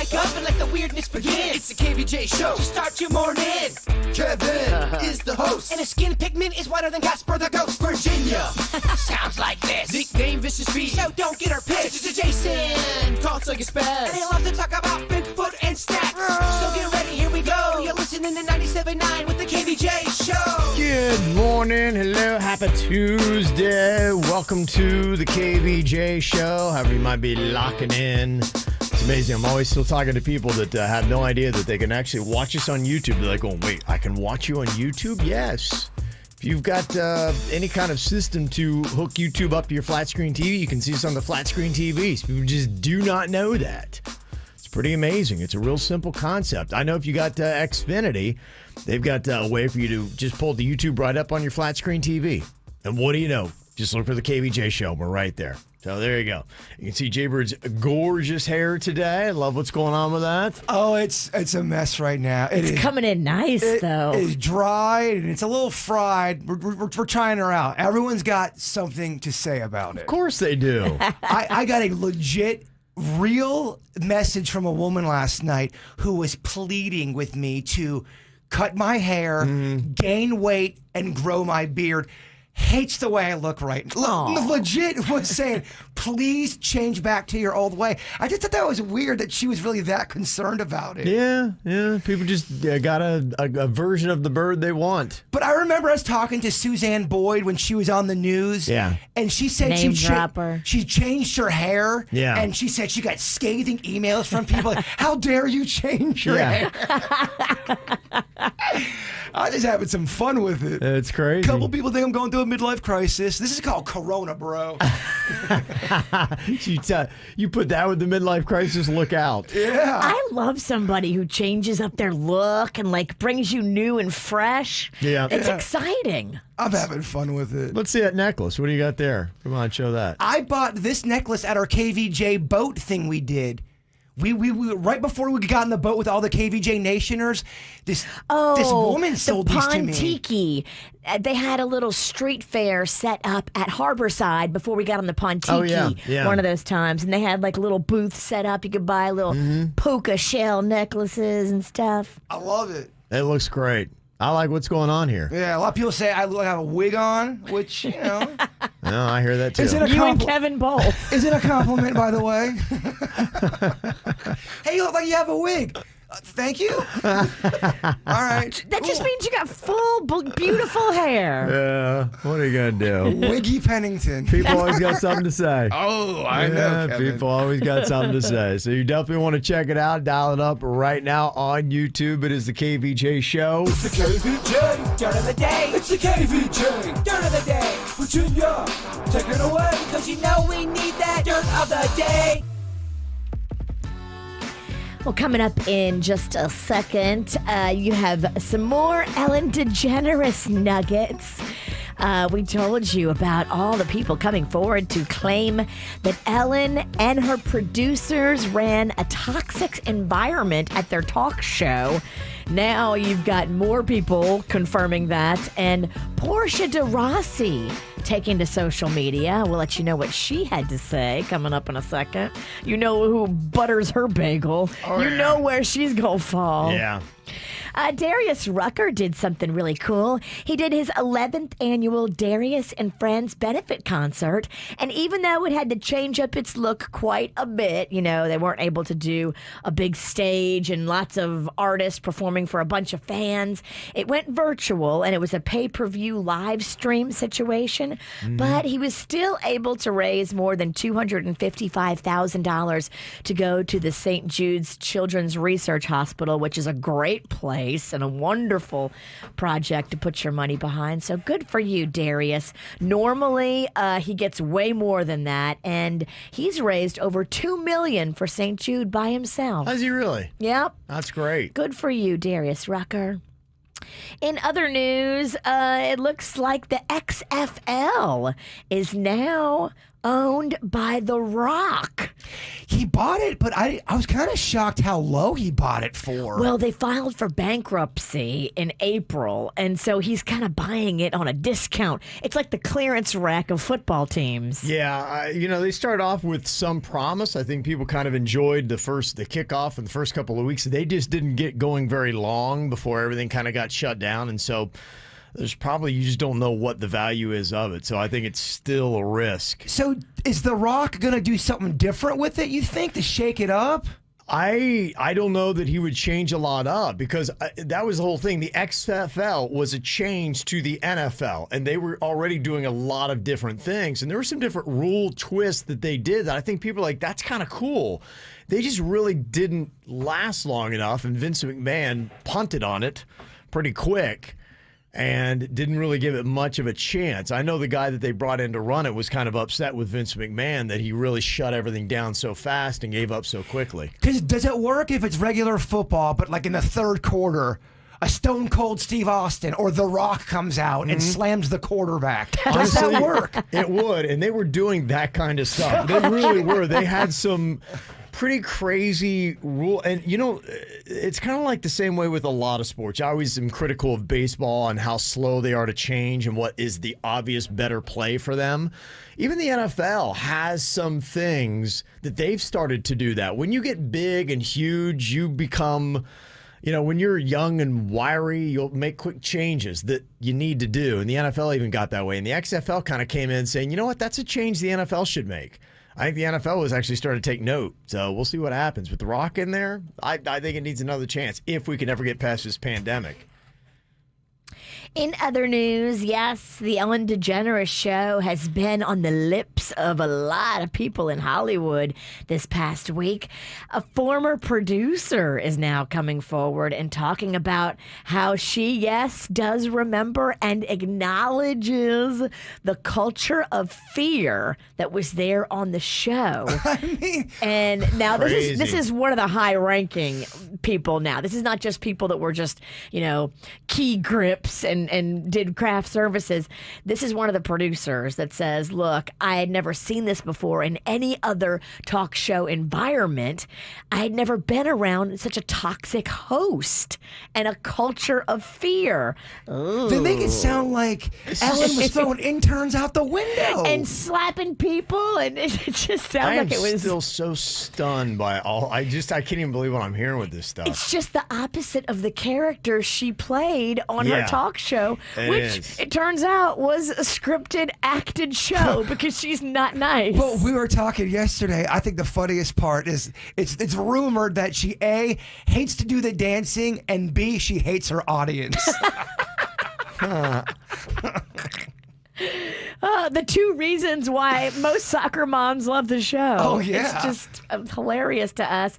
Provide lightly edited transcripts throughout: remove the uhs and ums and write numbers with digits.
wake up and let the weirdness begin. It's the KVJ show to start your morning. Kevin is the host, and his skin pigment is whiter than Casper the Ghost. Virginia sounds like this. Nickname Vicious Beast, so don't get her pissed. It's Jason, called Saga Spaz, and he loves to talk about Bigfoot and stats. So get ready, here we go. You're listening to 97.9 with the KVJ show. Good morning, hello, happy Tuesday. Welcome to the KVJ show. However you might be locking in. It's amazing. I'm always still talking to people that have no idea that they can actually watch us on YouTube. They're like, oh, wait, I can watch you on YouTube? Yes. If you've got any kind of system to hook YouTube up to your flat screen TV, you can see us on the flat screen TVs. People just do not know that. It's pretty amazing. It's a real simple concept. I know if you got Xfinity, they've got a way for you to just pull the YouTube right up on your flat screen TV. And what do you know? Just look for the KVJ show. We're right there. So there you go. You can see Jaybird's gorgeous hair today. I love what's going on with that. Oh, it's a mess right now. It's coming in nice, though. It is dried and it's a little fried. We're trying her out. Everyone's got something to say about it. Of course they do. I got a legit, real message from a woman last night who was pleading with me to cut my hair, gain weight, and grow my beard. Hates the way I look right now. Legit was saying, please change back to your old way. I just thought that was weird that she was really that concerned about it. Yeah. People just got a version of the bird they want. But I remember us talking to Suzanne Boyd when she was on the news. Yeah. And she said she changed her hair. Yeah. And she said she got scathing emails from people like, how dare you change your hair? I just having some fun with it. It's crazy. A couple people think I'm going through a midlife crisis. This is called Corona, bro. You put that with the midlife crisis, look out. Yeah. I love somebody who changes up their look and brings you new and fresh. Yeah. It's exciting. I'm having fun with it. Let's see that necklace. What do you got there? Come on, show that. I bought this necklace at our KVJ boat thing we did. We right before we got in the boat with all the KVJ Nationers, this woman sold these to me. Pontiki. They had a little street fair set up at Harborside before we got on the Pontiki. Oh, yeah. One of those times. And they had a little booth set up. You could buy little puka shell necklaces and stuff. I love it. It looks great. I like what's going on here. Yeah, a lot of people say I look like I have a wig on, which, No, I hear that too. You and Kevin both. Is it a compliment, by the way? Hey, you look like you have a wig. Thank you. All right. That just means you got full, beautiful hair. Yeah. What are you going to do? Wiggy Pennington. People always got something to say. Oh, I know, Kevin. People always got something to say. So you definitely want to check it out. Dial it up right now on YouTube. It is the KVJ show. It's the KVJ dirt of the day. It's the KVJ dirt of the day. Virginia, take it away, because you know we need that dirt of the day. Well, coming up in just a second, you have some more Ellen DeGeneres nuggets. We told you about all the people coming forward to claim that Ellen and her producers ran a toxic environment at their talk show. Now you've got more people confirming that, and Portia de Rossi taking to social media. We'll let you know what she had to say coming up in a second. You know who butters her bagel. You know where she's going to fall. Yeah. Darius Rucker did something really cool. He did his 11th annual Darius and Friends benefit concert, and even though it had to change up its look quite a bit, they weren't able to do a big stage and lots of artists performing for a bunch of fans, it went virtual, and it was a pay-per-view live stream situation, but he was still able to raise more than $255,000 to go to the St. Jude's Children's Research Hospital, which is a great place and a wonderful project to put your money behind. So good for you, Darius. Normally, he gets way more than that, and he's raised over $2 million for St. Jude by himself. Has he really? Yep. That's great. Good for you, Darius Rucker. In other news, it looks like the XFL is now owned by The Rock. he bought it, but I was kind of shocked how low he bought it for. Well, they filed for bankruptcy in April, and so he's kind of buying it on a discount. It's like the clearance rack of football teams. Yeah, they started off with some promise. I think people kind of enjoyed the kickoff and the first couple of weeks. They just didn't get going very long before everything kind of got shut down, and so you just don't know what the value is of it. So I think it's still a risk. So is The Rock going to do something different with it, you think, to shake it up? I don't know that he would change a lot up, because that was the whole thing. The XFL was a change to the NFL, and they were already doing a lot of different things. And there were some different rule twists that they did that I think people are like, that's kind of cool. They just really didn't last long enough, and Vince McMahon punted on it pretty quick and didn't really give it much of a chance. I know the guy that they brought in to run it was kind of upset with Vince McMahon that he really shut everything down so fast and gave up so quickly. Because does it work if it's regular football, but like in the third quarter, a Stone Cold Steve Austin or The Rock comes out and slams the quarterback? Does that work? It would, and they were doing that kind of stuff. They really were. They had some pretty crazy rule, and it's kind of like the same way with a lot of sports. I always am critical of baseball and how slow they are to change and what is the obvious better play for them. Even the NFL has some things that they've started to do that. When you get big and huge, you become, when you're young and wiry, you'll make quick changes that you need to do. And the NFL even got that way. And the XFL kind of came in saying, you know what, that's a change the NFL should make. I think the NFL was actually starting to take note. So we'll see what happens. With The Rock in there, I think it needs another chance if we can ever get past this pandemic. In other news, yes, the Ellen DeGeneres show has been on the lips of a lot of people in Hollywood this past week. A former producer is now coming forward and talking about how she, yes, does remember and acknowledges the culture of fear that was there on the show. I mean, and now crazy. this is one of the high-ranking people now. This is not just people that were just, key grips and did craft services. This is one of the producers that says, look, I had never seen this before in any other talk show environment. I had never been around such a toxic host and a culture of fear. Ooh. They make it sound like Ellen was throwing interns out the window. And slapping people, and it just sounds like it was... I am still so stunned by all... I can't even believe what I'm hearing with this stuff. It's just the opposite of the character she played on her talk show, which it turns out was a scripted, acted show because she's not nice. Well, we were talking yesterday. I think the funniest part is it's rumored that she A, hates to do the dancing, and B, she hates her audience. The two reasons why most soccer moms love the show. Oh, yeah. It's just hilarious to us.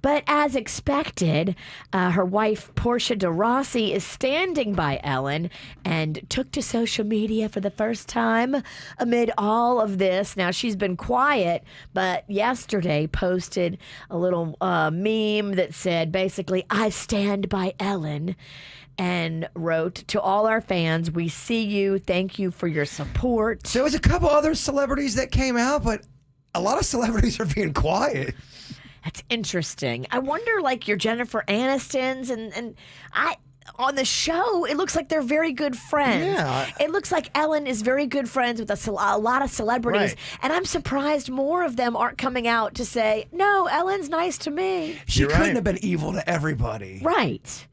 But as expected, her wife, Portia de Rossi, is standing by Ellen and took to social media for the first time amid all of this. Now, she's been quiet, but yesterday posted a little meme that said, basically, I stand by Ellen. And wrote, to all our fans, we see you. Thank you for your support. There was a couple other celebrities that came out, but a lot of celebrities are being quiet. That's interesting. I wonder, like, your Jennifer Anistons and on the show, it looks like they're very good friends. Yeah. It looks like Ellen is very good friends with a lot of celebrities. Right. And I'm surprised more of them aren't coming out to say, no, Ellen's nice to me. She couldn't have been evil to everybody. Right.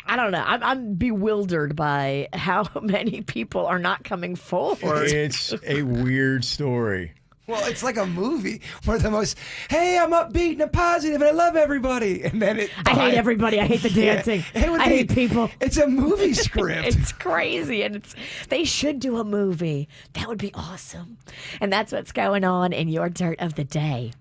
I don't know. I'm bewildered by how many people are not coming forward. It's a weird story. Well, it's like a movie where hey, I'm upbeat and I'm positive and I love everybody. And then I hate everybody. I hate the dancing. Yeah, I hate people. It's a movie script. It's crazy. And they should do a movie. That would be awesome. And that's what's going on in your dirt of the day.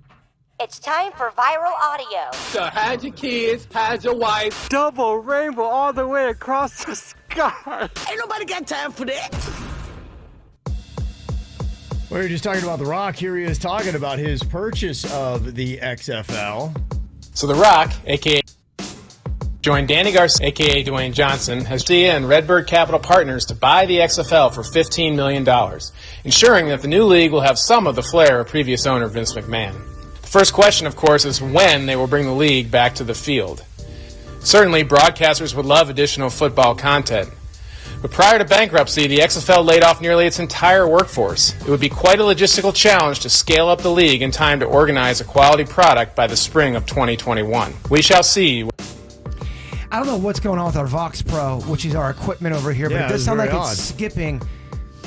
It's time for viral audio. So hide your kids, hide your wife. Double rainbow all the way across the sky. Ain't nobody got time for that. We were just talking about The Rock. Here he is talking about his purchase of the XFL. So The Rock, a.k.a. joined Danny Garcia, a.k.a. Dwayne Johnson, has Garcia and Redbird Capital Partners to buy the XFL for $15 million, ensuring that the new league will have some of the flair of previous owner Vince McMahon. First question, of course, is when they will bring the league back to the field. Certainly, broadcasters would love additional football content. But prior to bankruptcy, the XFL laid off nearly its entire workforce. It would be quite a logistical challenge to scale up the league in time to organize a quality product by the spring of 2021. We shall see. I don't know what's going on with our Vox Pro, which is our equipment over here, but Yeah, it does sound like odd. it's skipping.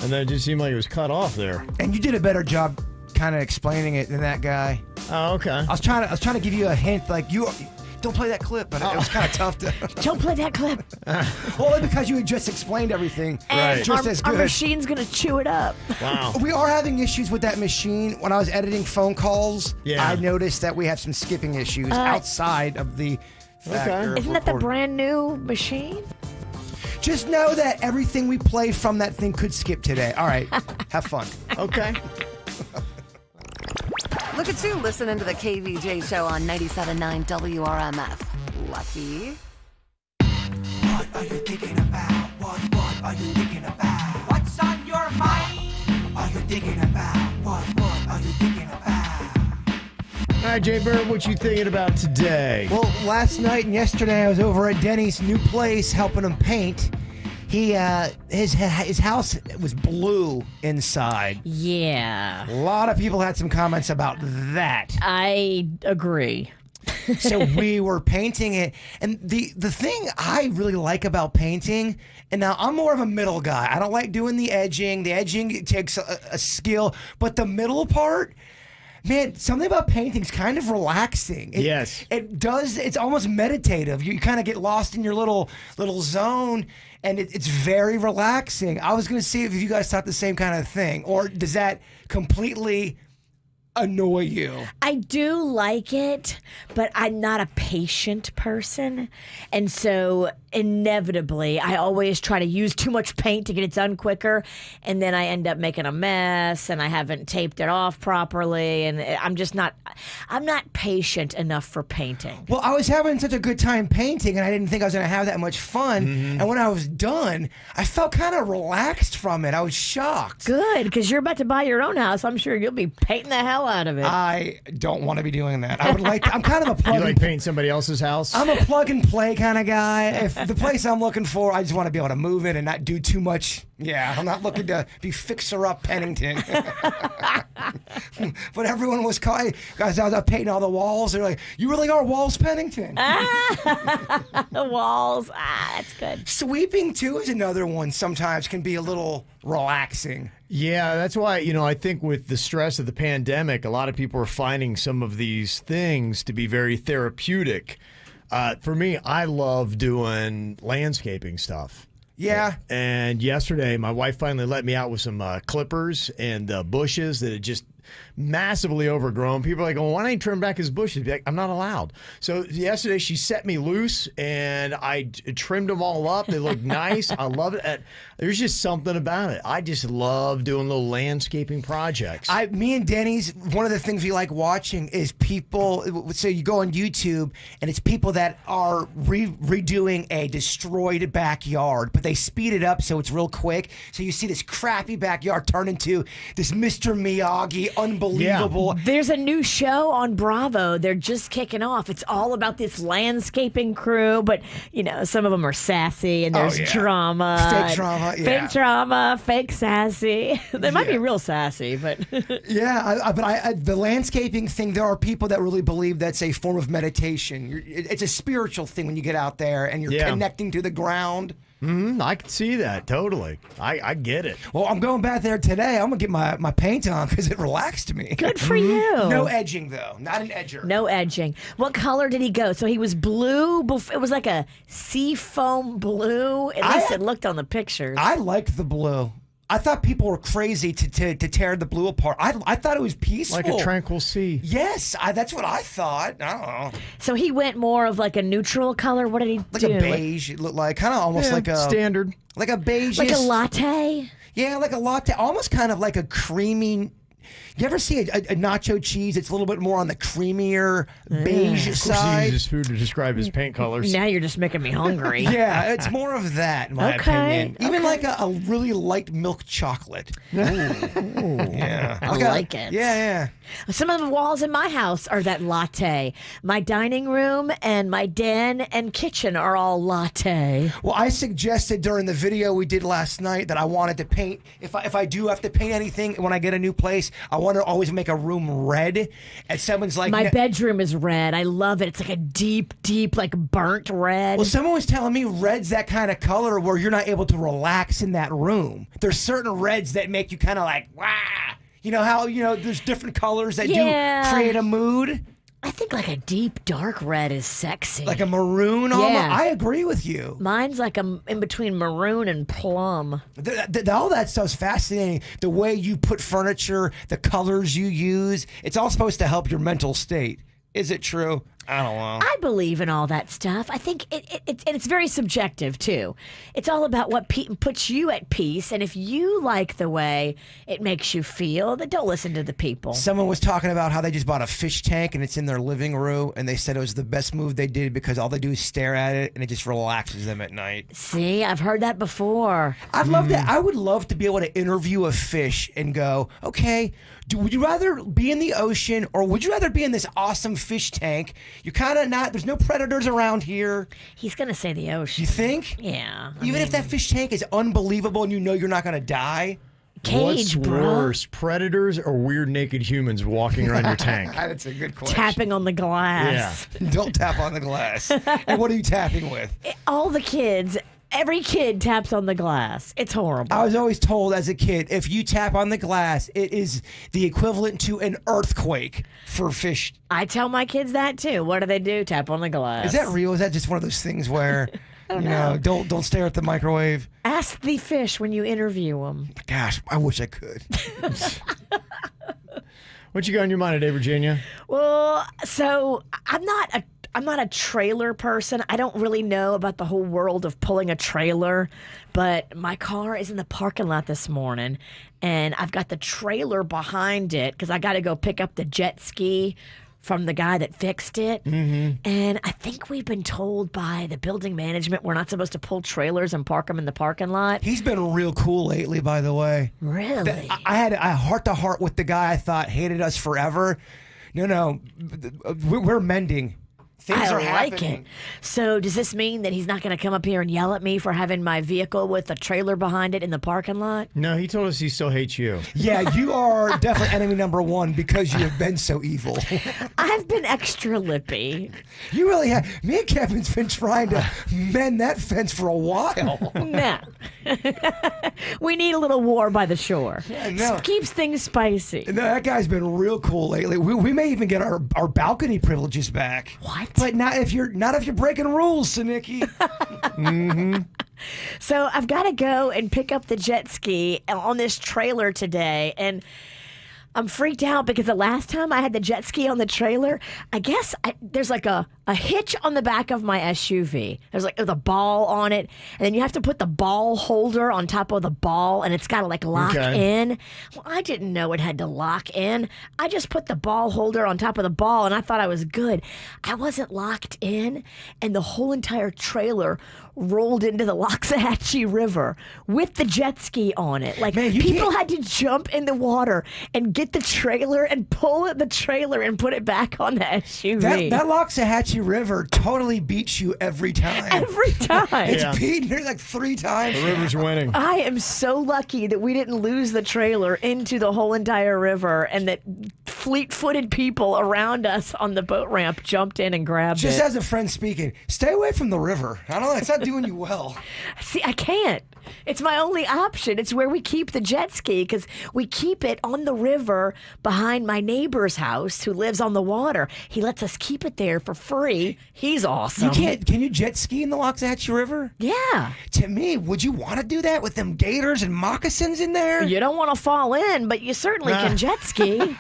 And then it just seemed like it was cut off there. And you did a better job kind of explaining it than that guy. Oh, okay. I was trying to give you a hint, like you don't play that clip, but it was kind of tough to. Don't play that clip. Only because you had just explained everything. And Just as our good. machine's going to chew it up. Wow. We are having issues with that machine. When I was editing phone calls, Yeah. I noticed that we have some skipping issues outside of the factor of Isn't that the recording. brand new machine? Just know that everything we play from that thing could skip today. All right, have fun. Okay. Look at you listening to the KVJ show on 97.9 WRMF. Lucky. What are you thinking about? What are you thinking about? What's on your mind? Are you thinking about? What are you thinking about? All right, Jay Bird, what you thinking about today? Well, last night and yesterday I was over at Denny's new place helping him paint. His house was blue inside. Yeah. A lot of people had some comments about that. I agree. So we were painting it, and the thing I really like about painting, and now I'm more of a middle guy. I don't like doing the edging. The edging takes a skill, but the middle part, man, something about painting's kind of relaxing. Yes. It does. It's almost meditative. You kind of get lost in your little zone, and it's very relaxing. I was going to see if you guys thought the same kind of thing, or does that completely annoy you? I do like it, but I'm not a patient person. And so inevitably, I always try to use too much paint to get it done quicker. And then I end up making a mess and I haven't taped it off properly. And I'm not patient enough for painting. Well, I was having such a good time painting, and I didn't think I was going to have that much fun. And when I was done, I felt kind of relaxed from it. I was shocked. Good, because you're about to buy your own house. I'm sure you'll be painting the hell out of it. I don't want to be doing that. I would like. I'm kind of a plug. You like painting somebody else's house? I'm a plug and play kind of guy. If the place I'm looking for, I just want to be able to move it and not do too much. Yeah, I'm not looking to be fixer-up Pennington. But everyone was calling, guys, I was painting all the walls. They're like, you really are Walls Pennington. The walls. That's good. Sweeping, too, is another one sometimes can be a little relaxing. Yeah, that's why, I think with the stress of the pandemic, a lot of people are finding some of these things to be very therapeutic. For me, I love doing landscaping stuff. Yeah. And yesterday, my wife finally let me out with some clippers and bushes that had just massively overgrown. People are like, why don't you trim back his bushes? Be like, I'm not allowed. So yesterday, she set me loose, and I trimmed them all up. They look nice. I love it. There's just something about it. I just love doing little landscaping projects. Me and Denny's, one of the things we like watching is people. So you go on YouTube, and it's people that are redoing a destroyed backyard, but they speed it up so it's real quick. So you see this crappy backyard turn into this Mr. Miyagi, unbelievable. There's a new show on Bravo. They're just kicking off. It's all about this landscaping crew, but some of them are sassy and there's drama. Fake drama, yeah. Fake drama, fake sassy. They might be real sassy, but Yeah, but the landscaping thing, there are people that really believe that's a form of meditation. It's a spiritual thing when you get out there and you're connecting to the ground. I can see that, totally. I get it. Well, I'm going back there today. I'm going to get my paint on because it relaxed me. good for you. No edging, though. Not an edger. No edging. What color did he go? So he was blue. It was like a sea foam blue. At least it looked on the pictures. I liked the blue. I thought people were crazy to tear the blue apart. I thought it was peaceful. Like a tranquil sea. Yes, that's what I thought. I don't know. So he went more of like a neutral color. What did he Like do? a beige. It looked like kind of almost like a standard. like a beige. Like a latte? Yeah, like a latte. Almost kind of like a creamy You ever see a nacho cheese? It's a little bit more on the creamier beige Of course, he side. uses food to describe his paint colors. Now you're just making me hungry. Yeah, it's more of that, in my opinion. Even like a really light milk chocolate. Yeah, I like it. Yeah. Some of the walls in my house are that latte. My dining room and my den and kitchen are all latte. Well, I suggested during the video we did last night that I wanted to paint. If I do have to paint anything when I get a new place, I want to always make a room red. And someone's like, My bedroom is red. I love it. It's like a deep, like burnt red. well, someone was telling me red's that kind of color where you're not able to relax in that room. There's certain reds that make you kind of like, wah. You know how, there's different colors that do create a mood? I think like a deep, dark red is sexy. Like a maroon almost? I agree with you. Mine's like in between maroon and plum. All that stuff's fascinating. The way you put furniture, the colors you use, it's all supposed to help your mental state. Is it true? I don't know. I believe in all that stuff. I think it's very subjective, too. It's all about what puts you at peace, and if you like the way it makes you feel, then don't listen to the people. Someone was talking about how they just bought a fish tank, and it's in their living room, and they said it was the best move they did because all they do is stare at it, and it just relaxes them at night. See, I've heard that before. I'd love that. I would love to be able to interview a fish and go, okay, would you rather be in the ocean or would you rather be in this awesome fish tank? You're kind of not, there's no predators around here. He's going to say the ocean. You think? Yeah. Even if that fish tank is unbelievable and you know you're not going to die? Cage, What's bro. worse, predators or weird naked humans walking around your tank? That's a good question. Tapping on the glass. Yeah. Don't tap on the glass. And what are you tapping with? All the kids, every kid taps on the glass. It's horrible. I was always told as a kid, if you tap on the glass, it is the equivalent to an earthquake for fish. I tell my kids that too. What do? Tap on the glass. Is that real? Is that just one of those things where, don't stare at the microwave? Ask the fish when you interview them. Gosh, I wish I could. What you got on your mind today, Virginia? Well, so I'm not a trailer person. I don't really know about the whole world of pulling a trailer, but my car is in the parking lot this morning, and I've got the trailer behind it because I got to go pick up the jet ski from the guy that fixed it. Mm-hmm. And I think we've been told by the building management we're not supposed to pull trailers and park them in the parking lot. He's been real cool lately, by the way. Really? I had a heart-to-heart with the guy I thought hated us forever. No, we're mending. Things I are like happening. it. So does this mean that he's not going to come up here and yell at me for having my vehicle with a trailer behind it in the parking lot? No, he told us he still hates you. Yeah, you are definitely enemy number one because you have been so evil. I've been extra lippy. You really have. Me and Kevin's been trying to mend that fence for a while. No. We need a little war by the shore. Yeah, no. Keeps things spicy. No, that guy's been real cool lately. We may even get our balcony privileges back. What? But not if you're breaking rules, Sanicki. Mm-hmm. So I've got to go and pick up the jet ski on this trailer today, and I'm freaked out because the last time I had the jet ski on the trailer, I guess there's like a hitch on the back of my SUV. There's like the ball on it, and then you have to put the ball holder on top of the ball, and it's got to like lock in. Well, I didn't know it had to lock in. I just put the ball holder on top of the ball, and I thought I was good. I wasn't locked in, and the whole entire trailer rolled into the Loxahatchee River with the jet ski on it. Like, people had to jump in the water and get the trailer and pull the trailer and put it back on the SUV. That Loxahatchee River totally beats you every time. Every time. It's beaten her like 3 times. The river's winning. I am so lucky that we didn't lose the trailer into the whole entire river and that fleet-footed people around us on the boat ramp jumped in and grabbed Just it. as a friend speaking, stay away from the river. I don't know. It's not doing you well. See, I can't. It's my only option. It's where we keep the jet ski because we keep it on the river behind my neighbor's house who lives on the water. He lets us keep it there for free. He's awesome. Can you jet ski in the Loxahatchee River? Yeah. To me, would you want to do that with them gators and moccasins in there? You don't want to fall in, but you certainly can jet ski.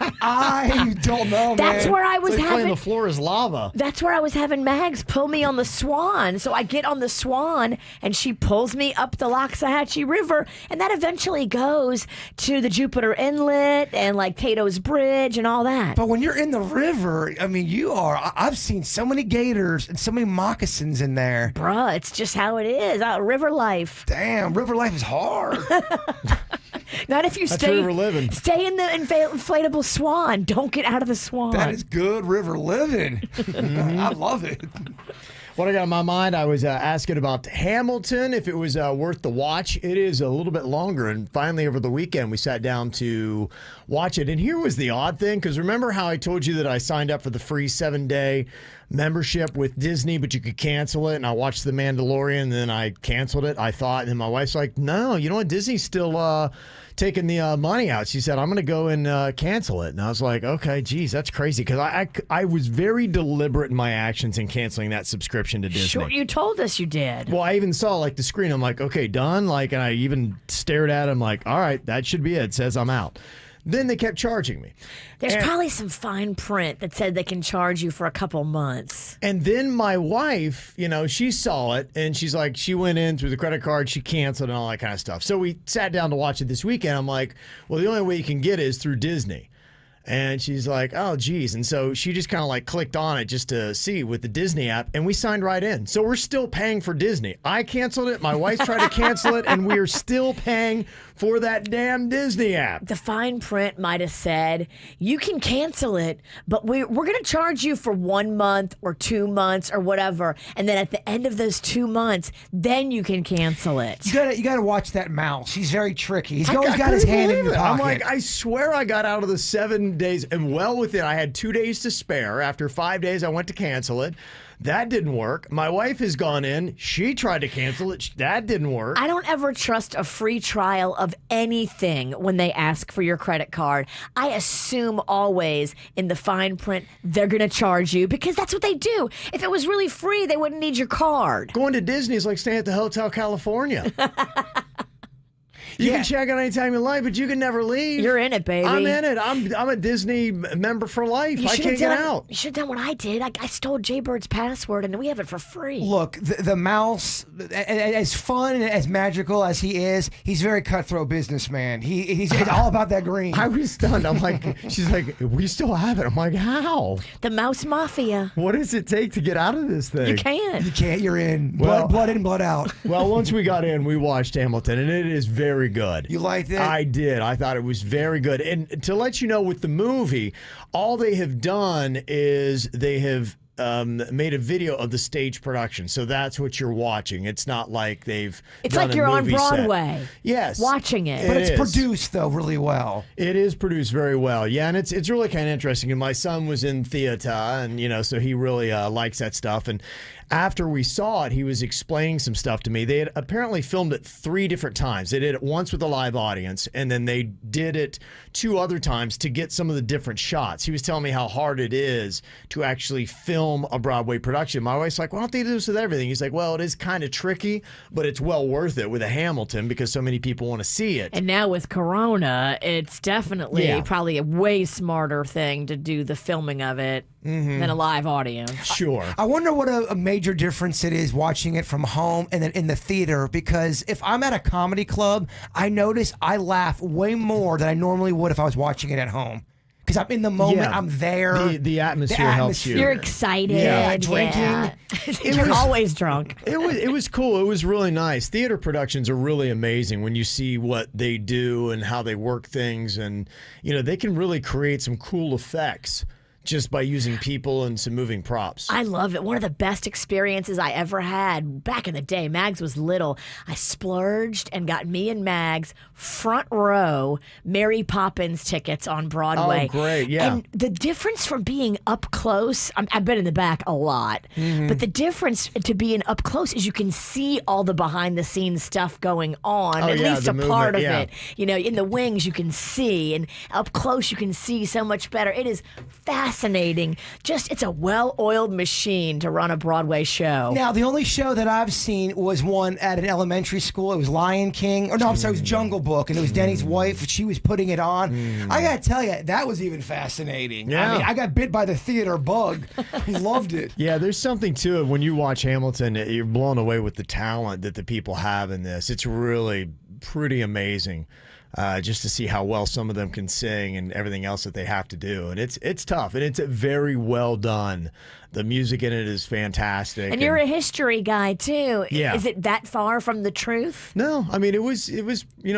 I don't know, That's man. where I was It's like playing having. the floor is lava. That's where I was having Mags pull me on the Swan. So I get on the Swan, and she pulls me up the Loxahatchee River, and that eventually goes to the Jupiter Inlet and like Cato's Bridge and all that. But when you're in the river, I mean, I've seen so many gators and so many moccasins in there. Bruh, it's just how it is. River life. Damn, river life is hard. Not if you That's stay river living. Stay in the inflatable Swan. Don't get out of the Swan. That is good river living. I love it. What I got in my mind, I was asking about Hamilton, if it was worth the watch. It is a little bit longer, and finally over the weekend we sat down to watch it. And here was the odd thing, because remember how I told you that I signed up for the free 7-day membership with Disney, but you could cancel it, and I watched The Mandalorian, and then I canceled it, I thought, and my wife's like, no, you know what, Disney's still taking the money out. She said, I'm going to go and cancel it. And I was like, okay, geez, that's crazy, because I was very deliberate in my actions in canceling that subscription to Disney. Sure, you told us you did. Well, I even saw like the screen. I'm like, okay, done. Like, and I even stared at him like, all right, that should be it. It says I'm out. Then they kept charging me. There's probably some fine print that said they can charge you for a couple months. And then my wife, she saw it, and she's like, she went in through the credit card, she canceled and all that kind of stuff. So we sat down to watch it this weekend. I'm like, well, the only way you can get it is through Disney. And she's like, oh, geez. And so she just kind of like clicked on it just to see with the Disney app, and we signed right in. So we're still paying for Disney. I canceled it. My wife tried to cancel it, and we're still paying for that damn Disney app. The fine print might have said, you can cancel it, but we're going to charge you for 1 month or 2 months or whatever. And then at the end of those 2 months, then you can cancel it. You gotta watch that mouse. He's very tricky. He's always got his hand in your pocket. I'm like, I swear I got out of the 7 days, and well within, I had 2 days to spare. After 5 days, I went to cancel it. That didn't work. My wife has gone in. She tried to cancel it. That didn't work. I don't ever trust a free trial of anything when they ask for your credit card. I assume always in the fine print they're going to charge you because that's what they do. If it was really free, they wouldn't need your card. Going to Disney is like staying at the Hotel California. You can check out anytime you like, but you can never leave. You're in it, baby. I'm in it. I'm a Disney member for life. I can't get out. You should have done what I did. I stole Jaybird's password, and we have it for free. Look, the mouse, as fun and as magical as he is, he's a very cutthroat businessman. He's all about that green. I was stunned. I'm like, she's like, we still have it. I'm like, how? The mouse mafia. What does it take to get out of this thing? You can't. You can't. You're in. Well, blood in, blood out. Well, once we got in, we watched Hamilton, and it is very good. You liked it? I did. I thought it was very good. And to let you know, with the movie, all they have done is they have made a video of the stage production. So that's what you're watching. It's not like they've It's done like a you're on movie set. Broadway. Yes. Watching it. But It it's is. produced, though, really well. It is produced very well. Yeah, and it's really kind of interesting. And my son was in theater, and, so he really likes that stuff. And after we saw it, he was explaining some stuff to me. They had apparently filmed it 3 different times. They did it once with a live audience, and then they did it 2 other times to get some of the different shots. He was telling me how hard it is to actually film a Broadway production. My wife's like, why don't they do this with everything? He's like, well, it is kind of tricky, but it's well worth it with a Hamilton because so many people want to see it. And now with Corona, it's definitely Yeah. probably a way smarter thing to do the filming of it than a live audience. Sure. I wonder what a major difference it is watching it from home and then in the theater, because if I'm at a comedy club, I notice I laugh way more than I normally would if I was watching it at home. Because I'm in the moment, Yeah. I'm there. The atmosphere helps you. You're excited. Yeah, drinking. Yeah. You're always drunk. It was cool. It was really nice. Theater productions are really amazing when you see what they do and how they work things, and they can really create some cool effects just by using people and some moving props. I love it. One of the best experiences I ever had back in the day. Mags was little. I splurged and got me and Mags front row Mary Poppins tickets on Broadway. Oh, great. Yeah. And the difference from being up close, I've been in the back a lot, but the difference to being up close is you can see all the behind the scenes stuff going on, Oh, at yeah, least the a part movement, of it. In the wings you can see, and up close you can see so much better. It is fascinating. fascinating. Just, it's a well-oiled machine to run a Broadway show. Now, the only show that I've seen was one at an elementary school. It was Lion King. Or no, I'm sorry, it was Jungle Book. And it was Denny's wife. She was putting it on. I got to tell you, that was even fascinating. Yeah. I mean, I got bit by the theater bug. Loved it. Yeah, there's something to it. When you watch Hamilton, you're blown away with the talent that the people have in this. It's really pretty amazing. Just to see how well some of them can sing and everything else that they have to do. And it's tough, and it's very well done. The music in it is fantastic. And you're a history guy, too. Yeah. Is it that far from the truth? No, I mean, it was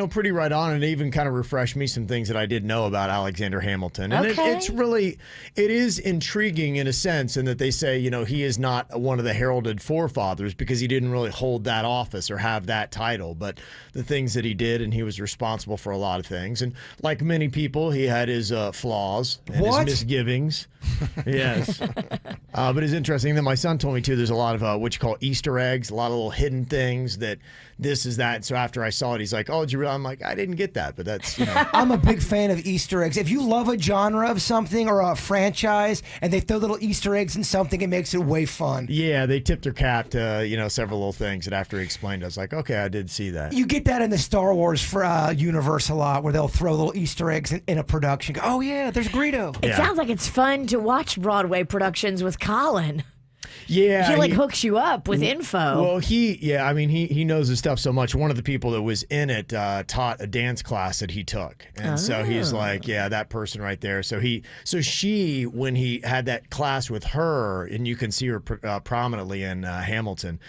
pretty right on, and it even kind of refreshed me some things that I didn't know about Alexander Hamilton. And Okay. it is intriguing in a sense in that they say, he is not one of the heralded forefathers because he didn't really hold that office or have that title, but the things that he did, and he was responsible for a lot of things. And like many people, he had his flaws and his misgivings. Yes. But it's interesting that my son told me, too, there's a lot of what you call Easter eggs, a lot of little hidden things that this is that. So after I saw it, he's like, oh, did you realize? I'm like, I didn't get that, but that's, I'm a big fan of Easter eggs. If you love a genre of something or a franchise and they throw little Easter eggs in something, it makes it way fun. Yeah, they tipped their cap to, several little things. And after he explained it, I was like, okay, I did see that. You get that in the Star Wars universe a lot, where they'll throw little Easter eggs in a production. Go, oh, yeah, there's Greedo. It sounds like it's fun to watch Broadway productions with Colin. Yeah, He hooks you up with info. Well, he knows his stuff so much. One of the people that was in it taught a dance class that he took, and so he's like, yeah, that person right there. So she, when he had that class with her, and you can see her prominently in Hamilton.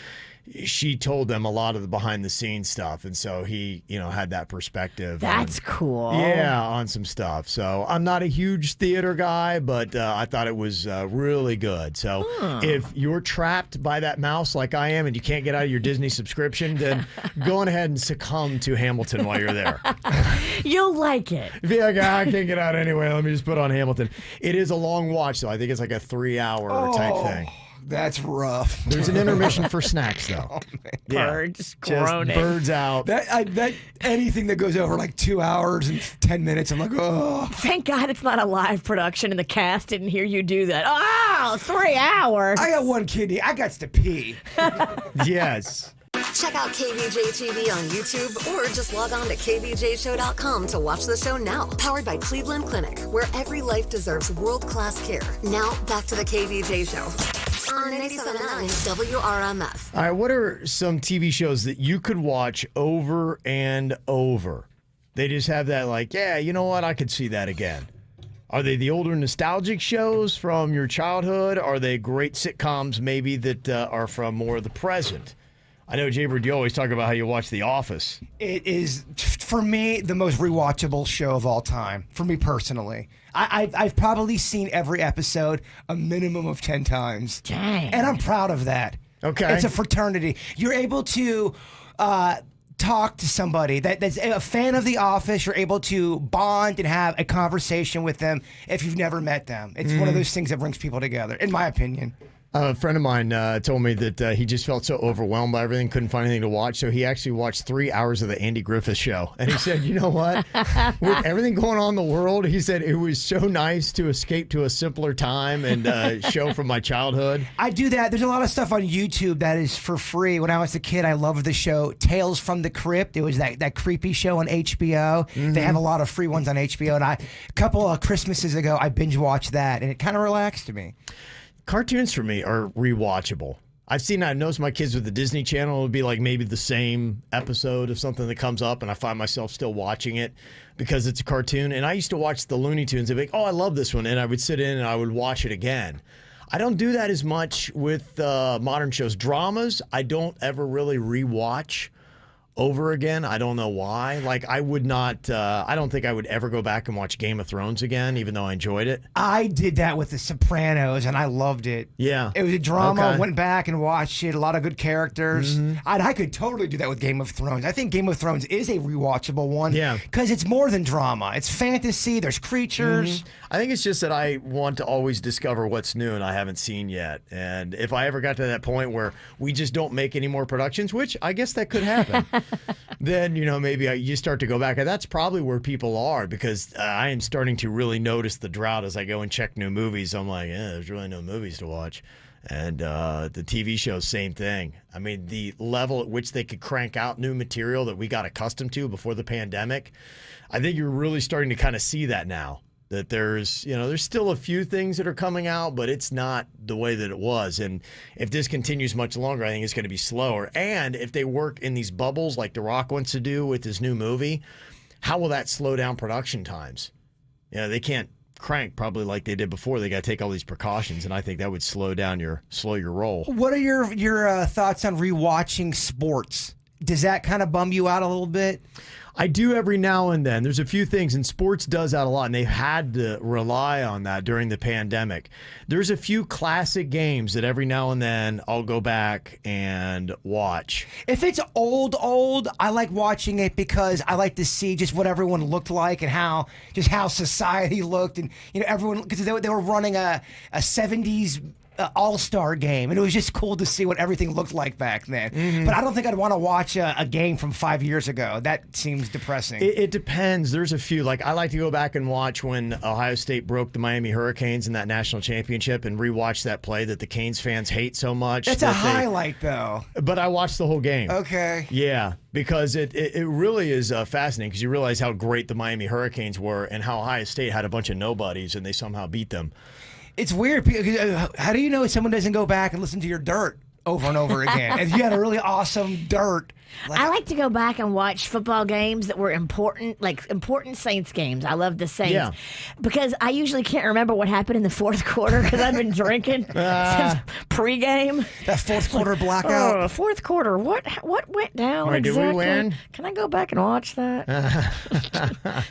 She told them a lot of the behind the scenes stuff, and so he, had that perspective. That's cool. Yeah, on some stuff. So I'm not a huge theater guy, but I thought it was really good. So if you're trapped by that mouse like I am, and you can't get out of your Disney subscription, then go on ahead and succumb to Hamilton while you're there. You'll like it. If you're like, I can't get out anyway, let me just put on Hamilton. It is a long watch, though. I think it's like a 3-hour type thing. That's rough. There's an intermission for snacks, though. Birds groaning. Just birds out. That anything that goes over like 2 hours and 10 minutes, I'm like, oh. Thank God it's not a live production and the cast didn't hear you do that. Oh, 3 hours. I got one kidney. I got to pee. Yes. Check out KVJ TV on YouTube or just log on to kvjshow.com to watch the show now. Powered by Cleveland Clinic, where every life deserves world-class care. Now, back to the KVJ Show on 97.9 WRMF. All right, what are some TV shows that you could watch over and over? They just have that like, yeah, you know what? I could see that again. Are they the older nostalgic shows from your childhood? Are they great sitcoms maybe that are from more of the present? I know, Jaybird, you always talk about how you watch The Office. It is, for me, the most rewatchable show of all time, for me personally. I've probably seen every episode a minimum of 10 times. Dang. And I'm proud of that. Okay. It's a fraternity. You're able to talk to somebody that's a fan of The Office. You're able to bond and have a conversation with them if you've never met them. It's one of those things that brings people together, in my opinion. A friend of mine told me that he just felt so overwhelmed by everything, couldn't find anything to watch. So he actually watched 3 hours of the Andy Griffith Show. And he said, you know what? With everything going on in the world, he said it was so nice to escape to a simpler time and show from my childhood. I do that. There's a lot of stuff on YouTube that is for free. When I was a kid, I loved the show Tales from the Crypt. It was that creepy show on HBO. They have a lot of free ones on HBO. And a couple of Christmases ago, I binge watched that, and it kind of relaxed me. Cartoons for me are rewatchable. I've noticed my kids with the Disney Channel, it'll be like maybe the same episode of something that comes up, and I find myself still watching it because it's a cartoon. And I used to watch the Looney Tunes. They'd be like, oh, I love this one. And I would sit in and I would watch it again. I don't do that as much with modern shows. Dramas, I don't ever really rewatch over again. I don't know why. Like, I would not, I don't think I would ever go back and watch Game of Thrones again, even though I enjoyed it. I did that with The Sopranos, and I loved it. Yeah. It was a drama. Okay. Went back and watched it. A lot of good characters. I could totally do that with Game of Thrones. I think Game of Thrones is a rewatchable one. Yeah. Because it's more than drama. It's fantasy. There's creatures. I think it's just that I want to always discover what's new and I haven't seen yet. And if I ever got to that point where we just don't make any more productions, which I guess that could happen, then, maybe you start to go back. And that's probably where people are, because I am starting to really notice the drought as I go and check new movies. I'm like, there's really no movies to watch. And the TV shows, same thing. I mean, the level at which they could crank out new material that we got accustomed to before the pandemic, I think you're really starting to kind of see that now. That there's still a few things that are coming out, but it's not the way that it was. And if this continues much longer, I think it's going to be slower. And if they work in these bubbles like The Rock wants to do with his new movie, how will that slow down production times? They can't crank probably like they did before. They got to take all these precautions, and I think that would slow your roll. What are your thoughts on rewatching sports? Does that kind of bum you out a little bit? I do every now and then. There's a few things, and sports does that a lot, and they've had to rely on that during the pandemic. There's a few classic games that every now and then I'll go back and watch. If it's old, I like watching it because I like to see just what everyone looked like and how society looked, and everyone, because they were running a 70s all-star game, and it was just cool to see what everything looked like back then. Mm-hmm. But I don't think I'd want to watch a game from 5 years ago. That seems depressing. It depends. There's a few. Like, I like to go back and watch when Ohio State broke the Miami Hurricanes in that national championship and rewatch that play that the Canes fans hate so much. That's a highlight, though. But I watched the whole game. Okay. Yeah, because it really is fascinating, because you realize how great the Miami Hurricanes were and how Ohio State had a bunch of nobodies and they somehow beat them. It's weird. How do you know if someone doesn't go back and listen to your dirt over and over again? If you had a really awesome dirt. I like to go back and watch football games that were important, like important Saints games. I love the Saints because I usually can't remember what happened in the fourth quarter because I've been drinking since pregame. That fourth quarter blackout. Fourth quarter. What went down exactly? Did we win? Can I go back and watch that?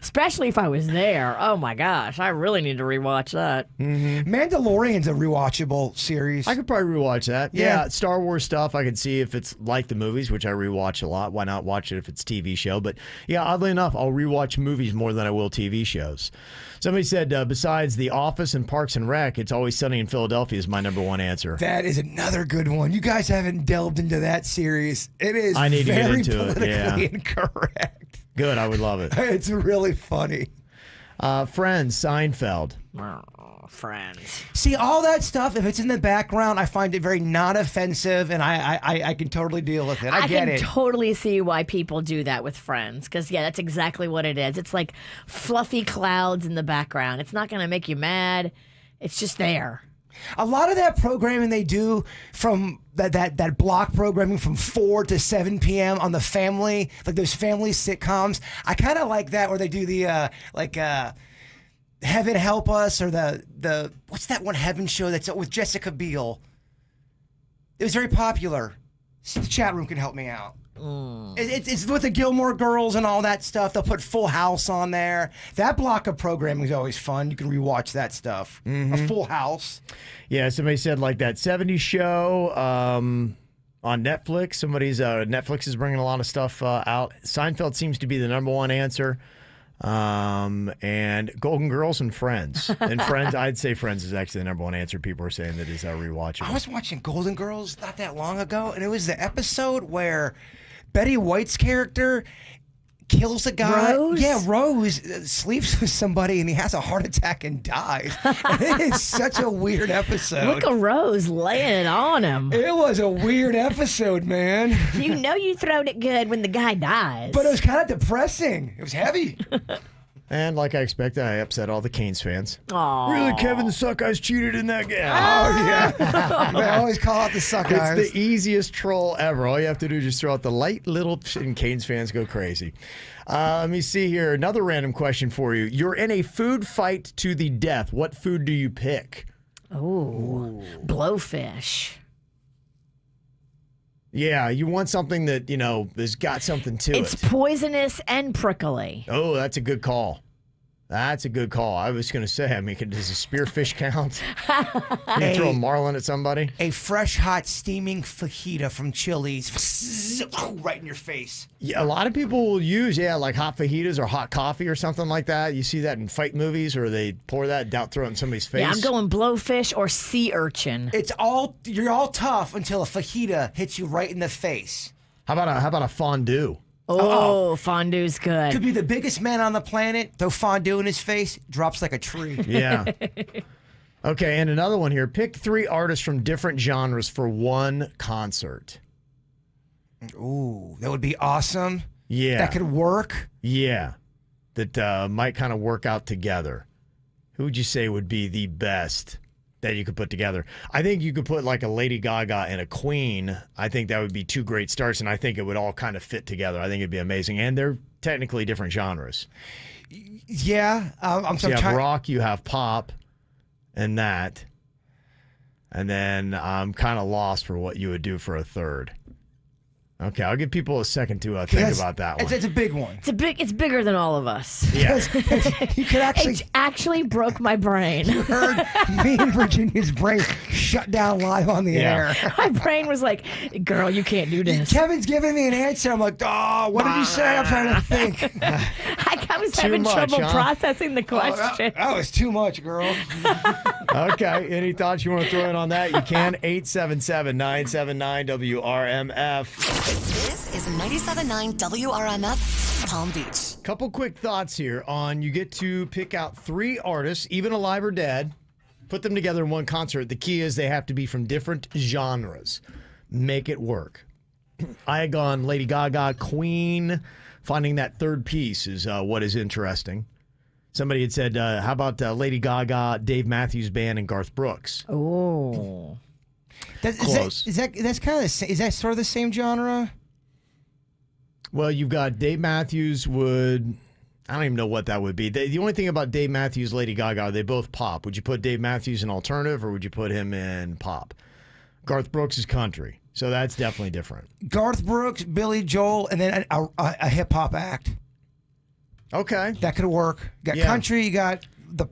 Especially if I was there. Oh my gosh, I really need to rewatch that. Mm-hmm. Mandalorian's a rewatchable series. I could probably rewatch that. Yeah, Star Wars stuff. I could see if it's like the movies, which I rewatch a lot. Why not watch it if it's TV show? But yeah, oddly enough, I'll rewatch movies more than I will TV shows. Somebody said besides The Office and Parks and Rec, It's Always Sunny in Philadelphia is my number one answer. That is another good one. You guys haven't delved into that series. It is I need very to get into politically incorrect. Good, I would love it. It's really funny. Friends, Seinfeld. Friends. See, all that stuff, if it's in the background, I find it very not offensive, and I can totally deal with it. I get it. I can totally see why people do that with Friends, because, that's exactly what it is. It's like fluffy clouds in the background. It's not going to make you mad. It's just there. A lot of that programming they do from that block programming from 4 to 7 p.m. on the family, like those family sitcoms, I kind of like that where they do the, Heaven Help Us, or the what's that one Heaven show that's with Jessica Biel? It was very popular. The chat room can help me out. It's with the Gilmore Girls and all that stuff. They'll put Full House on there. That block of programming is always fun. You can rewatch that stuff. Mm-hmm. A Full House. Yeah, somebody said like that 70s show on Netflix. Netflix is bringing a lot of stuff out. Seinfeld seems to be the number one answer. And Golden Girls and Friends. And Friends, I'd say Friends is actually the number one answer people are saying that is rewatchable. I was watching Golden Girls not that long ago, and it was the episode where Betty White's character kills a guy. Rose? Yeah, Rose sleeps with somebody and he has a heart attack and dies. It is such a weird episode. Look at Rose laying it on him. It was a weird episode, man. You throwed it good when the guy dies. But it was kind of depressing. It was heavy. And like I expected, I upset all the Canes fans. Aww. Really, Kevin the Suckeyes cheated in that game. Oh, yeah. They always call out the Suckeyes. It's the easiest troll ever. All you have to do is just throw out the light little, and Canes fans go crazy. Let me see here. Another random question for you. You're in a food fight to the death. What food do you pick? Ooh. Blowfish. Yeah, you want something that, has got something to it. It's poisonous and prickly. Oh, that's a good call. That's a good call. I was going to say, does a spearfish count? You throw a marlin at somebody? A fresh, hot, steaming fajita from Chili's. Right in your face. Yeah, a lot of people will use, like hot fajitas or hot coffee or something like that. You see that in fight movies, or they pour that down, throw it in somebody's face. Yeah, I'm going blowfish or sea urchin. You're all tough until a fajita hits you right in the face. How about a fondue? Oh, fondue's good. Could be the biggest man on the planet, throw fondue in his face, drops like a tree. Yeah. Okay, and another one here. Pick 3 artists from different genres for one concert. Ooh, that would be awesome. Yeah. That could work. Yeah. That might kind of work out together. Who would you say would be the best that you could put together? I think you could put like a Lady Gaga and a Queen. I think that would be 2 great starts, and I think it would all kind of fit together. I think it'd be amazing. And they're technically different genres. Yeah. So you have rock, you have pop, and that. And then I'm kind of lost for what you would do for a third. Okay, I'll give people a second to think about that one. It's a big one. It's bigger than all of us. Yeah. You could actually... It actually broke my brain. You heard me and Virginia's brain shut down live on the air. My brain was like, girl, you can't do this. Kevin's giving me an answer. I'm like, oh, what did you say? I'm trying to think. I was having trouble processing the question. That was too much, girl. Okay, any thoughts you want to throw in on that? You can. 877-979-WRMF. This is 97.9 WRMF, Palm Beach. Couple quick thoughts here on you get to pick out 3 artists, even alive or dead, put them together in one concert. The key is they have to be from different genres. Make it work. I had gone Lady Gaga, Queen. Finding that third piece is what is interesting. Somebody had said, how about Lady Gaga, Dave Matthews Band, and Garth Brooks? Oh. Close. Is that sort of the same genre? Well, you've got Dave Matthews would... I don't even know what that would be. The only thing about Dave Matthews, Lady Gaga, they both pop. Would you put Dave Matthews in alternative, or would you put him in pop? Garth Brooks is country, so that's definitely different. Garth Brooks, Billy Joel, and then a hip-hop act. Okay. That could work. You got country, you got the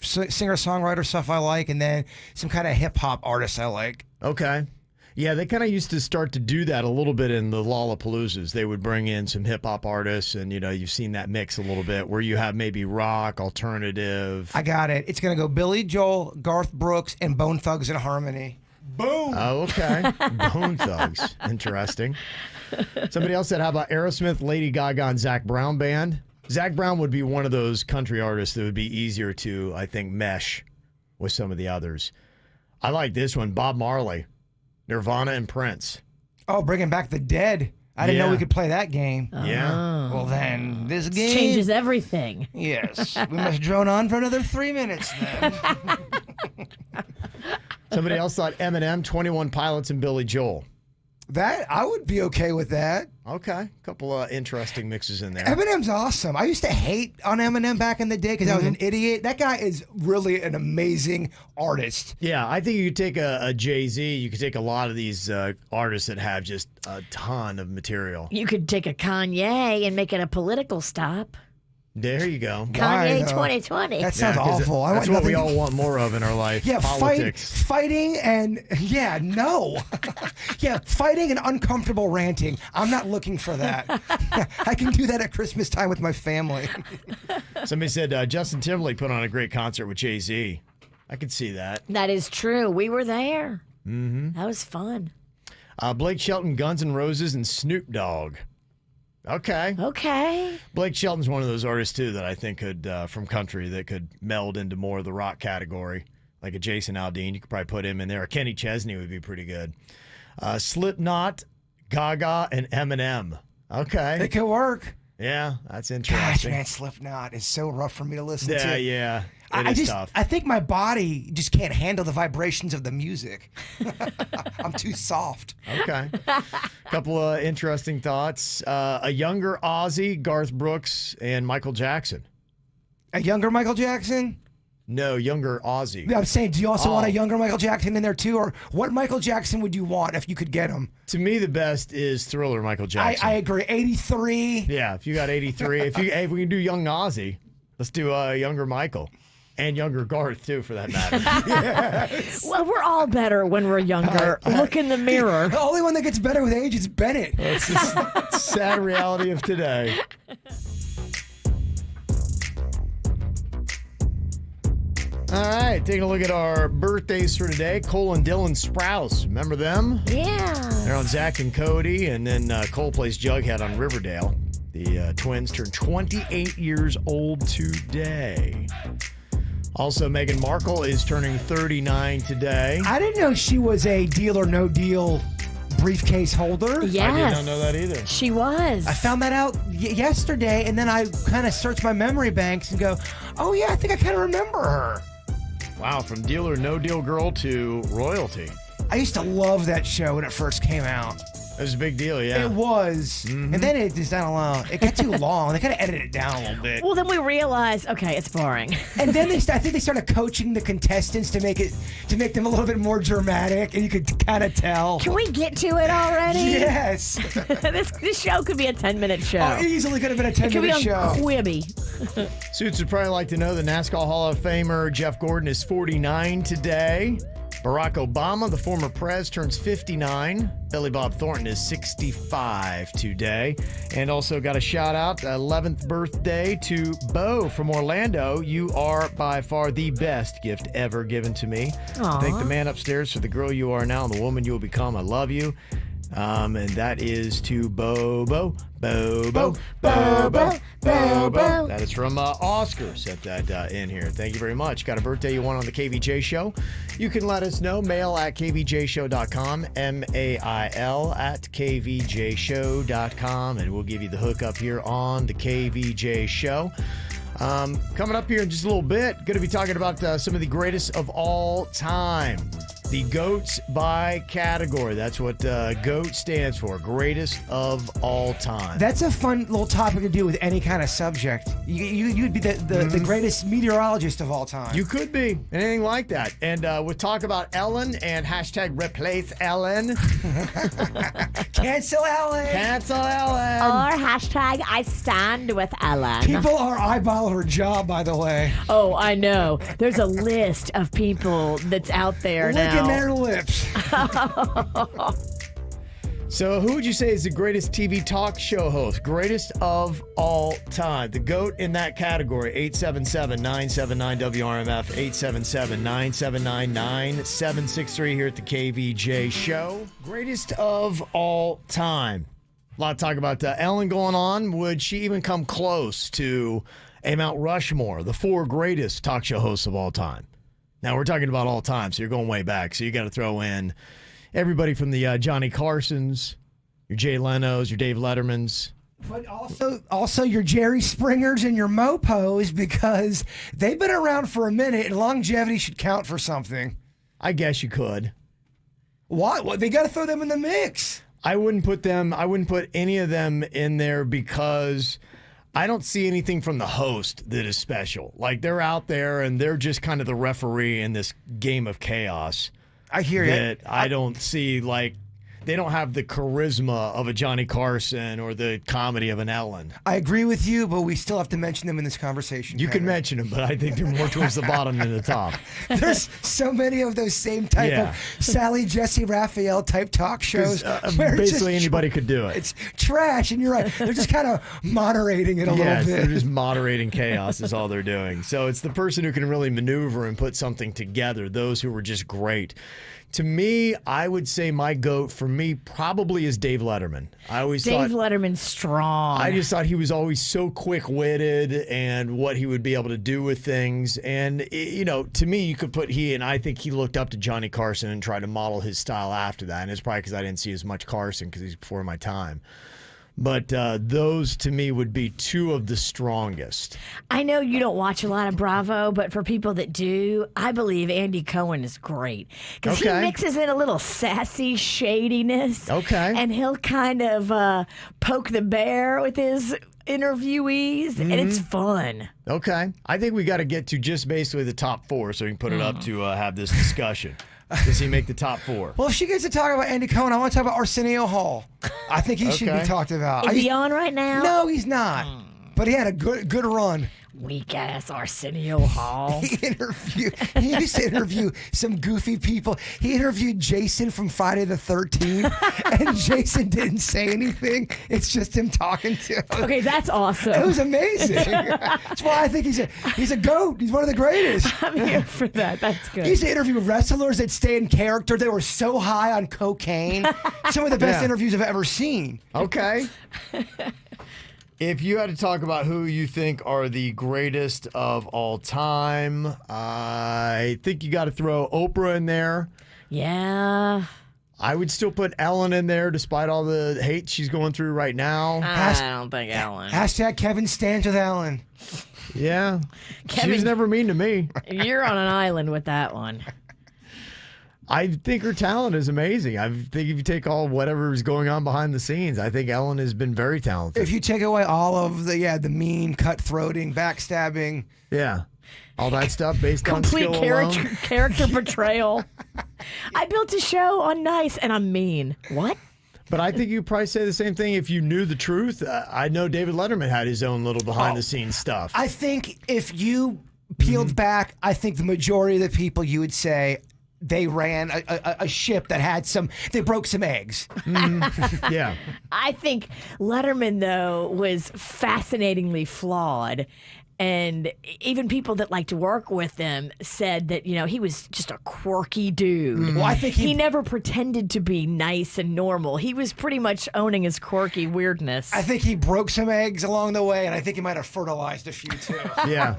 singer-songwriter stuff I like, and then some kind of hip-hop artist I like. Okay. Yeah, they kind of used to start to do that a little bit in the Lollapaloozas. They would bring in some hip-hop artists, and, you've seen that mix a little bit, where you have maybe rock, alternative. I got it. It's going to go Billy Joel, Garth Brooks, and Bone Thugs and Harmony. Boom! Oh, okay. Bone Thugs. Interesting. Somebody else said, how about Aerosmith, Lady Gaga, and Zac Brown Band? Zac Brown would be one of those country artists that would be easier to, I think, mesh with some of the others. I like this one, Bob Marley, Nirvana, and Prince. Oh, bringing back the dead. I didn't know we could play that game. Yeah. Well, then, this game... changes everything. Yes. We must drone on for another 3 minutes, then. Somebody else thought Eminem, 21 Pilots, and Billy Joel. That, I would be okay with that. Okay. A couple of interesting mixes in there. Eminem's awesome. I used to hate on Eminem back in the day because I was an idiot. That guy is really an amazing artist. Yeah, I think you could take a Jay-Z. You could take a lot of these artists that have just a ton of material. You could take a Kanye and make it a political stop. There you go. Kanye 2020. That sounds awful. That's what we all want more of in our life. Yeah, politics. Fighting and fighting and uncomfortable ranting. I'm not looking for that. I can do that at Christmas time with my family. Somebody said Justin Timberlake put on a great concert with Jay-Z. I could see that. That is true. We were there. Mm-hmm. That was fun. Blake Shelton, Guns N' Roses, and Snoop Dogg. Okay. Blake Shelton's one of those artists, too, that I think could, from country, that could meld into more of the rock category. Like a Jason Aldean, you could probably put him in there. Or Kenny Chesney would be pretty good. Slipknot, Gaga, and Eminem. Okay. It could work. Yeah, that's interesting. Gosh, man, Slipknot is so rough for me to listen to. Yeah. It is tough. I think my body just can't handle the vibrations of the music. I'm too soft. Okay. Couple of interesting thoughts. A younger Ozzy, Garth Brooks, and Michael Jackson. A younger Michael Jackson? No, younger Ozzy. I'm saying, do you also want a younger Michael Jackson in there too? Or what Michael Jackson would you want if you could get him? To me, the best is Thriller Michael Jackson. I agree. 83. Yeah, if you got 83. If we can do young Ozzy, let's do younger Michael. And younger Garth, too, for that matter. Yes. Well, we're all better when we're younger. Look in the mirror. The only one that gets better with age is Bennett. That's the sad reality of today. All right, taking a look at our birthdays for today. Cole and Dylan Sprouse. Remember them? Yeah. They're on Zach and Cody, and then Cole plays Jughead on Riverdale. The twins turned 28 years old today. Also, Meghan Markle is turning 39 today. I didn't know she was a Deal or No Deal briefcase holder. Yes. I did not know that either. She was. I found that out yesterday, and then I kind of searched my memory banks and go, oh, yeah, I think I kind of remember her. Wow, from Deal or No Deal girl to royalty. I used to love that show when it first came out. It was a big deal, yeah. It was. And then it just, I don't know, it got too long. They kind of edited it down a little bit. Well, then we realized, okay, it's boring. And then I think they started coaching the contestants to make them a little bit more dramatic, and you could kind of tell. Can we get to it already? Yes. this show could be a 10-minute show. Oh, easily could have been a 10-minute show. It could be on Quibi. Suits would probably like to know the NASCAR Hall of Famer Jeff Gordon is 49 today. Barack Obama, the former prez, turns 59. Billy Bob Thornton is 65 today. And also got a shout out, 11th birthday to Bo from Orlando. You are by far the best gift ever given to me. Aww. Thank the man upstairs for the girl you are now and the woman you will become. I love you. And that is to Bobo. Bobo. That is from Oscar. Set that in here. Thank you very much. Got a birthday you want on the KVJ show? You can let us know. Mail at kvjshow.com. MAIL at kvjshow.com. And we'll give you the hookup here on the KVJ show. Coming up here in just a little bit, going to be talking about some of the greatest of all time. The GOATs by category. That's what GOAT stands for. Greatest of all time. That's a fun little topic to do with any kind of subject. You'd be the greatest meteorologist of all time. You could be. Anything like that. And we'll talk about Ellen and hashtag replace Ellen. Cancel Ellen. Cancel Ellen. Or hashtag I stand with Ellen. People are eyeballing her job, by the way. Oh, I know. There's a list of people that's out there now. Licking their lips. So who would you say is the greatest TV talk show host? Greatest of all time. The GOAT in that category, 877-979-WRMF, 877-979-9763 here at the KVJ show. Greatest of all time. A lot of talk about Ellen going on. Would she even come close to a Mount Rushmore, the 4 greatest talk show hosts of all time? Now, we're talking about all time, so you're going way back. So you got to throw in everybody from the Johnny Carsons, your Jay Leno's, your Dave Letterman's. But also your Jerry Springers and your Mopos, because they've been around for a minute, and longevity should count for something. I guess you could. What? Well, they got to throw them in the mix. I wouldn't put any of them in there because I don't see anything from the host that is special. Like, they're out there and they're just kind of the referee in this game of chaos. I hear you. I don't see, like, they don't have the charisma of a Johnny Carson or the comedy of an Ellen. I agree with you, but we still have to mention them in this conversation. You can mention them, but I think they're more towards the bottom than the top. There's so many of those same type of Sally, Jesse, Raphael type talk shows. Basically anybody could do it. It's trash, and you're right. They're just kind of moderating it a little bit. They're just moderating chaos is all they're doing. So it's the person who can really maneuver and put something together, those who were just great. To me, I would say my GOAT for me probably is Dave Letterman. Dave Letterman's strong. I just thought he was always so quick-witted and what he would be able to do with things. And, you know, to me, you could put and I think he looked up to Johnny Carson and tried to model his style after that. And it's probably because I didn't see as much Carson because he's before my time. But those, to me, would be 2 of the strongest. I know you don't watch a lot of Bravo, but for people that do, I believe Andy Cohen is great. Because he mixes in a little sassy shadiness. Okay. And he'll kind of poke the bear with his interviewees, and it's fun. Okay. I think we got to get to just basically the top 4 so we can put it up to have this discussion. Does he make the top 4? Well, if she gets to talk about Andy Cohen, I want to talk about Arsenio Hall. I think he should be talked about. Is he on right now? No, he's not. But he had a good run. Weak ass Arsenio Hall. He used to interview some goofy people. He interviewed Jason from Friday the 13th, and Jason didn't say anything. It's just him talking to him. Okay, that's awesome. It was amazing. That's why I think he's a GOAT. He's one of the greatest. I'm here for that. That's good. He used to interview wrestlers that stay in character. They were so high on cocaine. Some of the best interviews I've ever seen. Okay. If you had to talk about who you think are the greatest of all time, I think you got to throw Oprah in there. Yeah. I would still put Ellen in there despite all the hate she's going through right now. I don't think Ellen. Hashtag Kevin stands with Ellen. Yeah. Kevin, she was never mean to me. You're on an island with that one. I think her talent is amazing. I think if you take all whatever is going on behind the scenes, I think Ellen has been very talented. If you take away all of the mean, cutthroating, backstabbing. Yeah. All that stuff based on complete skill alone. character portrayal. I built a show on nice and I'm mean. What? But I think you'd probably say the same thing if you knew the truth. I know David Letterman had his own little behind-the-scenes stuff. I think if you peeled back, I think the majority of the people you would say they ran a ship that had they broke some eggs. Yeah. I think Letterman, though, was fascinatingly flawed. And even people that like to work with him said that, he was just a quirky dude. Well, I think he never pretended to be nice and normal. He was pretty much owning his quirky weirdness. I think he broke some eggs along the way, and I think he might have fertilized a few, too. Yeah.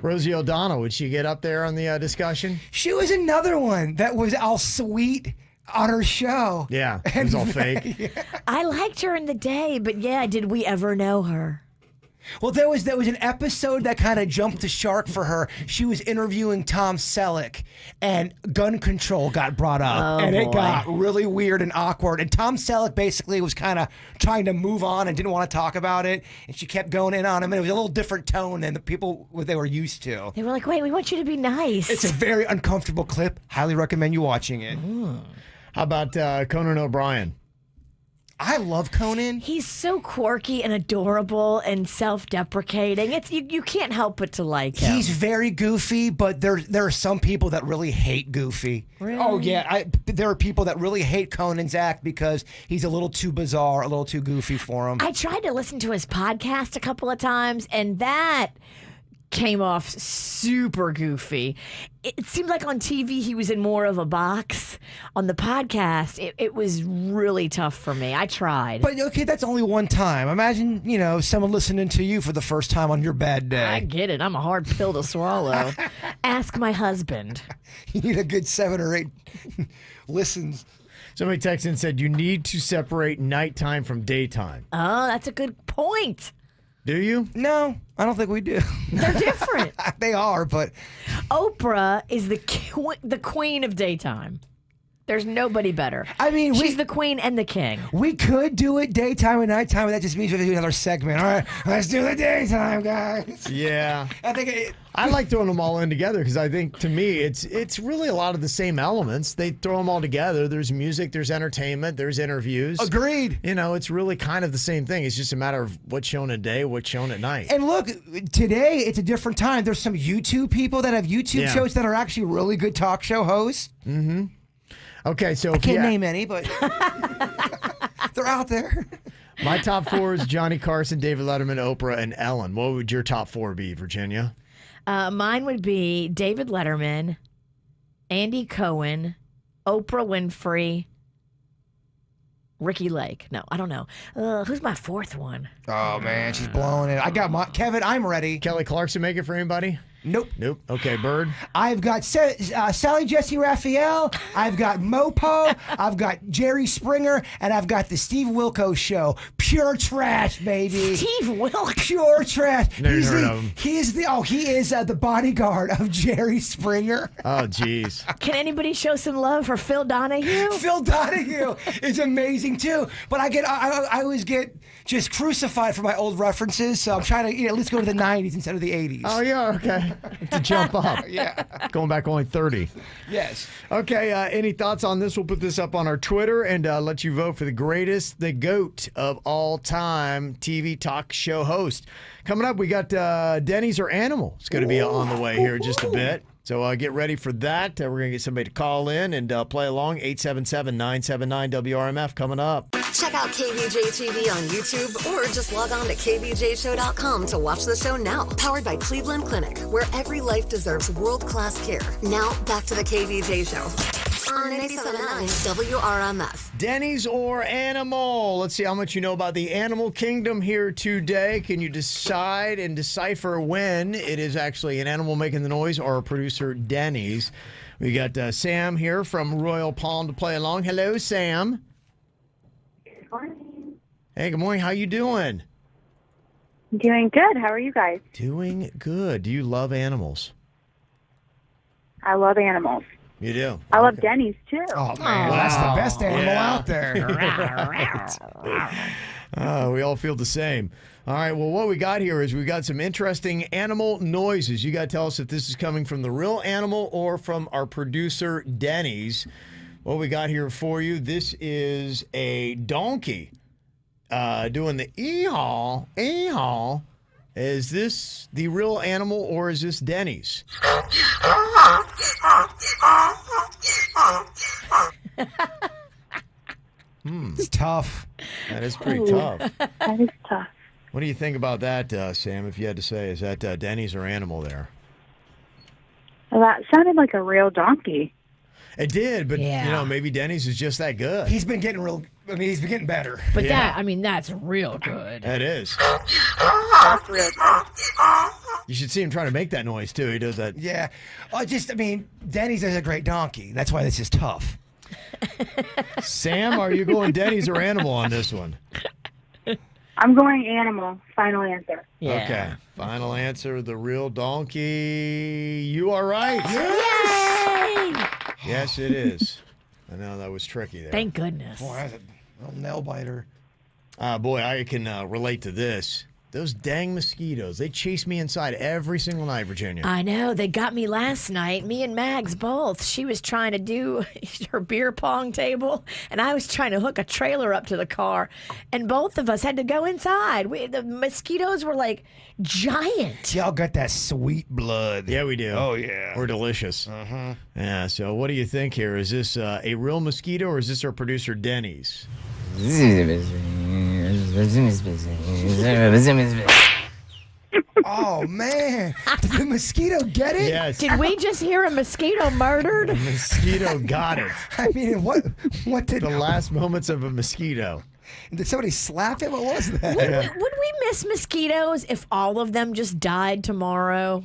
Rosie O'Donnell, would she get up there on the discussion? She was another one that was all sweet on her show. Yeah, it was all fake. Yeah. I liked her in the day, but did we ever know her? Well, there was an episode that kind of jumped the shark for her. She was interviewing Tom Selleck, and gun control got brought up, and it got really weird and awkward. And Tom Selleck basically was kind of trying to move on and didn't want to talk about it, and she kept going in on him, and it was a little different tone than the people they were used to. They were like, "Wait, we want you to be nice." It's a very uncomfortable clip. Highly recommend you watching it. How about Conan O'Brien? I love Conan. He's so quirky and adorable and self-deprecating. It's you can't help but to like him. He's very goofy, but there are some people that really hate Goofy. Really? Oh yeah, there are people that really hate Conan's act because he's a little too bizarre, a little too goofy for him. I tried to listen to his podcast a couple of times, and that came off super goofy. It seemed like on TV he was in more of a box. On the podcast, it was really tough for me. I tried. But okay, that's only one time. Imagine, someone listening to you for the first time on your bad day. I get it. I'm a hard pill to swallow. Ask my husband. You need a good 7 or 8 listens. Somebody texted and said you need to separate nighttime from daytime. Oh, that's a good point. Do you? No, I don't think we do. They're different. They are, but Oprah is the queen of daytime. There's nobody better. She's the queen and the king. We could do it daytime and nighttime, but that just means we have to do another segment. All right, let's do the daytime, guys. Yeah. I think I like throwing them all in together because I think, to me, it's really a lot of the same elements. They throw them all together. There's music, there's entertainment, there's interviews. Agreed. It's really kind of the same thing. It's just a matter of what's shown at day, what's shown at night. And look, today it's a different time. There's some YouTube people that have YouTube shows that are actually really good talk show hosts. Mm-hmm. Okay, so I can't name any, but they're out there. My top 4 is Johnny Carson, David Letterman, Oprah, and Ellen. What would your top 4 be, Virginia? Mine would be David Letterman, Andy Cohen, Oprah Winfrey, Ricky Lake. No, I don't know. Who's my 4th one? Oh, man, she's blowing it. I got Kevin, I'm ready. Kelly Clarkson make it for anybody? Nope. Okay, Bird. I've got Sally Jesse Raphael. I've got Mopo. I've got Jerry Springer, and I've got the Steve Wilkos Show. Pure trash, baby. Steve Wilkos. Pure trash. Never heard of him. He is the bodyguard of Jerry Springer. Oh, jeez. Can anybody show some love for Phil Donahue? Phil Donahue is amazing too, but I always get just crucified for my old references, so I'm trying to at least go to the 90s instead of the 80s. Oh, yeah, okay. to jump up. Yeah. Going back only 30. Yes. Okay, any thoughts on this? We'll put this up on our Twitter and let you vote for the greatest, the GOAT of all time TV talk show host. Coming up, we got Denny's or Animal. It's going to be on the way here in just a bit. So get ready for that. We're going to get somebody to call in and play along. 877-979-WRMF coming up. Check out KVJ TV on YouTube or just log on to kvjshow.com to watch the show now. Powered by Cleveland Clinic, where every life deserves world-class care. Now, back to the KVJ Show on 97.9 WRMF. Denny's or Animal? Let's see how much you know about the animal kingdom here today. Can you decide and decipher when it is actually an animal making the noise or a producer, Denny's? We got Sam here from Royal Palm to play along. Hello, Sam. Good morning. Hey, good morning. How you doing? Doing good. How are you guys? Doing good. Do you love animals? I love animals. You do? I love Denny's, too. Oh, man. That's the best animal out there. We all feel the same. All right, well, what we got here is we got some interesting animal noises. You got to tell us if this is coming from the real animal or from our producer, Denny's. What we got here for you, this is a donkey doing the ee-haw, ee-haw. Is this the real animal or is this Denny's? It's tough. That is pretty tough. That is tough. What do you think about that, Sam, if you had to say? Is that Denny's or Animal there? Well, that sounded like a real donkey. It did, but, maybe Denny's is just that good. He's been getting he's been getting better. But that's real good. That is. That's real good. You should see him trying to make that noise, too. He does that. Yeah. Denny's is a great donkey. That's why this is tough. Sam, are you going Denny's or Animal on this one? I'm going animal. Final answer. Yeah. Okay. Final answer, the real donkey. You are right. Yay! Yes, it is. I know that was tricky there. Thank goodness. Boy, that's a little nail biter. Boy, I can relate to this. Those dang mosquitoes. They chase me inside every single night, Virginia. I know. They got me last night. Me and Mags both. She was trying to do her beer pong table, and I was trying to hook a trailer up to the car, and both of us had to go inside. The mosquitoes were like giant. Y'all got that sweet blood. Yeah, we do. Oh, yeah. We're delicious. Uh-huh. Yeah, so what do you think here? Is this a real mosquito or is this our producer, Denny's? Oh, man. Did the mosquito get it? Yes. Did we just hear a mosquito murdered? The mosquito got it. I mean, what did... The last moments of a mosquito. Did somebody slap him? What was that? Would we miss mosquitoes if all of them just died tomorrow?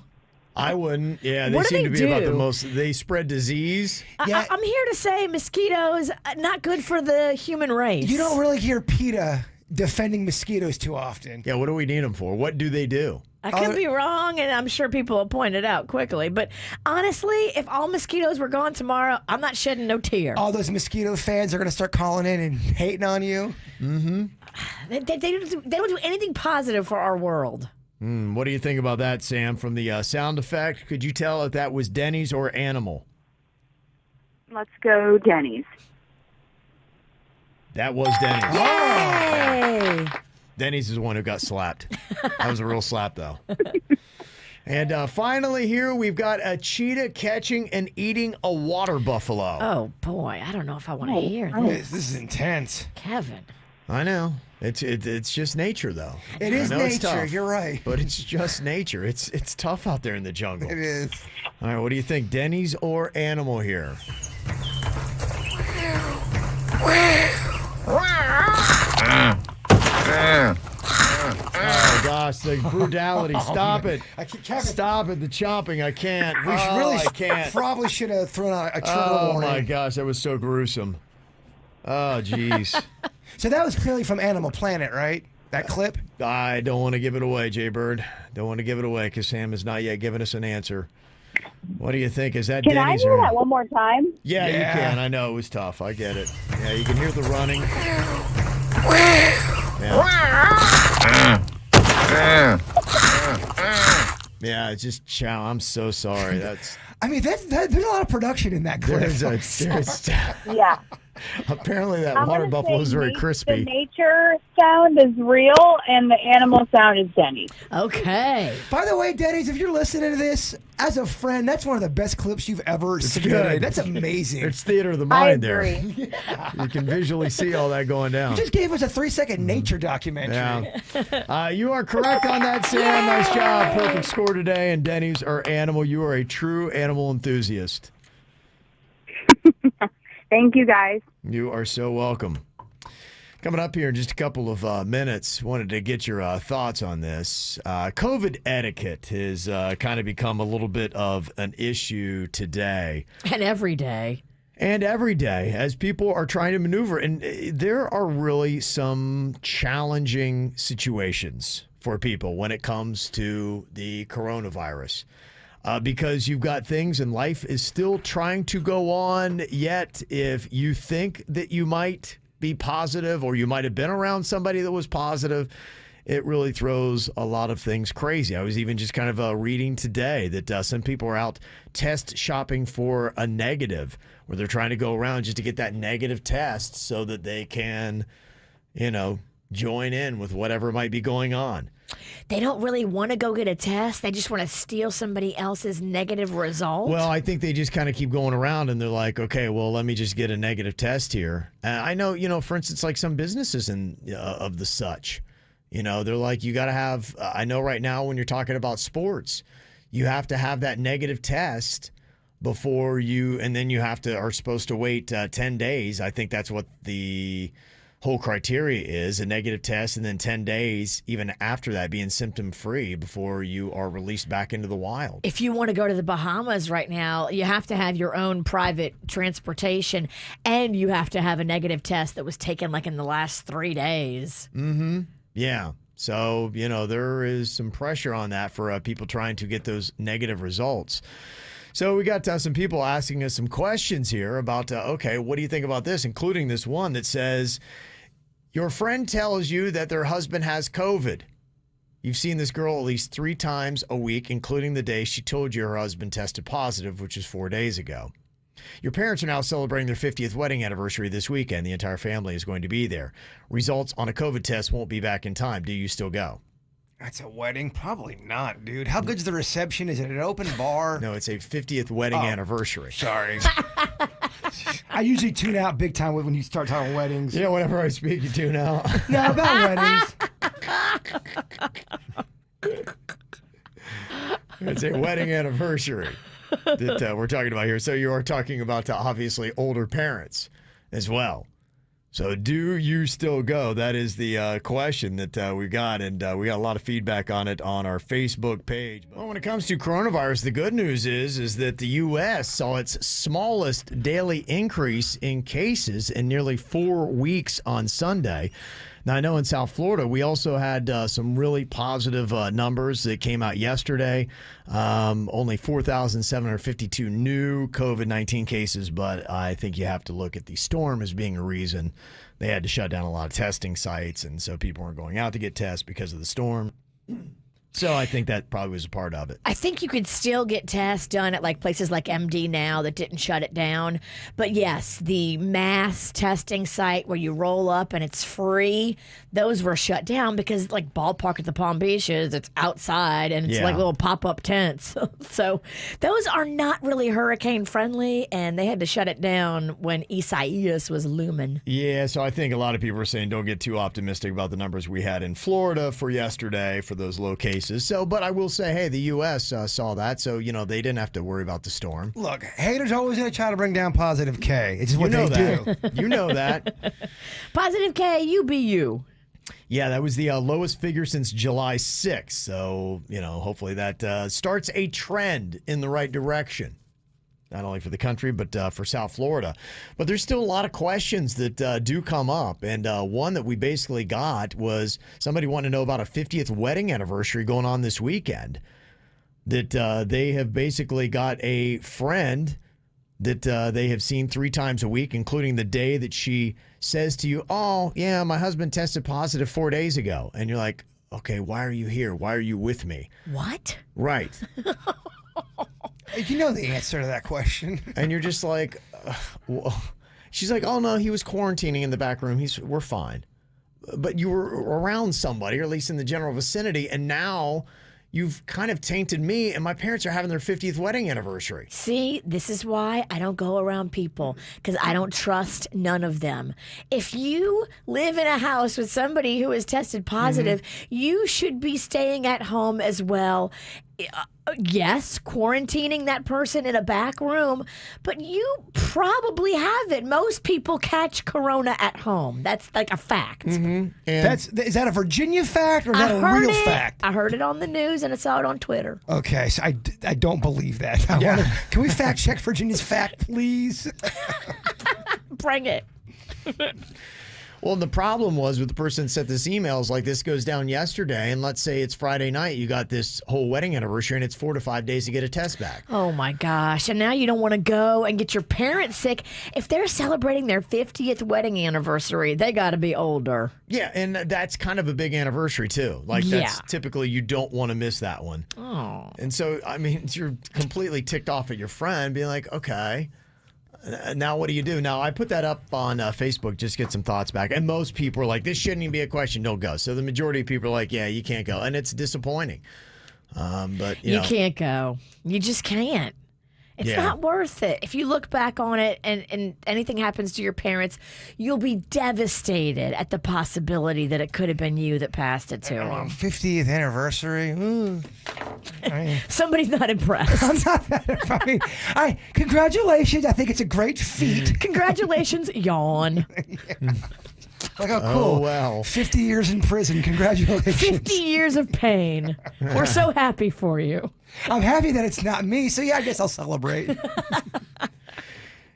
I wouldn't. Yeah, they What do seem to they be about the do? most. They spread disease. Yeah. I'm here to say mosquitoes not good for the human race. You don't really hear PETA defending mosquitoes too often. Yeah, what do we need them for? What do they do? I could be wrong, and I'm sure people will point it out quickly. But honestly, if all mosquitoes were gone tomorrow, I'm not shedding no tear. All those mosquito fans are going to start calling in and hating on you. Mm-hmm. They don't do anything positive for our world. What do you think about that, Sam? From the sound effect, could you tell if that was Denny's or Animal? Let's go Denny's. That was Denny's. Yay! Denny's is the one who got slapped. That was a real slap, though. And finally here, we've got a cheetah catching and eating a water buffalo. Oh, boy. I don't know if I want to hear this. This is intense. Kevin. I know. It's just nature, though. It is it's nature. tough, You're right. But it's just nature. It's tough out there in the jungle. It is. All right, what do you think? Denny's or Animal here? Oh, gosh, the brutality. Stop it. Stop it, the chomping. I can't. I can't. Probably should have thrown out a trigger Oh, warning. my gosh, that was so gruesome. Oh, jeez. So that was clearly from Animal Planet, right? That clip? I don't want to give it away, Jay Bird. Don't want to give it away because Sam has not yet given us an answer. What do you think? Is that Can Denny's I hear or... that one more time? Yeah, you can. I know it was tough. I get it. Yeah, you can hear the running. Yeah. Yeah, it's just chow. I'm so sorry. That's. I mean, there's a lot of production in that clip. Yeah. Apparently, that I'm water gonna buffalo say is very The crispy. nature sound is real, and the animal sound is Denny's. Okay. By the way, Denny's, if you're listening to this, as a friend, that's one of the best clips you've ever submitted. good. That's amazing. It's theater of the I mind there. agree. You can visually see all that going down. You just gave us a 3-second nature documentary. Yeah. You are correct on that, Sam. Nice job. Perfect score today. And Denny's are animal. You are a true animal enthusiast. Thank you, guys. You are so welcome. Coming up here in just a couple of minutes, wanted to get your thoughts on this. COVID etiquette has kind of become a little bit of an issue today. And every day. And every day as people are trying to maneuver. And there are really some challenging situations for people when it comes to the coronavirus. Because you've got things and life is still trying to go on, yet if you think that you might be positive or you might have been around somebody that was positive, it really throws a lot of things crazy. I was even just kind of reading today that some people are out test shopping for a negative, where they're trying to go around just to get that negative test so that they can, join in with whatever might be going on. They don't really want to go get a test. They just want to steal somebody else's negative result. Well, I think they just kind of keep going around and they're like, okay, well, let me just get a negative test here. I know, for instance, like some businesses of the such, they're like, you got to have, I know right now when you're talking about sports, you have to have that negative test before and then you are supposed to wait 10 days. I think that's what the whole criteria is, a negative test, and then 10 days, even after that, being symptom-free before you are released back into the wild. If you want to go to the Bahamas right now, you have to have your own private transportation, and you have to have a negative test that was taken like in the last 3 days. Mm-hmm. Yeah. So, there is some pressure on that for people trying to get those negative results. So we got some people asking us some questions here about, okay, what do you think about this? Including this one that says, your friend tells you that their husband has COVID. You've seen this girl at least 3 times a week, including the day she told you her husband tested positive, which is 4 days ago. Your parents are now celebrating their 50th wedding anniversary this weekend. The entire family is going to be there. Results on a COVID test won't be back in time. Do you still go? That's a wedding? Probably not, dude. How good's the reception? Is it an open bar? No, it's a 50th wedding anniversary. Sorry. I usually tune out big time when you start talking weddings. Whenever I speak, you tune out. No, about weddings. It's a wedding anniversary that we're talking about here. So you are talking about, obviously, older parents as well. So do you still go? That is the question that we got, and we got a lot of feedback on it on our Facebook page. Well, when it comes to coronavirus, the good news is that the U.S. saw its smallest daily increase in cases in nearly 4 weeks on Sunday. Now, I know in South Florida, we also had some really positive numbers that came out yesterday. Only 4,752 new COVID-19 cases, but I think you have to look at the storm as being a reason. They had to shut down a lot of testing sites, and so people weren't going out to get tests because of the storm. So I think that probably was a part of it. I think you could still get tests done at like places like MD now that didn't shut it down. But yes, the mass testing site where you roll up and it's free, those were shut down because like Ballpark at the Palm Beaches, it's outside and it's like little pop-up tents. So those are not really hurricane friendly, and they had to shut it down when Isaias was looming. Yeah, so I think a lot of people are saying don't get too optimistic about the numbers we had in Florida for yesterday for those locations. So, but I will say, hey, the U.S. Saw that, so, they didn't have to worry about the storm. Look, haters always going to try to bring down positive K. It's just what they do. You know that. Positive K, you be you. Yeah, that was the lowest figure since July 6th. So, hopefully that starts a trend in the right direction. Not only for the country, but for South Florida. But there's still a lot of questions that do come up. And one that we basically got was somebody wanted to know about a 50th wedding anniversary going on this weekend. That they have basically got a friend that they have seen 3 times a week, including the day that she says to you, oh, yeah, my husband tested positive 4 days ago. And you're like, okay, why are you here? Why are you with me? What? Right. You know the answer to that question. And you're just like, well, she's like, oh no, he was quarantining in the back room. We're fine. But you were around somebody, or at least in the general vicinity, and now you've kind of tainted me, and my parents are having their 50th wedding anniversary. See, this is why I don't go around people, because I don't trust none of them. If you live in a house with somebody who is tested positive, you should be staying at home as well. Yes, quarantining that person in a back room, but you probably have it. Most people catch corona at home. That's like a fact. And Is that a Virginia fact or is that a real fact? I heard it on the news and I saw it on Twitter. Okay, so I don't believe that. Can we fact check Virginia's fact, please? Bring it. Well, the problem was with the person that sent this email is like, this goes down yesterday, and let's say it's Friday night, you got this whole wedding anniversary, and it's 4 to 5 days to get a test back. Oh my gosh. And now you don't want to go and get your parents sick. If they're celebrating their 50th wedding anniversary, they got to be older. Yeah, and that's kind of a big anniversary, too. Like, that's typically, you don't want to miss that one. Oh. And so, I mean, you're completely ticked off at your friend, being like, okay, now what do you do? Now, I put that up on Facebook just to get some thoughts back. And most people are like, this shouldn't even be a question. Don't go. So the majority of people are like, yeah, you can't go. And it's disappointing. But you know. Can't go. You just can't. It's not worth it. If you look back on it and anything happens to your parents, you'll be devastated at the possibility that it could have been you that passed it to them. 50th anniversary. Somebody's not impressed. I'm not that. Congratulations. I think it's a great feat. Congratulations, yawn. Like, oh, cool. Oh, wow. 50 years in prison. Congratulations. 50 years of pain. We're so happy for you. I'm happy that it's not me, so yeah, I guess I'll celebrate.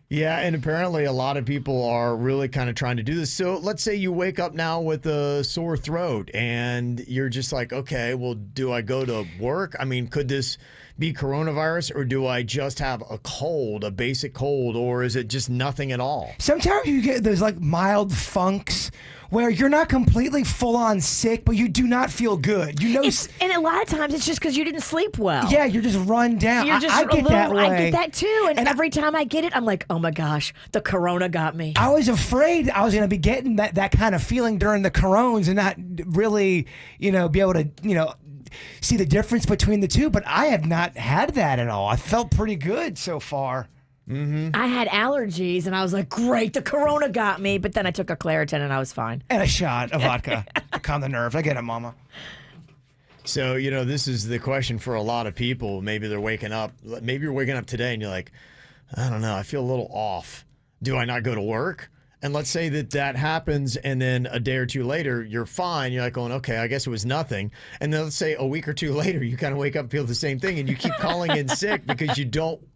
Yeah, and apparently a lot of people are really kind of trying to do this. So let's say you wake up now with a sore throat and you're just like, okay, well, do I go to work? I mean, could this be coronavirus, or do I just have a cold, a basic cold, or is it just nothing at all? Sometimes you get those like mild funks where you're not completely full on sick, but you do not feel good. You know, and a lot of times it's just because you didn't sleep well. Yeah, you're just run down. You're just I get that way. I get that too. And every time I get it, I'm like, oh my gosh, the corona got me. I was afraid I was going to be getting that kind of feeling during the corones and not really, be able to, see the difference between the two. But I have not had that at all. I felt pretty good so far. I had allergies and I was like, great, the corona got me. But then I took a Claritin and I was fine. And a shot of vodka to calm the nerves. I get it, Mama. So, this is the question for a lot of people. Maybe they're waking up. Maybe you're waking up today and you're like, I don't know, I feel a little off. Do I not go to work? And let's say that happens, and then a day or two later, you're fine. You're like going, okay, I guess it was nothing. And then let's say a week or two later, you kind of wake up and feel the same thing, and you keep calling in sick because you don't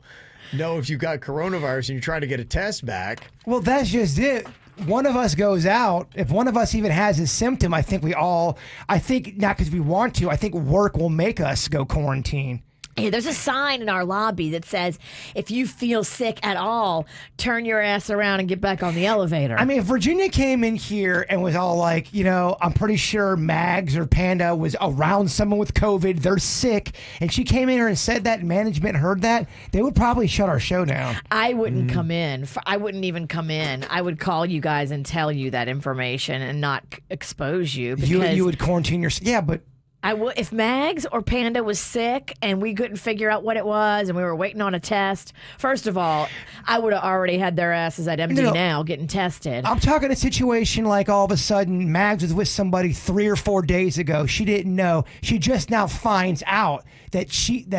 know if you got coronavirus and you're trying to get a test back. Well, that's just it. One of us goes out. If one of us even has a symptom, I think not because we want to, I think work will make us go quarantine. Yeah, there's a sign in our lobby that says, if you feel sick at all, turn your ass around and get back on the elevator. I mean, if Virginia came in here and was all like, I'm pretty sure Mags or Panda was around someone with COVID, they're sick, and she came in here and said that and management heard that, they would probably shut our show down. I wouldn't come in. I wouldn't even come in. I would call you guys and tell you that information and not expose you. You would quarantine yourself. Yeah, but I would, if Mags or Panda was sick and we couldn't figure out what it was and we were waiting on a test, first of all, I would have already had their asses at MD now getting tested. I'm talking a situation like all of a sudden Mags was with somebody 3 or 4 days ago. She didn't know. She just now finds out that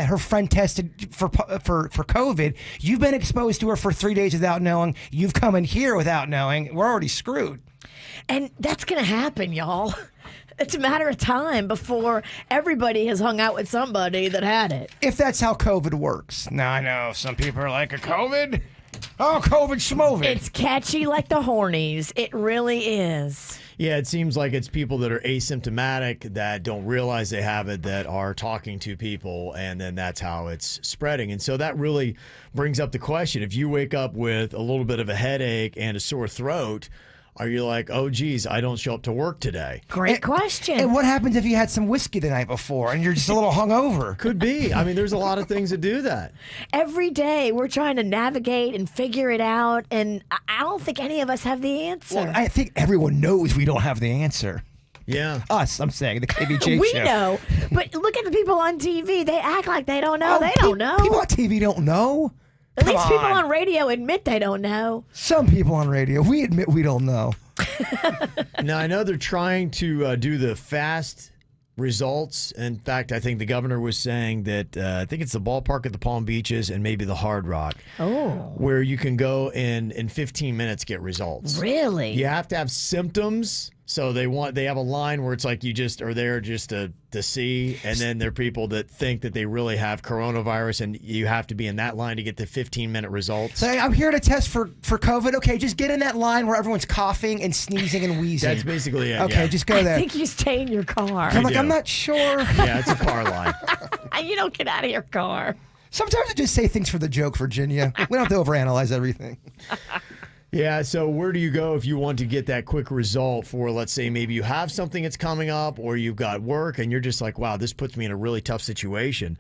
her friend tested for COVID. You've been exposed to her for 3 days without knowing. You've come in here without knowing. We're already screwed. And that's going to happen, y'all. It's a matter of time before everybody has hung out with somebody that had it. If that's how COVID works. Now, I know some people are like, a COVID? Oh, COVID schmovid. It's catchy like the hornies. It really is. Yeah, it seems like it's people that are asymptomatic that don't realize they have it that are talking to people, and then that's how it's spreading. And so that really brings up the question. If you wake up with a little bit of a headache and a sore throat, Are you like, oh, geez, I don't show up to work today? Great question. And what happens if you had some whiskey the night before and you're just a little hungover? Could be. I mean, there's a lot of things that do that. Every day we're trying to navigate and figure it out, and I don't think any of us have the answer. Well, I think everyone knows we don't have the answer. Yeah. Us, I'm saying, the KVJ we show. know, but look at the people on TV. They act like they don't know. They don't know. People on TV don't know. At least people on radio admit they don't know. Some people on radio, we admit we don't know. Now, I know they're trying to do the fast results. In fact, I think the governor was saying that I think it's the ballpark at the Palm Beaches and maybe the Hard Rock. Oh. Where you can go and in 15 minutes get results. Really? You have to have symptoms. So they have a line where it's like you just are there just to see, and then there are people that think that they really have coronavirus, and you have to be in that line to get the 15-minute results. So I'm here to test for COVID. Okay, just get in that line where everyone's coughing and sneezing and wheezing. That's basically it. Okay, just go there. I think you stay in your car. I'm like, I'm not sure. Yeah, it's a car line. You don't get out of your car. Sometimes I just say things for the joke, Virginia. We don't have to overanalyze everything. Yeah, so where do you go if you want to get that quick result for, let's say, maybe you have something that's coming up or you've got work and you're just like, wow, this puts me in a really tough situation.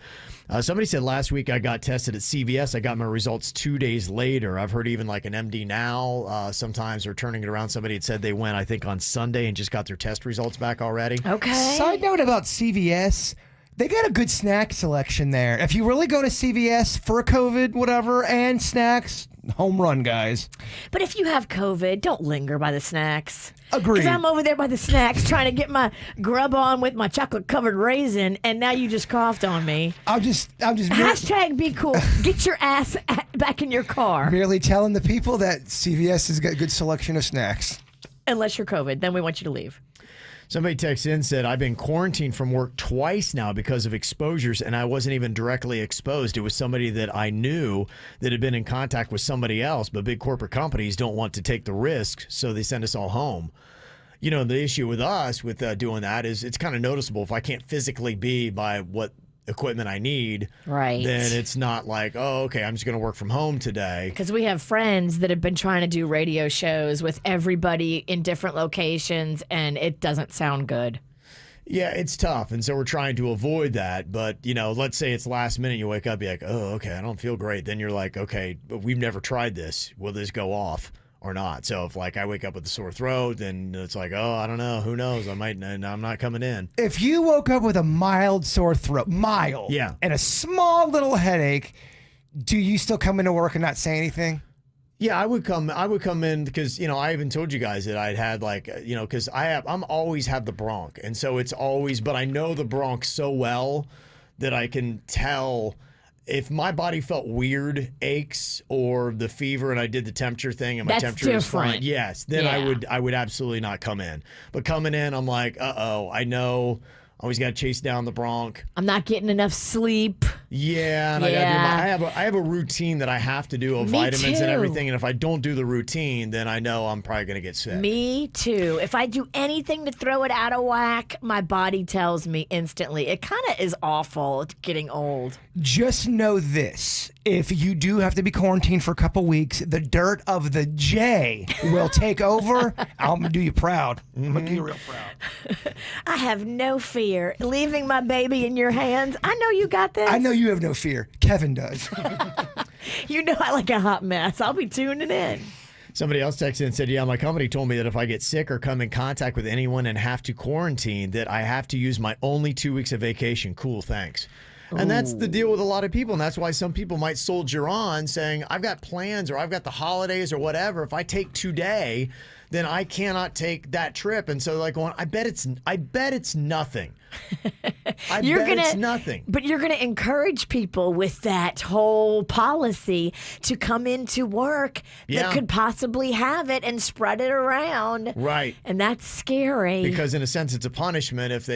Somebody said last week I got tested at CVS. I got my results 2 days later. I've heard even like an MD Now sometimes are turning it around. Somebody had said they went, I think, on Sunday and just got their test results back already. Okay. Side note about CVS. They got a good snack selection there. If you really go to CVS for a COVID, whatever, and snacks, home run, guys. But if you have COVID, don't linger by the snacks. Agreed. Because I'm over there by the snacks trying to get my grub on with my chocolate-covered raisin, and now you just coughed on me. I'm just Hashtag be cool. Get your ass back in your car. merely telling the people that CVS has got a good selection of snacks. Unless you're COVID, then we want you to leave. Somebody texted in said, I've been quarantined from work twice now because of exposures, and I wasn't even directly exposed. It was somebody that I knew that had been in contact with somebody else, but big corporate companies don't want to take the risk, so they send us all home. You know, the issue with us with doing that is it's kind of noticeable. If I can't physically be by what equipment I need, right, then it's not like, oh, okay, I'm just going to work from home today. Because we have friends that have been trying to do radio shows with everybody in different locations, and it doesn't sound good. Yeah, it's tough, and so we're trying to avoid that. But, you know, let's say it's last minute, you wake up, you're like, oh, okay, I don't feel great. Then you're like, okay, but we've never tried this. Will this go off or not? So if, like, I wake up with a sore throat, then it's like, oh, I don't know. Who knows? I'm not coming in. If you woke up with a mild sore throat, yeah, and a small little headache, do you still come into work and not say anything? Yeah, I would come in because, you know, I even told you guys that I'd had like, you know, because I'm always have the bronch. And so it's always, but I know the bronch so well that I can tell if my body felt weird, aches, or the fever, and I did the temperature thing, and my temperature was fine, yes, then yeah. I would absolutely not come in. But coming in, I'm like, I know. Always got to chase down the bronch. I'm not getting enough sleep. Yeah, and I have a routine that I have to do of vitamins and everything. And if I don't do the routine, then I know I'm probably going to get sick. Me too. If I do anything to throw it out of whack, my body tells me instantly. It kind of is awful. It's getting old. Just know this. If you do have to be quarantined for a couple weeks, the dirt of the J will take over. I'm going to do you proud. I'm going to do you real proud. I have no fear. Leaving my baby in your hands. I know you got this. I know you have no fear. Kevin does. You know I like a hot mess. I'll be tuning in. Somebody else texted and said, yeah, my company told me that if I get sick or come in contact with anyone and have to quarantine, that I have to use my only 2 weeks of vacation. Cool, thanks. And that's the deal with a lot of people, and that's why some people might soldier on saying, I've got plans or I've got the holidays or whatever. If I take today, then I cannot take that trip. And so like going, I bet it's nothing. It's nothing. But you're going to encourage people with that whole policy to come into work that could possibly have it and spread it around. Right. And that's scary. Because in a sense, it's a punishment if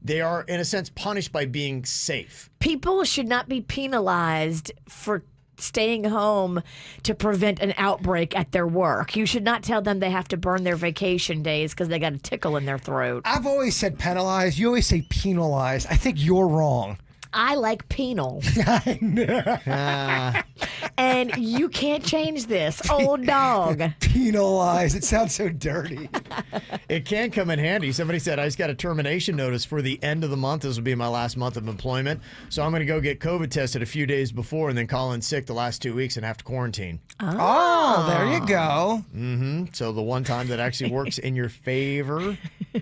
they are, in a sense, punished by being safe. People should not be penalized for staying home to prevent an outbreak at their work. You should not tell them they have to burn their vacation days because they got a tickle in their throat. I've always said penalized. You always say penalized. I think you're wrong. I like penal. And you can't change this, old dog. Penalized. It sounds so dirty. It can come in handy. Somebody said, I just got a termination notice for the end of the month. This will be my last month of employment. So I'm going to go get COVID tested a few days before and then call in sick the last 2 weeks and have to quarantine. Oh, there you go. Mm-hmm. So the one time that actually works in your favor.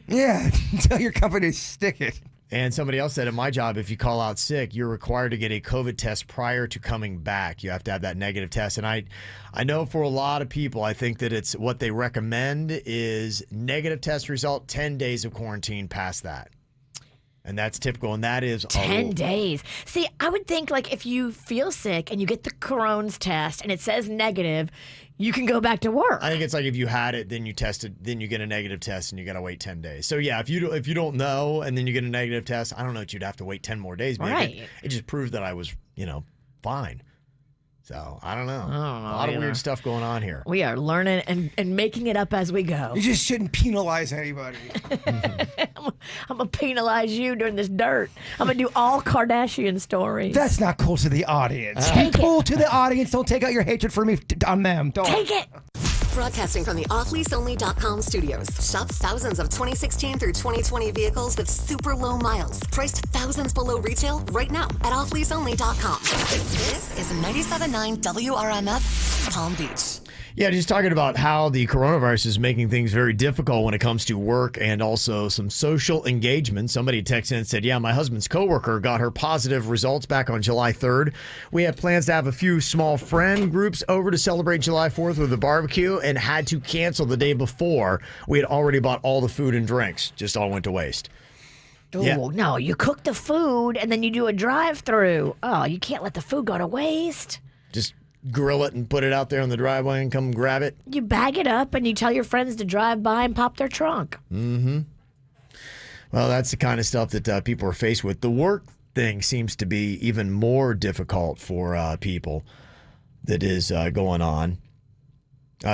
Yeah, tell your company to stick it. And somebody else said, at my job, if you call out sick, you're required to get a COVID test prior to coming back. You have to have that negative test. And I know for a lot of people, I think that it's what they recommend is negative test result, 10 days of quarantine past that. And that's typical. And that is 10 days. See, I would think like if you feel sick and you get the corona's test and it says negative, you can go back to work. I think it's like if you had it, then you tested, then you get a negative test and you got to wait 10 days. So yeah, if you don't know and then you get a negative test, I don't know that you'd have to wait 10 more days. Maybe. Right. It just proved that I was, fine. So I don't know. I don't know a lot of weird stuff going on here. We are learning and making it up as we go. You just shouldn't penalize anybody. I'm going to penalize you during this dirt. I'm going to do all Kardashian stories. That's not cool to the audience. Be cool to the audience. Don't take out your hatred for me on them. Don't. Take it. Broadcasting from the offleaseonly.com studios. Shop thousands of 2016 through 2020 vehicles with super low miles. Priced thousands below retail right now at offleaseonly.com. This is 97.9 WRMF, Palm Beach. Yeah, just talking about how the coronavirus is making things very difficult when it comes to work and also some social engagement. Somebody texted in and said, yeah, my husband's coworker got her positive results back on July 3rd. We had plans to have a few small friend groups over to celebrate July 4th with a barbecue and had to cancel the day before. We had already bought all the food and drinks. Just all went to waste. Oh, Yeah. no, you cook the food and then you do a drive-through. Oh, you can't let the food go to waste. Just grill it and put it out there on the driveway and come grab it. You bag it up and you tell your friends to drive by and pop their trunk. Mm-hmm. Well, that's the kind of stuff that people are faced with. The work thing seems to be even more difficult for people that is going on.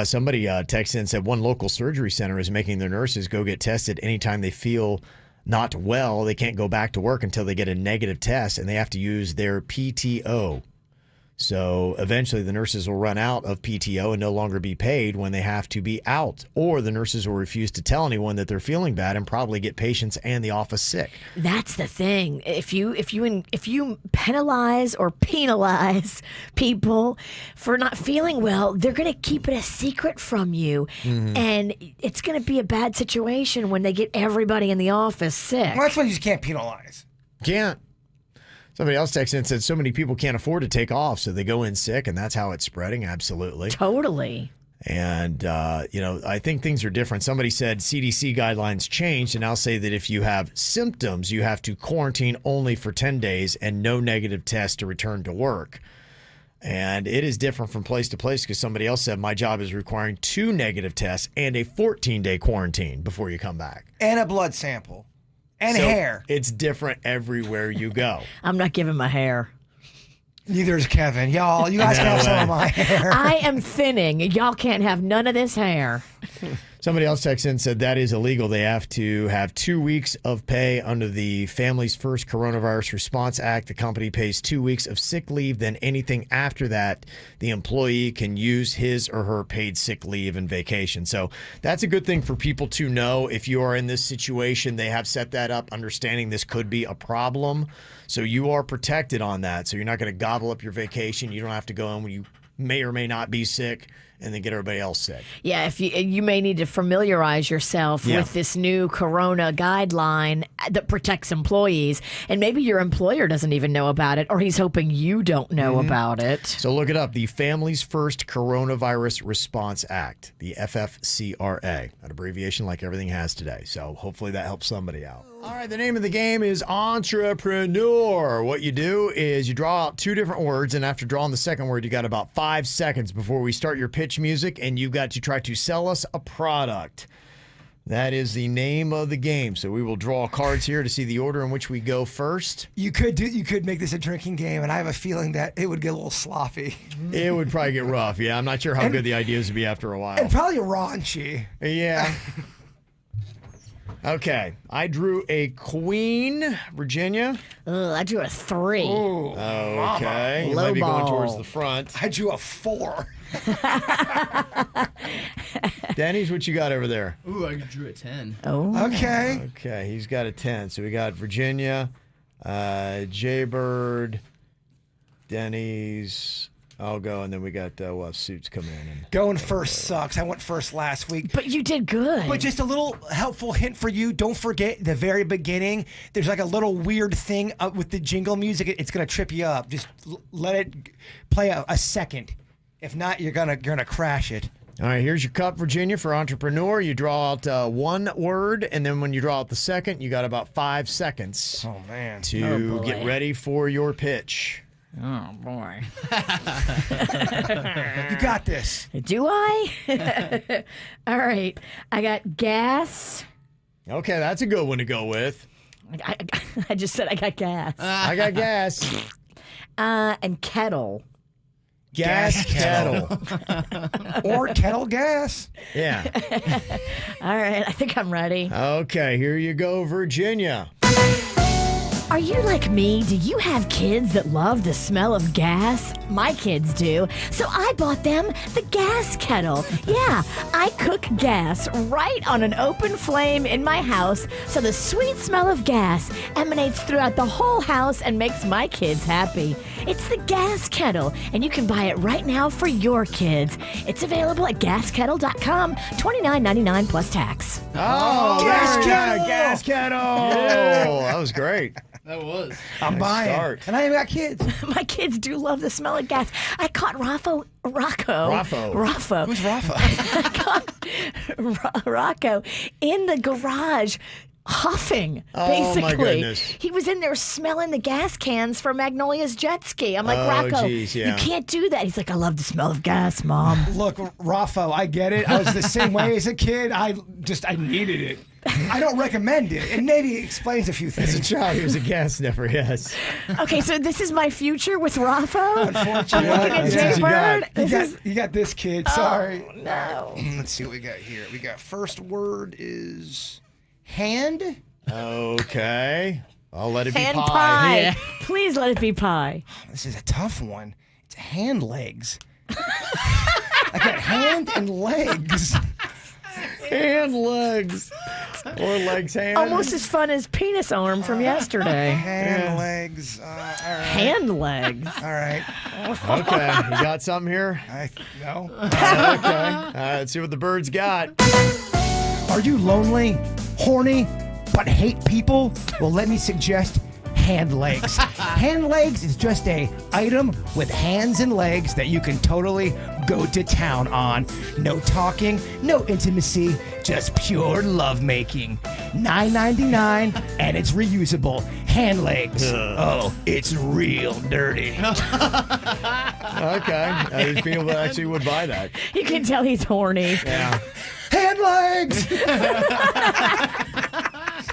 Somebody texted in and said one local surgery center is making their nurses go get tested anytime they feel not well. They can't go back to work until they get a negative test, and they have to use their PTO. So eventually the nurses will run out of PTO and no longer be paid when they have to be out, or the nurses will refuse to tell anyone that they're feeling bad and probably get patients and the office sick. That's the thing. If you penalize or penalize people for not feeling well, they're going to keep it a secret from you. Mm-hmm. And it's going to be a bad situation when they get everybody in the office sick. Well, that's why you just can't penalize. Can't. Somebody else texted in and said so many people can't afford to take off, so they go in sick, and that's how it's spreading. Absolutely. Totally. And, I think things are different. Somebody said CDC guidelines changed and now say that if you have symptoms, you have to quarantine only for 10 days and no negative test to return to work. And it is different from place to place because somebody else said my job is requiring 2 negative tests and a 14-day quarantine before you come back. And a blood sample. And So hair. It's different everywhere you go. I'm not giving my hair. Neither is Kevin. Y'all, you guys can have some of my hair. I am thinning. Y'all can't have none of this hair. Somebody else texted in and said that is illegal. They have to have 2 weeks of pay under the Families First Coronavirus Response Act. The company pays 2 weeks of sick leave. Then anything after that, the employee can use his or her paid sick leave and vacation. So that's a good thing for people to know. If you are in this situation, they have set that up, understanding this could be a problem. So you are protected on that. So you're not going to gobble up your vacation. You don't have to go in when you may or may not be sick and then get everybody else sick. Yeah, if you may need to familiarize yourself with this new corona guideline that protects employees, and maybe your employer doesn't even know about it, or he's hoping you don't know about it. So look it up, the Families First Coronavirus Response Act, the FFCRA, an abbreviation like everything has today. So hopefully that helps somebody out. All right, the name of the game is Entrepreneur. What you do is you draw out 2 different words, and after drawing the second word, you got about 5 seconds before we start your pitch music, and you've got to try to sell us a product. That is the name of the game. So we will draw cards here to see the order in which we go first. You could make this a drinking game, and I have a feeling that it would get a little sloppy. It would probably get rough. Yeah, I'm not sure how good the ideas would be after a while. And probably raunchy. Yeah. Okay. I drew a queen, Virginia. I drew a 3. Ooh, Okay. You Low might be going ball. towards the front. I drew a 4. Denny's, what you got over there? Ooh, I drew a 10. Oh. Okay. Okay, he's got a 10. So we got Virginia, Jaybird, Denny's. I'll go, and then we got we'll have Suits come in. And Going first sucks. I went first last week. But you did good. But just a little helpful hint for you. Don't forget the very beginning. There's like a little weird thing with the jingle music. It's going to trip you up. Just let it play a second. If not, you're gonna crash it. All right, here's your cup, Virginia, for entrepreneur. You draw out one word, and then when you draw out the second, you got about 5 seconds to get ready for your pitch. Oh, boy. You got this. Do I? All right. I got gas. Okay, that's a good one to go with. I just said I got gas. I got gas. And kettle. Gas kettle. Or kettle gas. Yeah. All right. I think I'm ready. Okay, here you go, Virginia. Are you like me? Do you have kids that love the smell of gas? My kids do. So I bought them the gas kettle. Yeah, I cook gas right on an open flame in my house, so the sweet smell of gas emanates throughout the whole house and makes my kids happy. It's the gas kettle, and you can buy it right now for your kids. It's available at gaskettle.com, $29.99 plus tax. Oh, gas kettle! Gas kettle! Oh, that was great. That was. I'm buying. And I ain't got kids. My kids do love the smell of gas. I caught Rocco. Who's Rafa? I caught Rocco in the garage huffing, basically. Oh, my goodness. He was in there smelling the gas cans for Magnolia's jet ski. I'm like, Oh, Rocco, geez, yeah. you can't do that. He's like, I love the smell of gas, Mom. Look, Rafa, I get it. I was the same way as a kid. I needed it. I don't recommend it. It maybe explains a few things. As a child, he was a gas sniffer, yes. Okay, so this is my future with Rafa? Unfortunately. I'm looking at Jaybird. You got this kid. Sorry. Oh, no. Let's see what we got here. We got first word is hand. Okay. I'll let it be Hand pie. pie. Yeah. Please let it be pie. This is a tough one. It's hand legs. I got hand and legs. Hand legs. Or legs, hand. Almost as fun as penis arm from yesterday. Hand legs. All right. Hand legs. All right. Okay. You got something here? No. Okay. All right, let's see what the bird's got. Are you lonely, horny, but hate people? Well, let me suggest hand legs. Hand legs is just a item with hands and legs that you can totally go to town on. No talking, no intimacy, just pure lovemaking. $9.99 and it's reusable. Hand legs. Oh, it's real dirty. Okay. There's people that actually would buy that. You can tell he's horny. Yeah. Hand legs.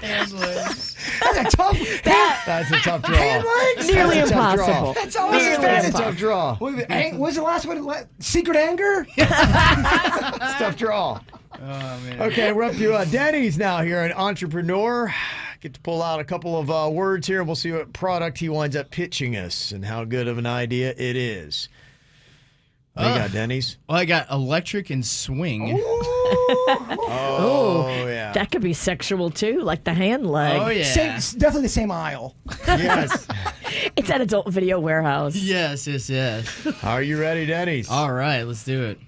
Hand legs. That's a tough. That's a tough draw. Hand legs. Nearly That's a tough impossible. draw. That's always Nearly That's a impossible. tough draw. What was the last one? Secret anger? It's a tough draw. Oh, man. Okay, we're up to Denny's now here, an entrepreneur. Get to pull out a couple of words here. We'll see what product he winds up pitching us and how good of an idea it is. What you got, Denny's? Well, I got electric and swing. Oh, yeah. That could be sexual too, like the hand leg. Oh, yeah. Definitely the same aisle. Yes. It's at Adult Video Warehouse. Yes. Are you ready, Denny's? All right, let's do it.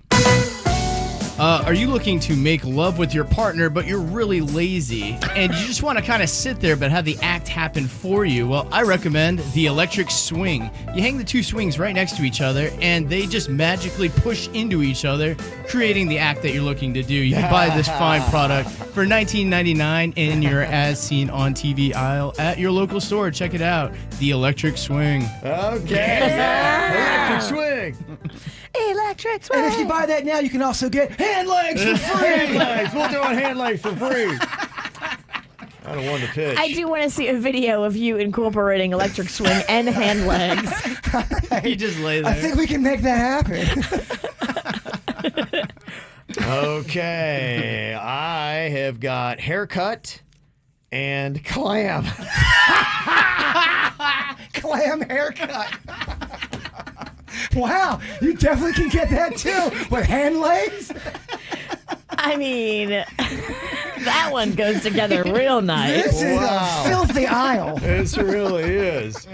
Are you looking to make love with your partner, but you're really lazy, and you just want to kind of sit there but have the act happen for you? Well, I recommend the electric swing. You hang the two swings right next to each other, and they just magically push into each other, creating the act that you're looking to do. You can buy this fine product for $19.99 in your as seen on TV aisle at your local store. Check it out. The electric swing. Okay. Electric swing. Electric swing. And if you buy that now, you can also get hand legs for free. Hand legs. We'll do hand legs for free. I don't want to pitch. I do want to see a video of you incorporating electric swing and hand legs. You just lay there. I think we can make that happen. Okay. I have got haircut, and clam. Clam haircut. Wow, you definitely can get that too. With hand legs? I mean, that one goes together real nice. This is a filthy aisle. This really is.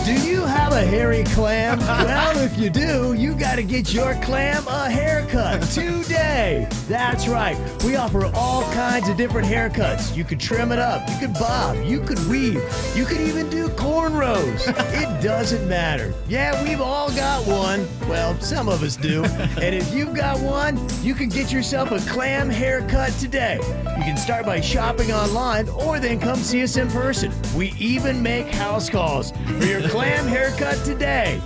Do you have a hairy clam? Well, if you do, you got to get your clam a haircut today. That's right. We offer all kinds of different haircuts. You could trim it up. You could bob. You could weave. You could even do cornrows. It doesn't matter. Yeah, we've all got one. Well, some of us do. And if you've got one, you can get yourself a clam haircut today. You can start by shopping online or then come see us in person. We even make house calls for your clam haircut today.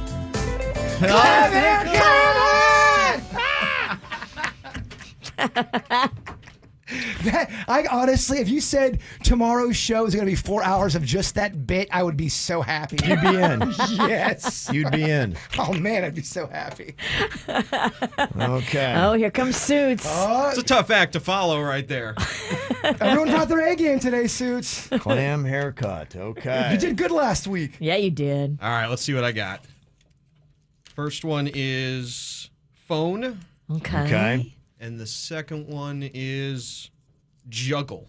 Clam haircut! I honestly, if you said tomorrow's show is going to be 4 hours of just that bit, I would be so happy. You'd be in. Yes. You'd be in. Oh, man, I'd be so happy. Okay. Oh, here comes Suits. It's a tough act to follow right there. Everyone brought their A game today, Suits. Clam haircut. Okay. You did good last week. Yeah, you did. All right, let's see what I got. First one is phone. Okay. And the second one is juggle.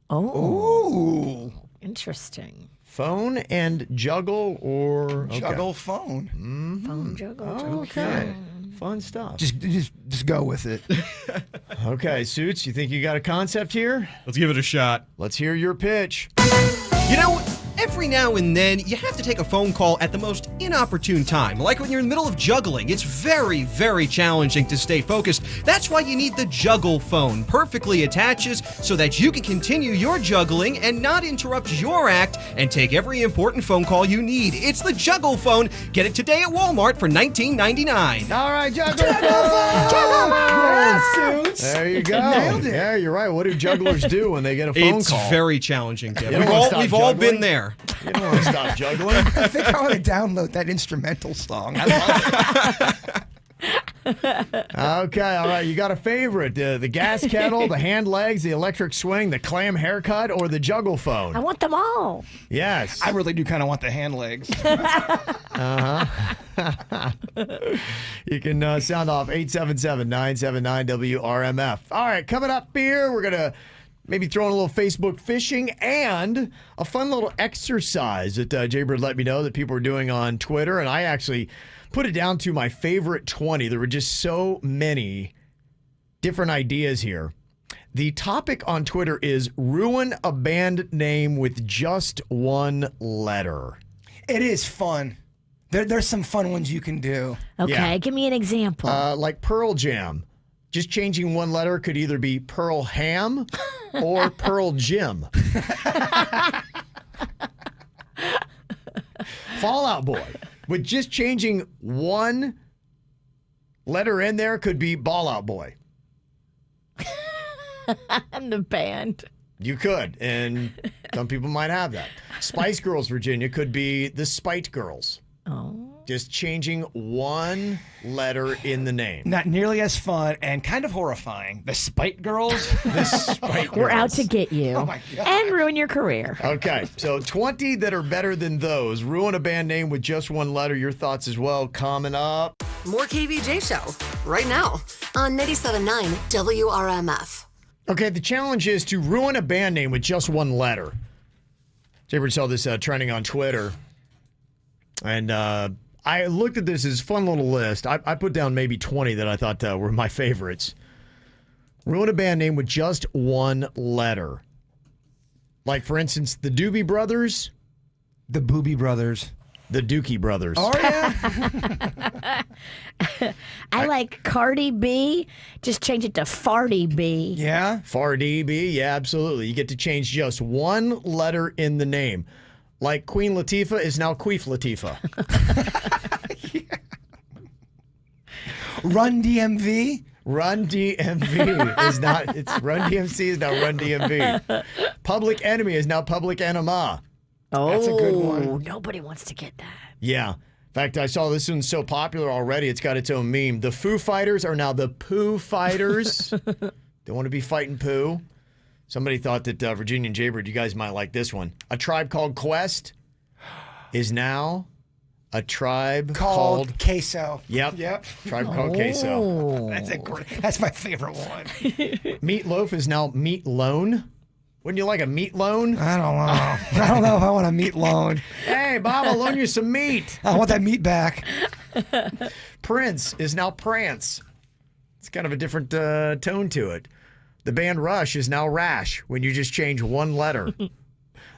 Oh. Interesting. Phone and juggle or Juggle phone. Mm-hmm. Phone juggle. Okay. Fun stuff. Just go with it. Okay, Suits, you think you got a concept here? Let's give it a shot. Let's hear your pitch. You know, every now and then, you have to take a phone call at the most inopportune time. Like when you're in the middle of juggling. It's very, very challenging to stay focused. That's why you need the juggle phone. Perfectly attaches so that you can continue your juggling and not interrupt your act and take every important phone call you need. It's the juggle phone. Get it today at Walmart for $19.99. All right, juggle phone! Yeah, Suits. There you go. Nailed it. Yeah, you're right. What do jugglers do when they get a phone It's call? very challenging, Deb. You don't wanna stop We've all been juggling? there. You don't want to stop juggling. I think I want to download that instrumental song. I love it. Okay, all right. You got a favorite. The gas kettle, the hand legs, the electric swing, the clam haircut, or the juggle phone? I want them all. Yes. I really do kind of want the hand legs. You can sound off 877-979-WRMF. All right, coming up here, we're going to maybe throw in a little Facebook fishing and a fun little exercise that Jaybird let me know that people are doing on Twitter. And I actually put it down to my favorite 20. There were just so many different ideas here. The topic on Twitter is ruin a band name with just one letter. It is fun. There's some fun ones you can do. Okay, Yeah. give me an example. Like Pearl Jam. Just changing one letter could either be Pearl Ham or Pearl Jim. Fallout Boy. With just changing one letter in there could be Ball Out Boy. And the band. You could, and some people might have that. Spice Girls Virginia could be the Spite Girls. Oh. Just changing one letter in the name. Not nearly as fun and kind of horrifying. The Spite Girls. The Spite Girls. We're out to get you. Oh my God. And ruin your career. Okay, so 20 that are better than those. Ruin a band name with just one letter. Your thoughts as well coming up. More KVJ Show right now on 97.9 WRMF. Okay, the challenge is to ruin a band name with just one letter. Jaybird saw this trending on Twitter. And I looked at this as a fun little list. I put down maybe 20 that I thought were my favorites. Ruin a band name with just one letter. Like, for instance, the Doobie Brothers. The Boobie Brothers. The Dookie Brothers. Oh, yeah. I like Cardi B. Just change it to Farty B. Yeah. Farty B. Yeah, absolutely. You get to change just one letter in the name. Like Queen Latifah is now Queef Latifah. Run DMV. Run DMV is not, it's Run DMC is now Run DMV. Public Enemy is now Public Enema. Oh, That's a good one. Nobody wants to get that. Yeah. In fact, I saw this one's so popular already, it's got its own meme. The Foo Fighters are now the Poo Fighters. Don't want to be fighting poo. Somebody thought that Virginia and Jaybird, you guys might like this one. A Tribe Called Quest is now a tribe called Queso. Yep. Tribe called Queso. That's my favorite one. Meatloaf is now Meat Loan. Wouldn't you like a meat loan? I don't know. I don't know if I want a meat loan. Hey, Bob, I'll loan you some meat. I want that meat back. Prince is now Prance. It's kind of a different tone to it. The band Rush is now Rash when you just change one letter.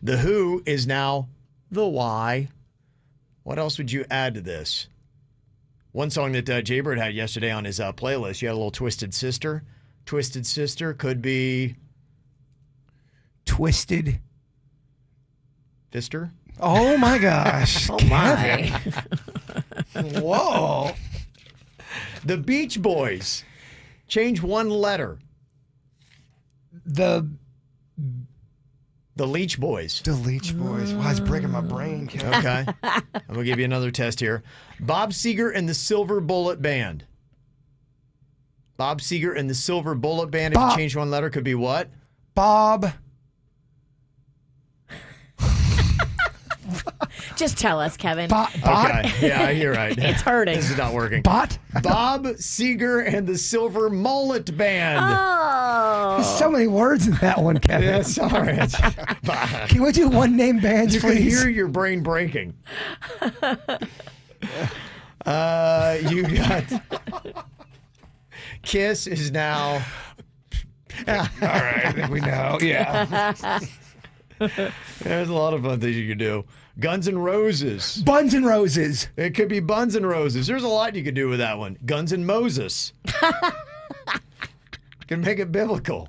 The Who is now The Why. What else would you add to this? One song that Jaybird had yesterday on his playlist, you had a little Twisted Sister. Twisted Sister could be... Twisted Fister? Oh my gosh. Oh my. Whoa. The Beach Boys. Change one letter. The Leach Boys. The Leach Boys. Wow, it's breaking my brain, Kevin. Okay. I'm going to give you another test here. Bob Seger and the Silver Bullet Band. Bob Seger and the Silver Bullet Band. If you change one letter, could be what? Bob. Just tell us, Kevin. Okay. Yeah, you're right. It's hurting. This is not working. Bob Seger and the Silver Mullet Band. Oh. There's so many words in that one, Kevin. Yeah, sorry. Can we do one name bands, You please? can hear your brain breaking. You got... Kiss is now... All right, I think we know. Yeah. There's a lot of fun things you can do. Guns N' Roses. Buns and Roses. It could be Buns N' Roses. There's a lot you could do with that one. Guns N' Moses. Can make it biblical.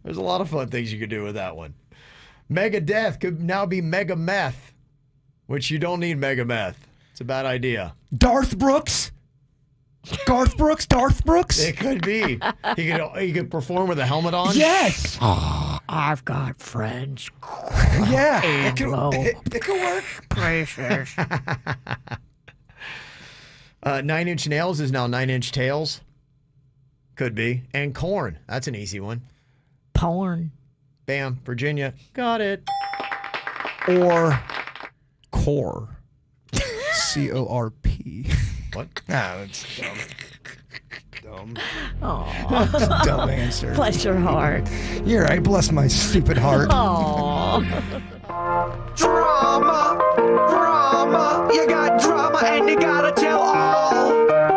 There's a lot of fun things you could do with that one. Megadeth could now be Mega Meth, which you don't need Mega Meth. It's a bad idea. Darth Brooks. Garth Brooks? Darth Brooks? It could be. He could perform with a helmet on. Yes. I've got friends. Yeah. It could work. Precious. 9 Inch Nails is now 9 Inch Tails. Could be. And Corn. That's an easy one. Porn. Bam. Virginia. Got it. Or Core. C-O-R-P. What? No, it's dumb. Dumb. Aww. Dumb answer. Bless your heart. You're right. Bless my stupid heart. Aww. Drama, drama, you got drama and you gotta tell all.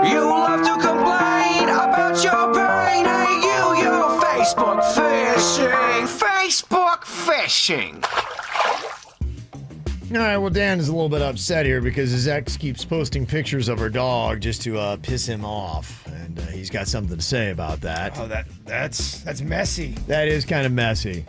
You love to complain about your pain, ain't you? You're Facebook fishing, Facebook fishing. All right, well, Dan is a little bit upset here because his ex keeps posting pictures of her dog just to piss him off, and he's got something to say about that. Oh, that's messy. That is kind of messy.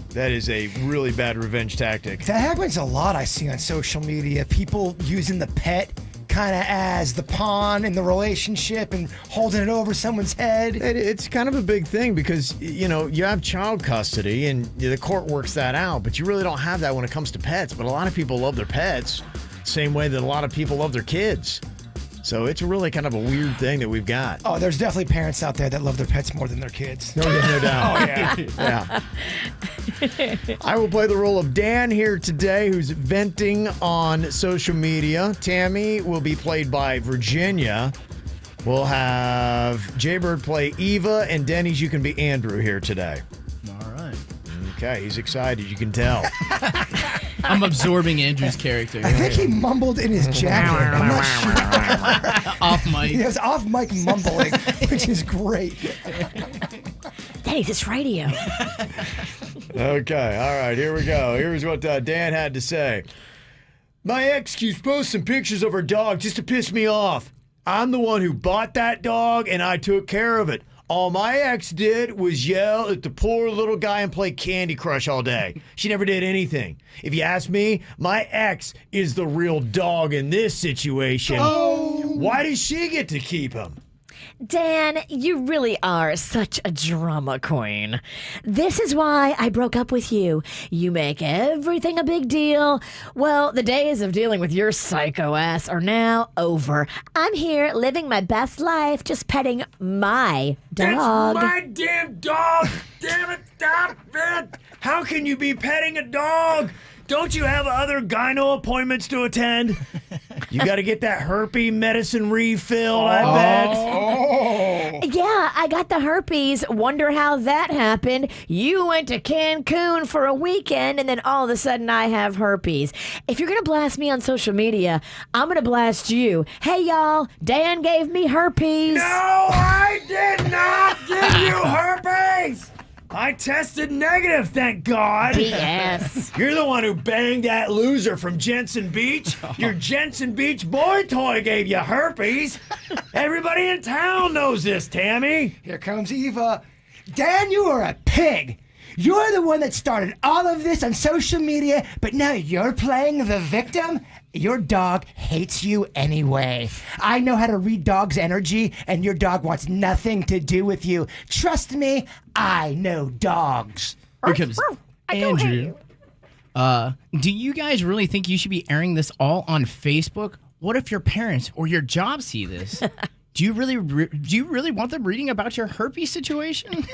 That is a really bad revenge tactic. That happens a lot, I see on social media. People using the pet kind of as the pawn in the relationship and holding it over someone's head. It's kind of a big thing because, you know, you have child custody and the court works that out, but you really don't have that when it comes to pets. But a lot of people love their pets, same way that a lot of people love their kids. So it's really kind of a weird thing that we've got. Oh, there's definitely parents out there that love their pets more than their kids. No doubt. Oh, yeah. Yeah. I will play the role of Dan here today, who's venting on social media. Tammy will be played by Virginia. We'll have Jaybird play Eva, and Denny's, you can be Andrew here today. All right. Okay, he's excited, you can tell. I'm absorbing Andrew's character. I think he mumbled in his jacket. I'm not sure. Off mic. He has off mic mumbling, which is great. Daddy, this radio. Okay, all right, here we go. Here's what Dan had to say. My ex keeps posting pictures of her dog just to piss me off. I'm the one who bought that dog, and I took care of it. All my ex did was yell at the poor little guy and play Candy Crush all day. She never did anything. If you ask me, my ex is the real dog in this situation. Oh. Why does she get to keep him? Dan, you really are such a drama queen. This is why I broke up with you. You make everything a big deal. Well, the days of dealing with your psycho ass are now over. I'm here living my best life, just petting my dog. That's my damn dog! Damn it, stop it! How can you be petting a dog? Don't you have other gyno appointments to attend? You got to get that herpes medicine refilled, I bet. Yeah, I got the herpes. Wonder how that happened. You went to Cancun for a weekend, and then all of a sudden I have herpes. If you're going to blast me on social media, I'm going to blast you. Hey, y'all, Dan gave me herpes. No, I did not give you herpes! I tested negative, thank God. BS. You're the one who banged that loser from Jensen Beach. Your Jensen Beach boy toy gave you herpes. Everybody in town knows this, Tammy. Here comes Eva. Dan, you are a pig. You're the one that started all of this on social media, but now you're playing the victim? Your dog hates you anyway. I know how to read dogs' energy, and your dog wants nothing to do with you. Trust me, I know dogs. Here comes Andrew. Do you guys really think you should be airing this all on Facebook? What if your parents or your job see this? Do you really want them reading about your herpes situation?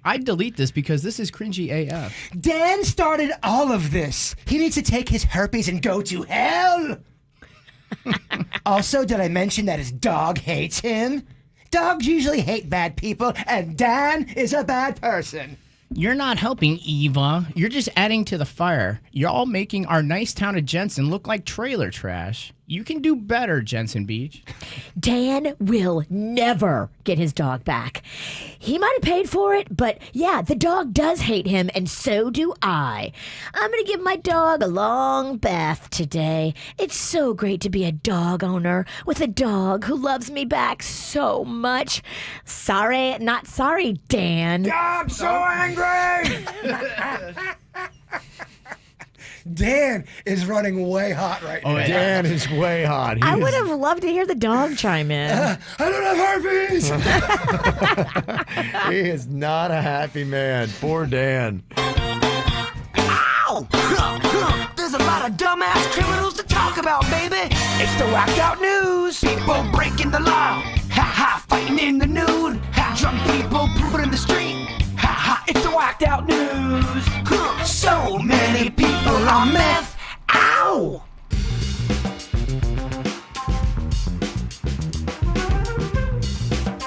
I'd delete this because this is cringy AF. Dan started all of this. He needs to take his herpes and go to hell. Also, did I mention that his dog hates him? Dogs usually hate bad people, and Dan is a bad person. You're not helping, Eva. You're just adding to the fire. You're all making our nice town of Jensen look like trailer trash. You can do better, Jensen Beach. Dan will never get his dog back. He might have paid for it, but yeah, the dog does hate him, and so do I. I'm going to give my dog a long bath today. It's so great to be a dog owner with a dog who loves me back so much. Sorry, not sorry, Dan. I'm so angry! Dan is running way hot right now. Dan is way hot. I would have loved to hear the dog chime in. I don't have herpes! He is not a happy man. Poor Dan. Ow! There's a lot of dumbass criminals to talk about, baby. It's the whacked out news. People breaking the law. Ha ha, fighting in the nude. Ha, drunk people pooping in the street. Ha ha, it's the whacked out news. So many people on meth. Ow!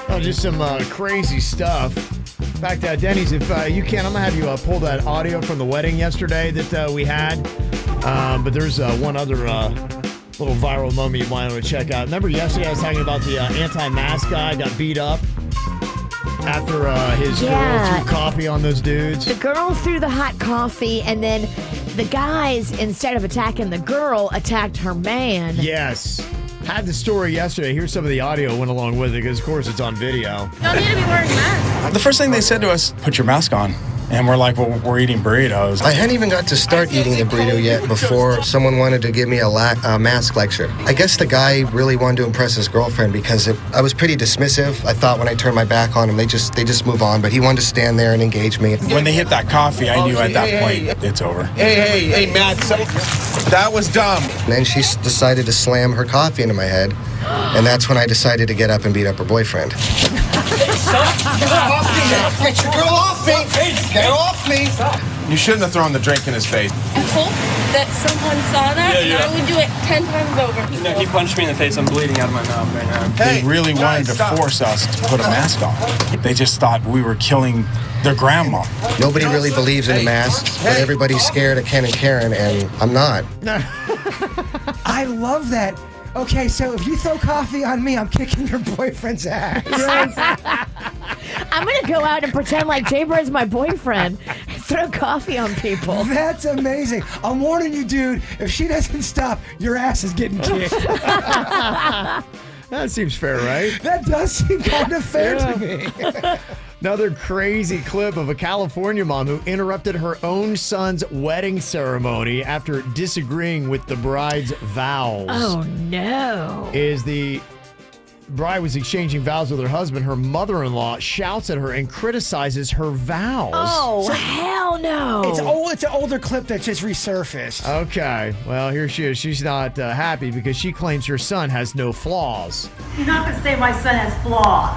Oh, just some crazy stuff. In fact, Denny's, if you can, I'm going to have you pull that audio from the wedding yesterday that we had. But there's one other little viral moment you might want to check out. Remember yesterday I was talking about the anti-mask guy got beat up after his girl threw coffee on those dudes? The girl threw the hot coffee, and then the guys, instead of attacking the girl, attacked her man. Yes. Had the story yesterday. Here's some of the audio went along with it because, of course, it's on video. Y'all need to be wearing masks. The first thing they said to us, put your mask on. And we're like, well, we're eating burritos. I hadn't even got to start eating the burrito yet before someone wanted to give me a mask lecture. I guess the guy really wanted to impress his girlfriend because I was pretty dismissive. I thought when I turned my back on him, they just move on. But he wanted to stand there and engage me. When they hit that coffee, I knew at that point, it's over. Hey, Matt, that was dumb. And then she decided to slam her coffee into my head. And that's when I decided to get up and beat up her boyfriend. Get your girl off me! Get her off me! You shouldn't have thrown the drink in his face. I hope that someone saw that, and I would do it 10 times over. No, he punched me in the face. I'm bleeding out of my mouth right now. They really wanted to force us to put a mask on. They just thought we were killing their grandma. Nobody really believes in the masks, but everybody's scared of Ken and Karen, and I'm not. I love that. Okay, so if you throw coffee on me, I'm kicking your boyfriend's ass. I'm going to go out and pretend like Jaybird's my boyfriend. Throw coffee on people. That's amazing. I'm warning you, dude. If she doesn't stop, your ass is getting kicked. That seems fair, right? That does seem kind of fair to me. Another crazy clip of a California mom who interrupted her own son's wedding ceremony after disagreeing with the bride's vows. Oh, no. Is the bride was exchanging vows with her husband, her mother-in-law shouts at her and criticizes her vows. Oh, hell no. It's an older clip that just resurfaced. Okay, well, here she is. She's not happy because she claims her son has no flaws. You're not going to say my son has flaws.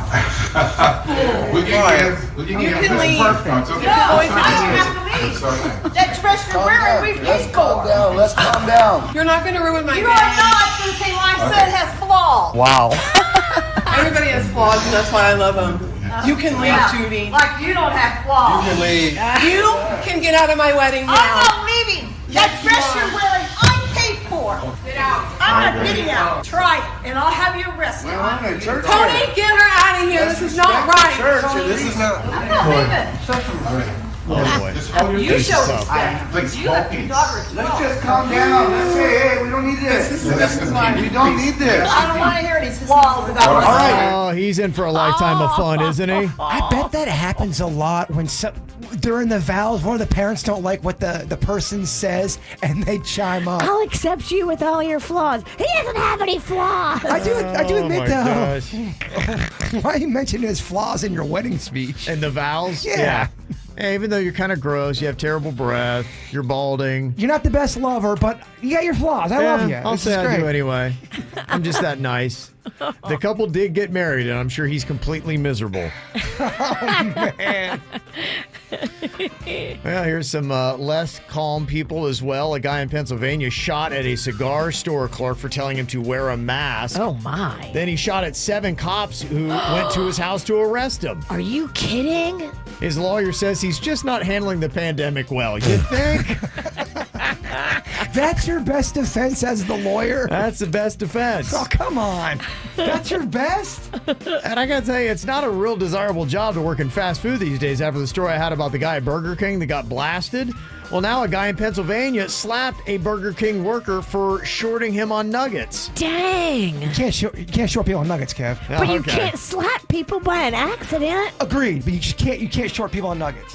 We can leave. No, I don't have to leave. That dress you're wearing, we paid for. Let's calm down. You're not going to ruin my day. You are not going to say my son has flaws. Wow. Everybody has flaws, and that's why I love them. You can leave, Judy. Like you don't have flaws. You can leave. You can get out of my wedding now. I'm not leaving. That dress you're wearing, I paid for. Get out. I'm not getting out. Try it, and I'll have you arrested. Tony, get her out of here. This is not right. This is not. I'm not leaving. Oh, boy. You show respect. You left your daughter as well. Let's just calm down. Let's say, hey, we don't need this. We don't need this. I don't want to hear these flaws about All my right. Oh, he's in for a lifetime of fun, isn't he? I bet that happens a lot when during the vows, one of the parents don't like what the person says, and they chime up. I'll accept you with all your flaws. He doesn't have any flaws. I do admit, though. Gosh. Why are you mentioning his flaws in your wedding speech? And the vows? Yeah. Hey, even though you're kind of gross, you have terrible breath, you're balding. You're not the best lover, but you got your flaws. I love you. I'll This say is I great. do anyway. I'm just that nice. The couple did get married, and I'm sure he's completely miserable. Oh, man. Well, here's some less calm people as well. A guy in Pennsylvania shot at a cigar store clerk for telling him to wear a mask. Oh, my. Then he shot at 7 cops who went to his house to arrest him. Are you kidding? His lawyer says he's just not handling the pandemic well. You think? That's your best defense as the lawyer? That's the best defense. Oh, come on. That's your best? And I gotta tell you, it's not a real desirable job to work in fast food these days after the story I had about the guy at Burger King that got blasted. Well, now a guy in Pennsylvania slapped a Burger King worker for shorting him on nuggets. Dang. You can't short people on nuggets, Kev. But you can't slap people by an accident. Agreed, but you can't short people on nuggets.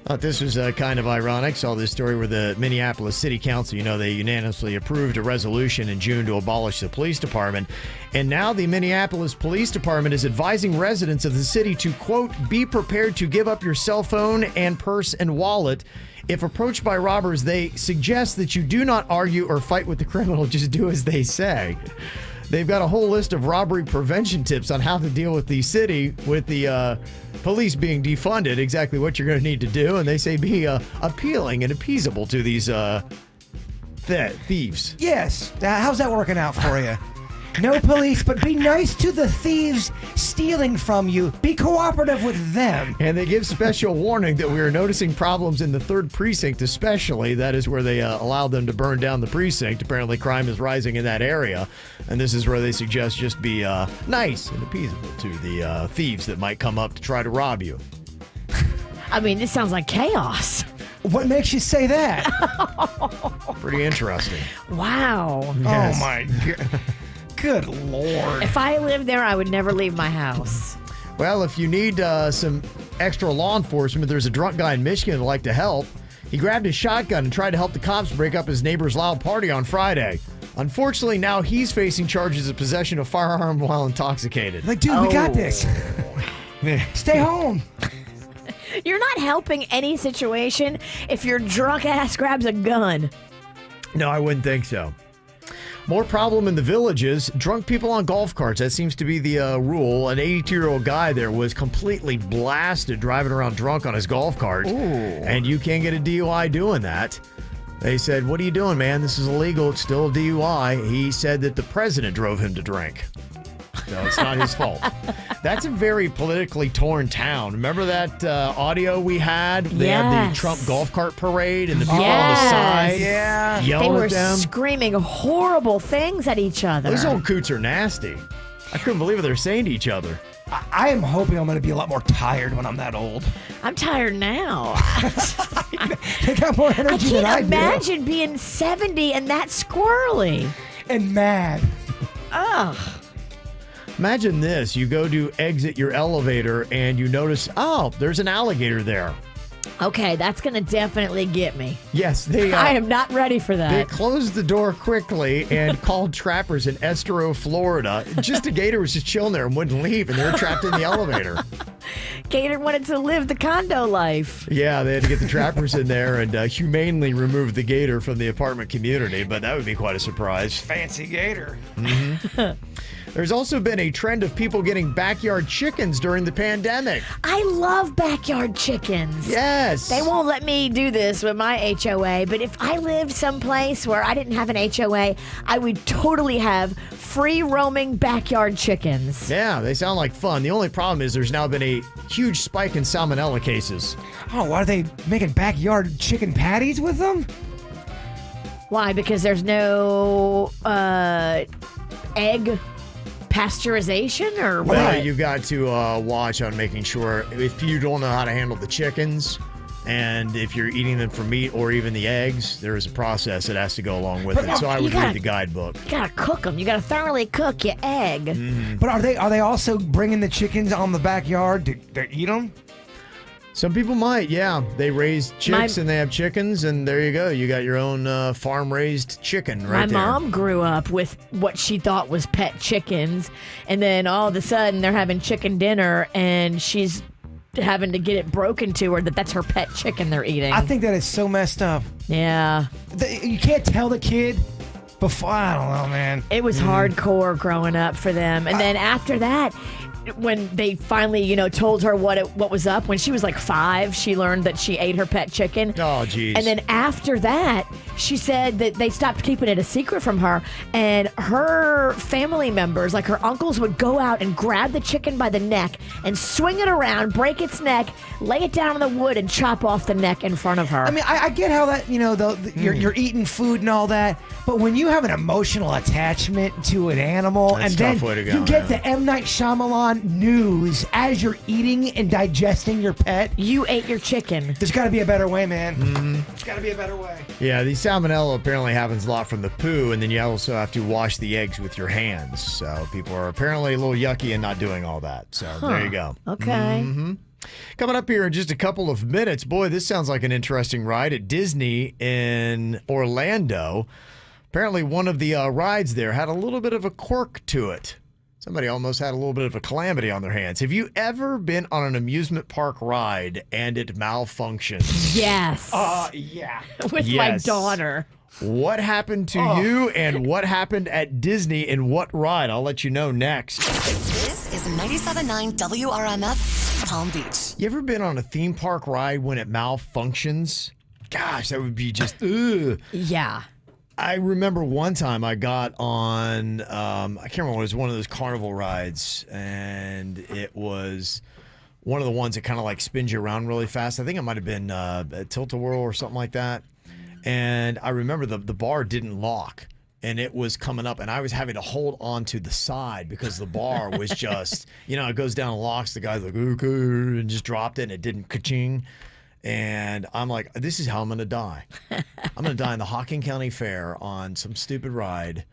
Thought this was kind of ironic. Saw this story where the Minneapolis City Council, they unanimously approved a resolution in June to abolish the police department. And now the Minneapolis Police Department is advising residents of the city to, quote, be prepared to give up your cell phone and purse and wallet. If approached by robbers, they suggest that you do not argue or fight with the criminal, just do as they say. They've got a whole list of robbery prevention tips on how to deal with the city with the police being defunded, exactly what you're going to need to do. And they say be appealing and appeasable to these thieves. Yes. How's that working out for you? No police, but be nice to the thieves stealing from you. Be cooperative with them. And they give special warning that we are noticing problems in the 3rd precinct especially. That is where they allowed them to burn down the precinct. Apparently crime is rising in that area. And this is where they suggest just be nice and appeasable to the thieves that might come up to try to rob you. I mean, this sounds like chaos. What makes you say that? Pretty interesting. Wow. Yes. Oh, my God. Good Lord. If I lived there, I would never leave my house. Well, if you need some extra law enforcement, there's a drunk guy in Michigan that'd like to help. He grabbed his shotgun and tried to help the cops break up his neighbor's loud party on Friday. Unfortunately, now he's facing charges of possession of firearm while intoxicated. Like, dude, we got this. Stay home. You're not helping any situation if your drunk ass grabs a gun. No, I wouldn't think so. More problem in the villages. Drunk people on golf carts. That seems to be the rule. An 82-year-old guy there was completely blasted driving around drunk on his golf cart. Ooh. And you can't get a DUI doing that. They said, what are you doing, man? This is illegal. It's still a DUI. He said that the president drove him to drink. So it's not his fault. That's a very politically torn town. Remember that audio we had? They had the Trump golf cart parade and the people on the side yelling at them. They were screaming horrible things at each other. Those old coots are nasty. I couldn't believe what they're saying to each other. I am hoping I'm going to be a lot more tired when I'm that old. I'm tired now. They got more energy than I do. I can't imagine being 70 and that squirrely. And mad. Ugh. Imagine this. You go to exit your elevator and you notice, oh, there's an alligator there. Okay, that's going to definitely get me. Yes, they. I am not ready for that. They closed the door quickly and called trappers in Estero, Florida. Just a gator was just chilling there and wouldn't leave, and they were trapped in the elevator. Gator wanted to live the condo life. Yeah, they had to get the trappers in there and humanely remove the gator from the apartment community, but that would be quite a surprise. Fancy gator. Mm-hmm. There's also been a trend of people getting backyard chickens during the pandemic. I love backyard chickens. Yes. They won't let me do this with my HOA, but if I lived someplace where I didn't have an HOA, I would totally have free roaming backyard chickens. Yeah, they sound like fun. The only problem is there's now been a huge spike in salmonella cases. Oh, are they making backyard chicken patties with them? Why? Because there's no egg pasteurization or what? Well, you got to watch on making sure if you don't know how to handle the chickens and if you're eating them for meat or even the eggs, there is a process that has to go along with it. So I would read the guidebook. You gotta cook them. You gotta thoroughly cook your egg. Mm-hmm. But are they also bringing the chickens on the backyard to eat them? Some people might, yeah. They raise chicks and they have chickens, and there you go. You got your own farm-raised chicken right there. My mom grew up with what she thought was pet chickens, and then all of a sudden they're having chicken dinner, and she's having to get it broken to her that's her pet chicken they're eating. I think that is so messed up. Yeah. You can't tell the kid before. I don't know, man. It was hardcore growing up for them, and then after that, when they finally, told her what was up, when she was like 5, she learned that she ate her pet chicken. Oh, geez. And then after that, she said that they stopped keeping it a secret from her, and her family members, like her uncles, would go out and grab the chicken by the neck and swing it around, break its neck, lay it down on the wood, and chop off the neck in front of her. I mean, I get how that, you're eating food and all that, but when you have an emotional attachment to an animal, That's and then a tough way to go, you get the M. Night Shyamalan news as you're eating and digesting your pet. You ate your chicken. There's got to be a better way, man. There's got to be a better way. Yeah, the salmonella apparently happens a lot from the poo, and then you also have to wash the eggs with your hands. So people are apparently a little yucky and not doing all that. So there you go. Okay. Mm-hmm. Coming up here in just a couple of minutes. Boy, this sounds like an interesting ride at Disney in Orlando. Apparently one of the rides there had a little bit of a quirk to it. Somebody almost had a little bit of a calamity on their hands. Have you ever been on an amusement park ride and it malfunctions? Yes. Yeah. With my daughter. What happened to you and what happened at Disney and what ride? I'll let you know next. This is 97.9 WRMF, Palm Beach. You ever been on a theme park ride when it malfunctions? Gosh, that would be just, ugh. Yeah. I remember one time I got on, I can't remember, it was one of those carnival rides, and it was one of the ones that kind of like spins you around really fast. I think it might have been Tilt-A-Whirl or something like that. And I remember the bar didn't lock, and it was coming up, and I was having to hold on to the side because the bar was just, it goes down and locks. The guy's like, okay, and just dropped it, and it didn't ka-ching. And I'm like, this is how I'm going to die. I'm going to die in the Hocking County Fair on some stupid ride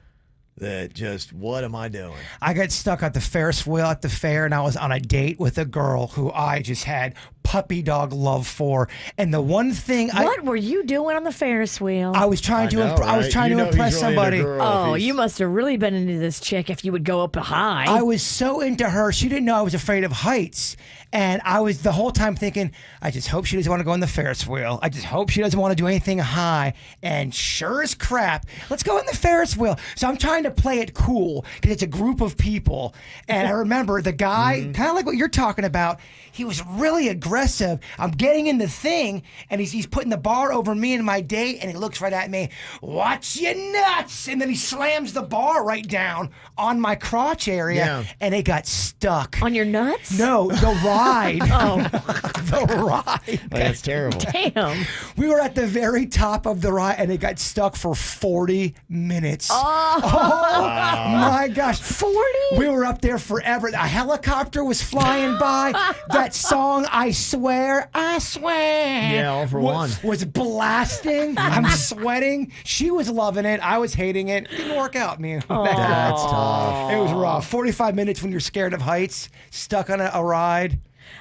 that just, what am I doing? I got stuck at the Ferris wheel at the fair, and I was on a date with a girl who I just had puppy dog love for. And the one thing what were you doing on the Ferris wheel? I was trying to impress somebody. Oh, you must have really been into this chick if you would go up high. I was so into her. She didn't know I was afraid of heights. And I was the whole time thinking, I just hope she doesn't want to go on the Ferris wheel. I just hope she doesn't want to do anything high. And sure as crap, let's go on the Ferris wheel. So I'm trying to play it cool because it's a group of people. And I remember the guy, kind of like what you're talking about, he was really aggressive. I'm getting in the thing, and he's putting the bar over me and my date, and he looks right at me, watch your nuts! And then he slams the bar right down on my crotch area, and it got stuck. On your nuts? No, the ride. The ride. Oh, that's terrible. Damn. We were at the very top of the ride, and it got stuck for 40 minutes. Oh wow. My gosh. 40? We were up there forever. A helicopter was flying by. That song, I Swear. Yeah, all for one. Was blasting. I'm sweating. She was loving it. I was hating it. Didn't work out, man. That's tough. It was rough. 45 minutes when you're scared of heights, stuck on a ride.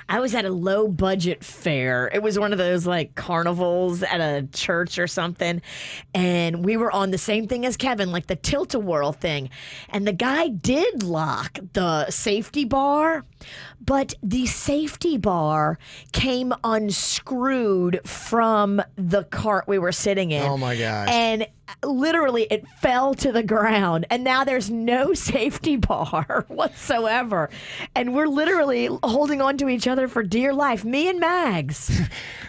I was at a low budget fair. It was one of those like carnivals at a church or something. And we were on the same thing as Kevin, like the tilt-a-whirl thing. And the guy did lock the safety bar, but the safety bar came unscrewed from the cart we were sitting in. Oh my gosh. And literally it fell to the ground, and now there's no safety bar whatsoever, and we're literally holding on to each other for dear life, me and Mags.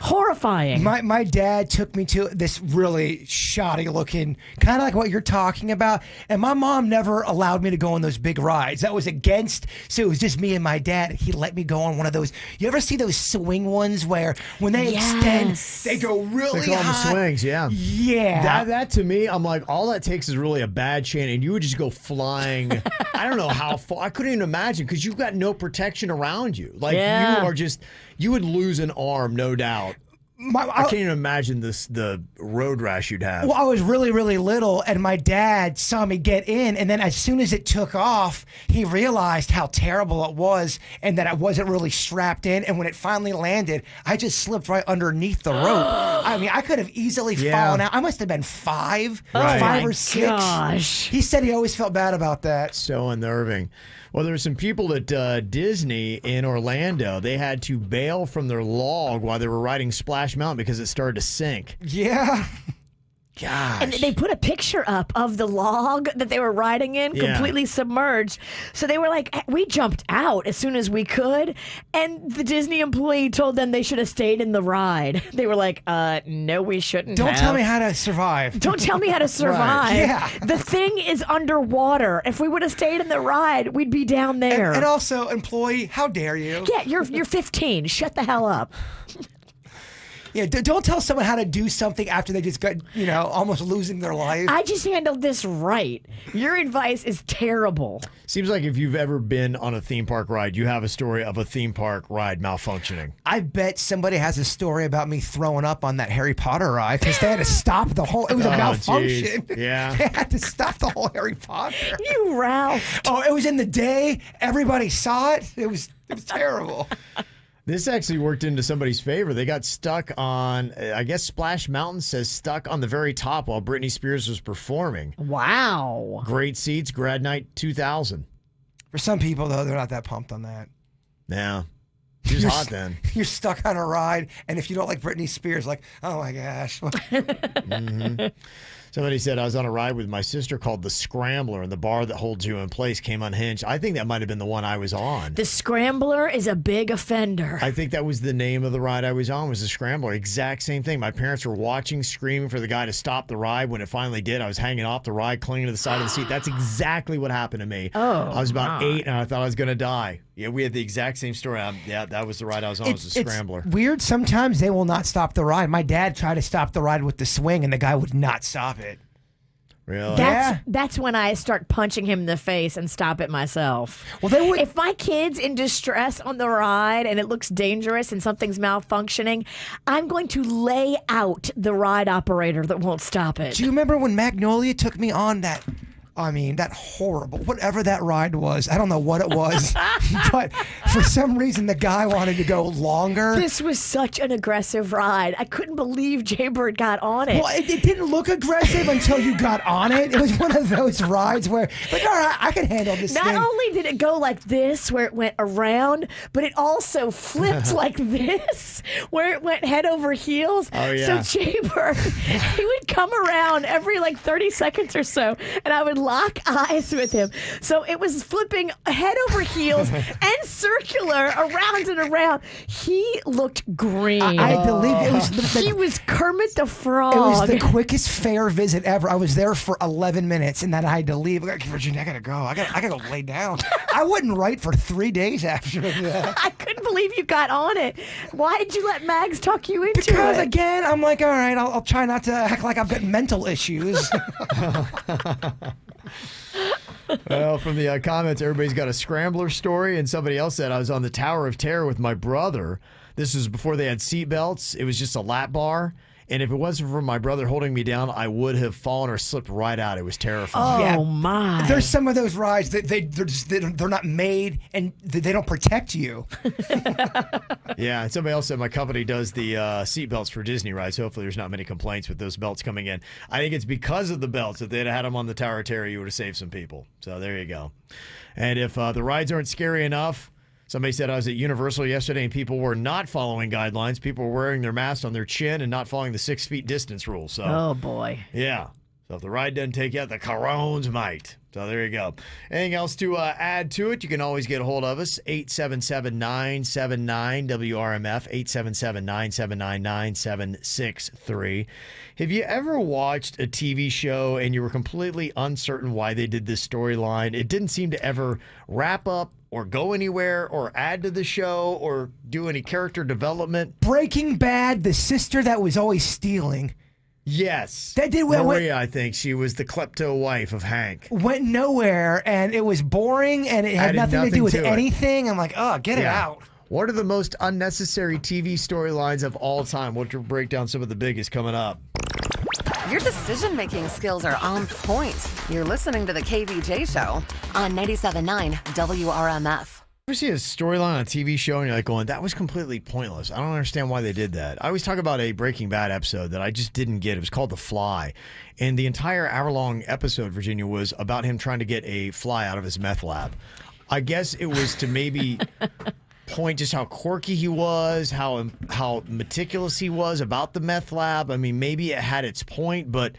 Horrifying. My dad took me to this really shoddy looking, kind of like what you're talking about, and my mom never allowed me to go on those big rides. That was against, so it was just me and my dad. He let me go on one of those. You ever see those swing ones where when they extend, they go really They call them high? swings, yeah. Yeah. That to me, I'm like, all that takes is really a bad chain, and you would just go flying. I don't know how far. I couldn't even imagine, because you've got no protection around you. Like, you would lose an arm, no doubt. I can't even imagine the road rash you'd have. Well, I was really, really little, and my dad saw me get in, and then as soon as it took off, he realized how terrible it was and that I wasn't really strapped in. And when it finally landed, I just slipped right underneath the rope. I mean, I could have easily fallen out. I must have been 5 or 6. Gosh. He said he always felt bad about that. So unnerving. Well, there's some people at Disney in Orlando. They had to bail from their log while they were riding Splash Mountain because it started to sink. Yeah. Gosh. And they put a picture up of the log that they were riding in, completely submerged. So they were like, we jumped out as soon as we could. And the Disney employee told them they should have stayed in the ride. They were like, no, we shouldn't Don't have. tell me how to survive. Don't tell me how to survive. Right. Yeah. The thing is underwater. If we would have stayed in the ride, we'd be down there. And also, employee, how dare you? Yeah, you're 15. Shut the hell up. Yeah, don't tell someone how to do something after they just got, almost losing their life. I just handled this right. Your advice is terrible. Seems like if you've ever been on a theme park ride, you have a story of a theme park ride malfunctioning. I bet somebody has a story about me throwing up on that Harry Potter ride because they had to stop the whole. It was a malfunction. Geez. Yeah, they had to stop the whole Harry Potter. You Ralph. Oh, it was in the day. Everybody saw it. It was terrible. This actually worked into somebody's favor. They got stuck on, I guess Splash Mountain says stuck on the very top while Britney Spears was performing. Wow. Great seats, grad night 2000. For some people, though, they're not that pumped on that. Yeah. She was hot then. You're stuck on a ride, and if you don't like Britney Spears, like, oh my gosh. Mm-hmm. Somebody said, I was on a ride with my sister called the Scrambler, and the bar that holds you in place came unhinged. I think that might have been the one I was on. The Scrambler is a big offender. I think that was the name of the ride I was on, was the Scrambler. Exact same thing. My parents were watching, screaming for the guy to stop the ride. When it finally did, I was hanging off the ride, clinging to the side of the seat. That's exactly what happened to me. Oh, I was about 8, and I thought I was going to die. Yeah, we had the exact same story. Yeah, that was the ride I was on. It was the Scrambler. It's weird. Sometimes they will not stop the ride. My dad tried to stop the ride with the swing, and the guy would not stop it. Really? That's when I start punching him in the face and stop it myself. Well, if my kid's in distress on the ride and it looks dangerous and something's malfunctioning, I'm going to lay out the ride operator that won't stop it. Do you remember when Magnolia took me on that? I mean, that horrible, whatever that ride was. I don't know what it was, but for some reason the guy wanted to go longer. This was such an aggressive ride. I couldn't believe Jaybird got on it. Well, it didn't look aggressive until you got on it. It was one of those rides where, like, all right, I can handle this thing. Not only did it go like this, where it went around, but it also flipped like this, where it went head over heels. Oh, yeah. So Jaybird, he would come around every like 30 seconds or so, and I would lock eyes with him. So it was flipping head over heels and circular around and around. He looked green. I believe it was. He was Kermit the Frog. It was the quickest fair visit ever. I was there for 11 minutes, and then I had to leave. Like, Virginia, I gotta go. I gotta go lay down. I wouldn't write for 3 days after that. I couldn't believe you got on it. Why did you let Mags talk you into it? Because again, I'm like, all right, I'll try not to act like I've got mental issues. Well, from the comments, everybody's got a Scrambler story, and somebody else said, I was on the Tower of Terror with my brother. This was before they had seat belts. It was just a lap bar, And if it wasn't for my brother holding me down, I would have fallen or slipped right out. It was terrifying. Oh, my. There's some of those rides that they're not made and they don't protect you. Yeah, and somebody else said my company does the seat belts for Disney rides. Hopefully there's not many complaints with those belts coming in. I think it's because of the belts. If they'd had them on the Tower of Terror, you would have saved some people. So there you go. And if the rides aren't scary enough, somebody said I was at Universal yesterday and people were not following guidelines. People were wearing their masks on their chin and not following the 6 feet distance rule. So, oh, boy. Yeah. So if the ride doesn't take you out, the Corones might. So there you go. Anything else to add to it? You can always get a hold of us. 877-979-WRMF, 877-979-9763. Have you ever watched a TV show and you were completely uncertain why they did this storyline? It didn't seem to ever wrap up or go anywhere or add to the show or do any character development? Breaking Bad, the sister that was always stealing. Yes. That did Maria, I think. She was the klepto wife of Hank. Went nowhere, and it was boring, and it had nothing to do with anything. I'm like, oh, get it out. What are the most unnecessary TV storylines of all time? We'll break down some of the biggest coming up. Your decision-making skills are on point. You're listening to the KVJ Show on 97.9 WRMF. You ever see a storyline on a TV show and you're like going, that was completely pointless. I don't understand why they did that. I always talk about a Breaking Bad episode that I just didn't get. It was called The Fly. And the entire hour-long episode, Virginia, was about him trying to get a fly out of his meth lab. I guess it was to maybe point just how quirky he was, how meticulous he was about the meth lab. I mean, maybe it had its point, but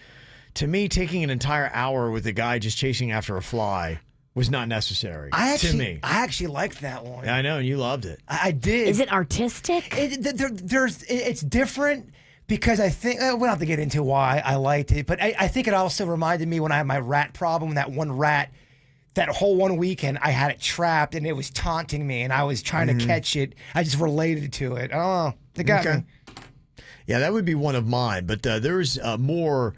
to me, taking an entire hour with a guy just chasing after a fly was not necessary to me. I actually liked that one. Yeah, I know, and you loved it. I did. Is it artistic? It's different because I think, we don't have to get into why I liked it, but I think it also reminded me when I had my rat problem, that one rat, that whole one weekend, I had it trapped and it was taunting me and I was trying to catch it. I just related to it. Oh, they got me. Yeah, that would be one of mine, but there's more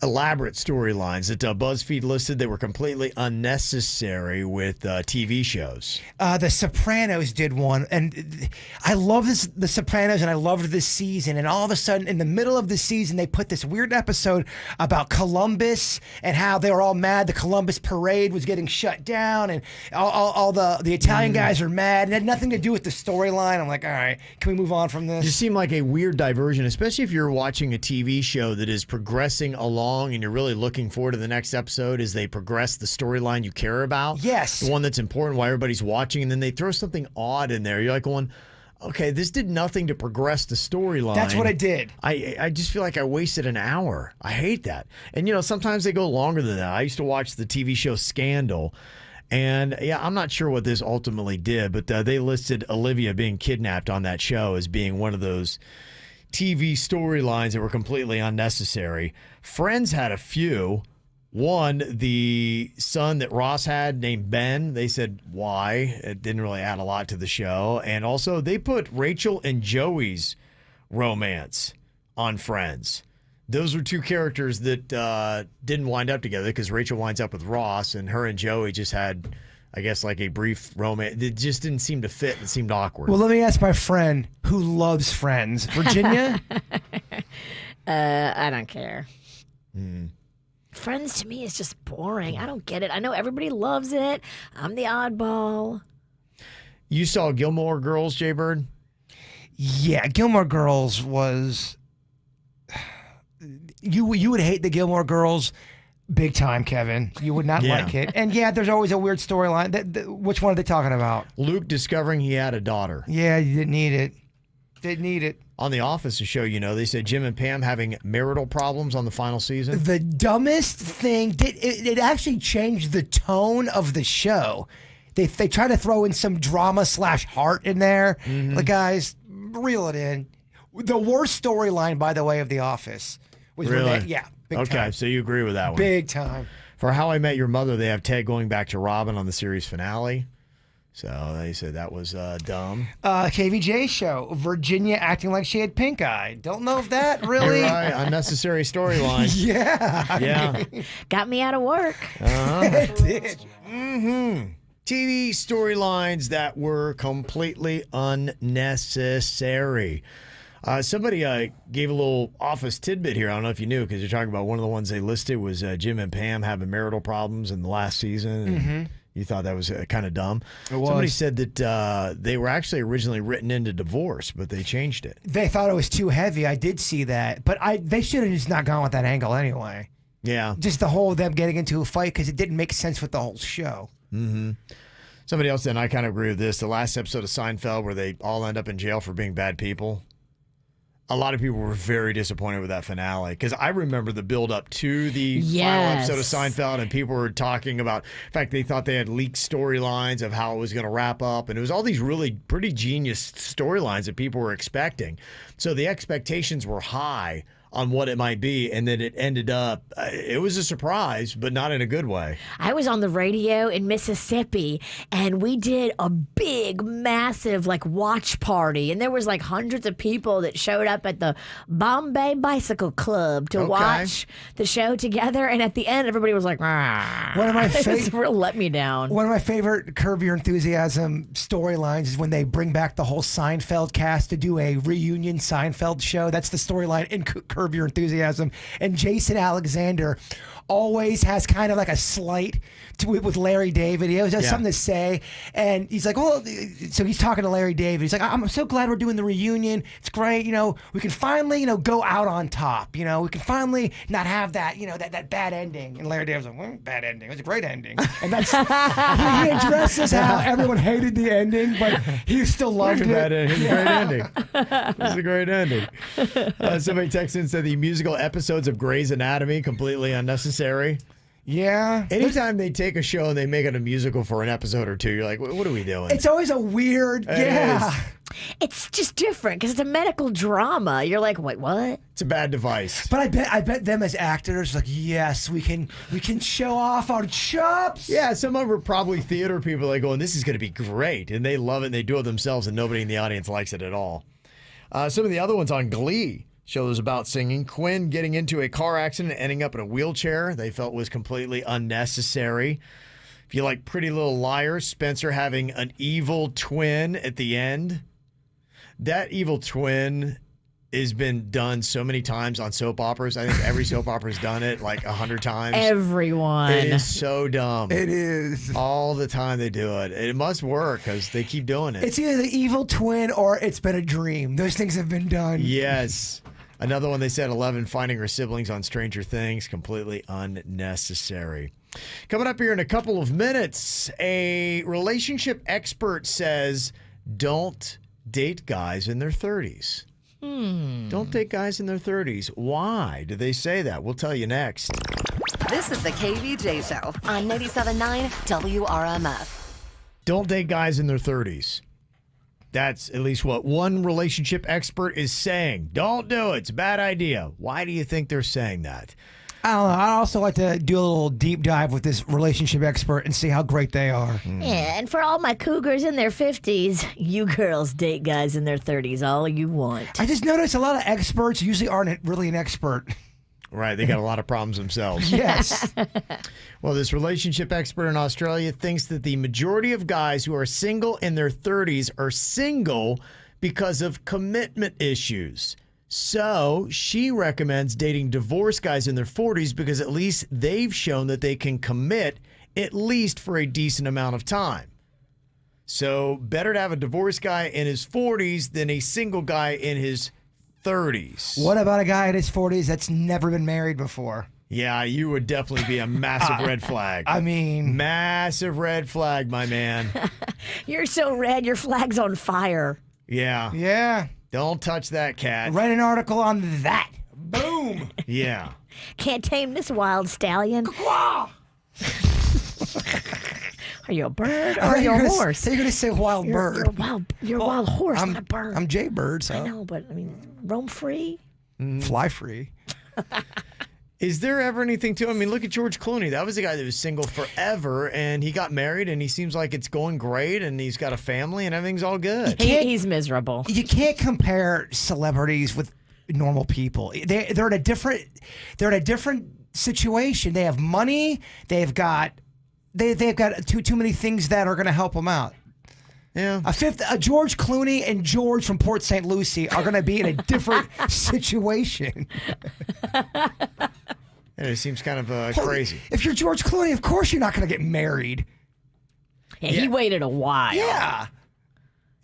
elaborate storylines that BuzzFeed listed that were completely unnecessary with TV shows. The Sopranos did one, and I love The Sopranos, and I loved this season. And all of a sudden, in the middle of the season, they put this weird episode about Columbus and how they were all mad. The Columbus parade was getting shut down, and all the Italian guys are mad. It had nothing to do with the storyline. I'm like, all right, can we move on from this? It just seemed like a weird diversion, especially if you're watching a TV show that is progressing along and you're really looking forward to the next episode as they progress the storyline you care about. Yes. The one that's important, why everybody's watching, and then they throw something odd in there. You're like going, okay, this did nothing to progress the storyline. That's what it did. I just feel like I wasted an hour. I hate that. And, sometimes they go longer than that. I used to watch the TV show Scandal, and, yeah, I'm not sure what this ultimately did, but they listed Olivia being kidnapped on that show as being one of those TV storylines that were completely unnecessary. Friends had a few. One, the son that Ross had named Ben, they said why. It didn't really add a lot to the show. And also, they put Rachel and Joey's romance on Friends. Those were two characters that didn't wind up together because Rachel winds up with Ross, and her and Joey just had, I guess, like a brief romance. It just didn't seem to fit. It seemed awkward. Well, let me ask my friend who loves Friends. Virginia? I don't care. Friends to me is just boring. I don't get it. I know everybody loves it. I'm the oddball. You saw Gilmore Girls, Jay Bird? Yeah, Gilmore Girls was... You would hate the Gilmore Girls big time, Kevin. You would not like it. And yeah, there's always a weird storyline. Which one are they talking about? Luke discovering he had a daughter. Yeah, you didn't need it. Didn't need it. On The Office show, they said Jim and Pam having marital problems on the final season. The dumbest thing, it actually changed the tone of the show. They try to throw in some drama / heart in there. The guys, reel it in. The worst storyline, by the way, of The Office was really? Big time. So you agree with that one? Big time. For How I Met Your Mother, they have Ted going back to Robin on the series finale. So they said that was dumb. KVJ show. Virginia acting like she had pink eye. Don't know if that really... You're right. Unnecessary storyline. Yeah. Got me out of work. It did. TV storylines that were completely unnecessary. Somebody gave a little office tidbit here. I don't know if you knew, because you're talking about one of the ones they listed was Jim and Pam having marital problems in the last season. And you thought that was kind of dumb. Somebody said that they were actually originally written into divorce, but they changed it. They thought it was too heavy. I did see that. But they should have just not gone with that angle anyway. Yeah. Just the whole of them getting into a fight, because it didn't make sense with the whole show. Somebody else said, and I kind of agree with this, the last episode of Seinfeld where they all end up in jail for being bad people. A lot of people were very disappointed with that finale, because I remember the build-up to the final episode of Seinfeld, and people were talking about, in fact, they thought they had leaked storylines of how it was going to wrap up, and it was all these really pretty genius storylines that people were expecting. So the expectations were high on what it might be, and then it ended up, it was a surprise, but not in a good way. I was on the radio in Mississippi, and we did a big, massive, watch party, and there was, hundreds of people that showed up at the Bombay Bicycle Club to watch the show together, and at the end, everybody was like, One of my let me down. One of my favorite Curb Your Enthusiasm storylines is when they bring back the whole Seinfeld cast to do a reunion Seinfeld show. That's the storyline in Curb Your Enthusiasm. And Jason Alexander always has kind of a slight with Larry David. He always has something to say. And he's like, well, so he's talking to Larry David. He's like, I'm so glad we're doing the reunion. It's great. We can finally, go out on top. We can finally not have that, that bad ending. And Larry David's like, bad ending. It was a great ending. And that's, he addresses how everyone hated the ending, but he still loved it. It was a great ending. It was a great ending. Somebody texted and said the musical episodes of Grey's Anatomy completely unnecessary. Yeah. Anytime they take a show and they make it a musical for an episode or two, you're like, what are we doing? It's always a weird, It's just different because it's a medical drama. You're like, wait, what? It's a bad device. But I bet them as actors, yes, we can show off our chops. Yeah, some of them are probably theater people going, this is going to be great. And they love it and they do it themselves and nobody in the audience likes it at all. Some of the other ones on Glee. Shows about singing. Quinn getting into a car accident and ending up in a wheelchair. They felt was completely unnecessary. If you like Pretty Little Liars, Spencer having an evil twin at the end. That evil twin has been done so many times on soap operas. I think every soap opera's done it 100 times. Everyone. It is so dumb. It is. All the time they do it. It must work because they keep doing it. It's either the evil twin or it's been a dream. Those things have been done. Yes. Another one they said, 11 finding her siblings on Stranger Things, completely unnecessary. Coming up here in a couple of minutes, a relationship expert says don't date guys in their 30s. Don't date guys in their 30s. Why do they say that? We'll tell you next. This is the KVJ Show on 97.9 WRMF. Don't date guys in their 30s. That's at least what one relationship expert is saying. Don't do it. It's a bad idea. Why do you think they're saying that? I don't know. I also like to do a little deep dive with this relationship expert and see how great they are. Yeah, and for all my cougars in their 50s, you girls date guys in their 30s all you want. I just noticed a lot of experts usually aren't really an expert. Right, they got a lot of problems themselves. Yes. Well, this relationship expert in Australia thinks that the majority of guys who are single in their 30s are single because of commitment issues. So she recommends dating divorced guys in their 40s because at least they've shown that they can commit at least for a decent amount of time. So better to have a divorced guy in his 40s than a single guy in his 30s. What about a guy in his 40s that's never been married before? Yeah, you would definitely be a massive red flag. I mean... Massive red flag, my man. You're so red, your flag's on fire. Yeah. Yeah. Don't touch that cat. Write an article on that. Boom. Yeah. Can't tame this wild stallion. Are you a bird or are you a horse? You're going to say wild bird. You're a wild horse, not a bird. I'm Jay Bird, so. I know, but roam free. Fly free. Is there ever anything to it? I mean, look at George Clooney. That was a guy that was single forever, and he got married, and he seems like it's going great, and he's got a family, and everything's all good. He's miserable. You can't compare celebrities with normal people. They're in a different situation. They have money. They've got too many things that are going to help them out. Yeah. George Clooney and George from Port St. Lucie are going to be in a different situation. And it seems kind of crazy. If you're George Clooney, of course you're not going to get married. Yeah, he waited a while. Yeah.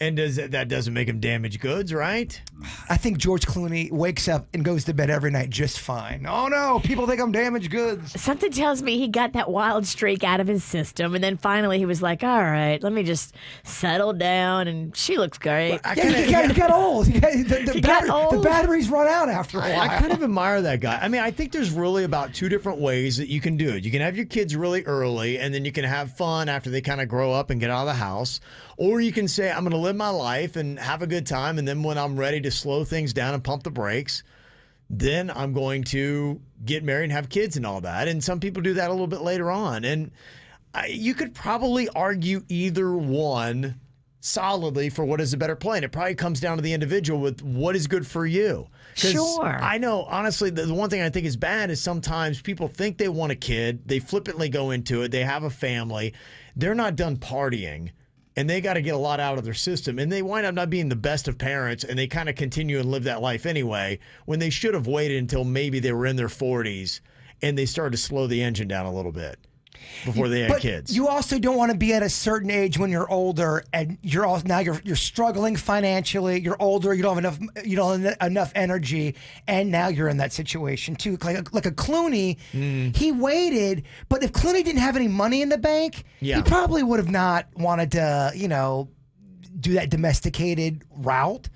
And that doesn't make him damaged goods, right? I think George Clooney wakes up and goes to bed every night just fine. Oh no, people think I'm damaged goods. Something tells me he got that wild streak out of his system, and then finally he was like, all right, let me just settle down, and she looks great. He got old. The batteries run out after a while. I kind of admire that guy. I mean, I think there's really about two different ways that you can do it. You can have your kids really early, and then you can have fun after they kind of grow up and get out of the house. Or you can say, I'm going to live my life and have a good time, and then when I'm ready to slow things down and pump the brakes, then I'm going to get married and have kids and all that. And some people do that a little bit later on. And you could probably argue either one solidly for what is a better plan. It probably comes down to the individual with what is good for you. Sure. I know, honestly, the one thing I think is bad is sometimes people think they want a kid. They flippantly go into it. They have a family. They're not done partying. And they got to get a lot out of their system. And they wind up not being the best of parents, and they kind of continue and live that life anyway, when they should have waited until maybe they were in their 40s and they started to slow the engine down a little bit before they had kids. You also don't want to be at a certain age when you're older and you're struggling financially. You're older. You don't have enough energy, and now you're in that situation too. Like a Clooney, he waited, but if Clooney didn't have any money in the bank, he probably would have not wanted to, do that domesticated route.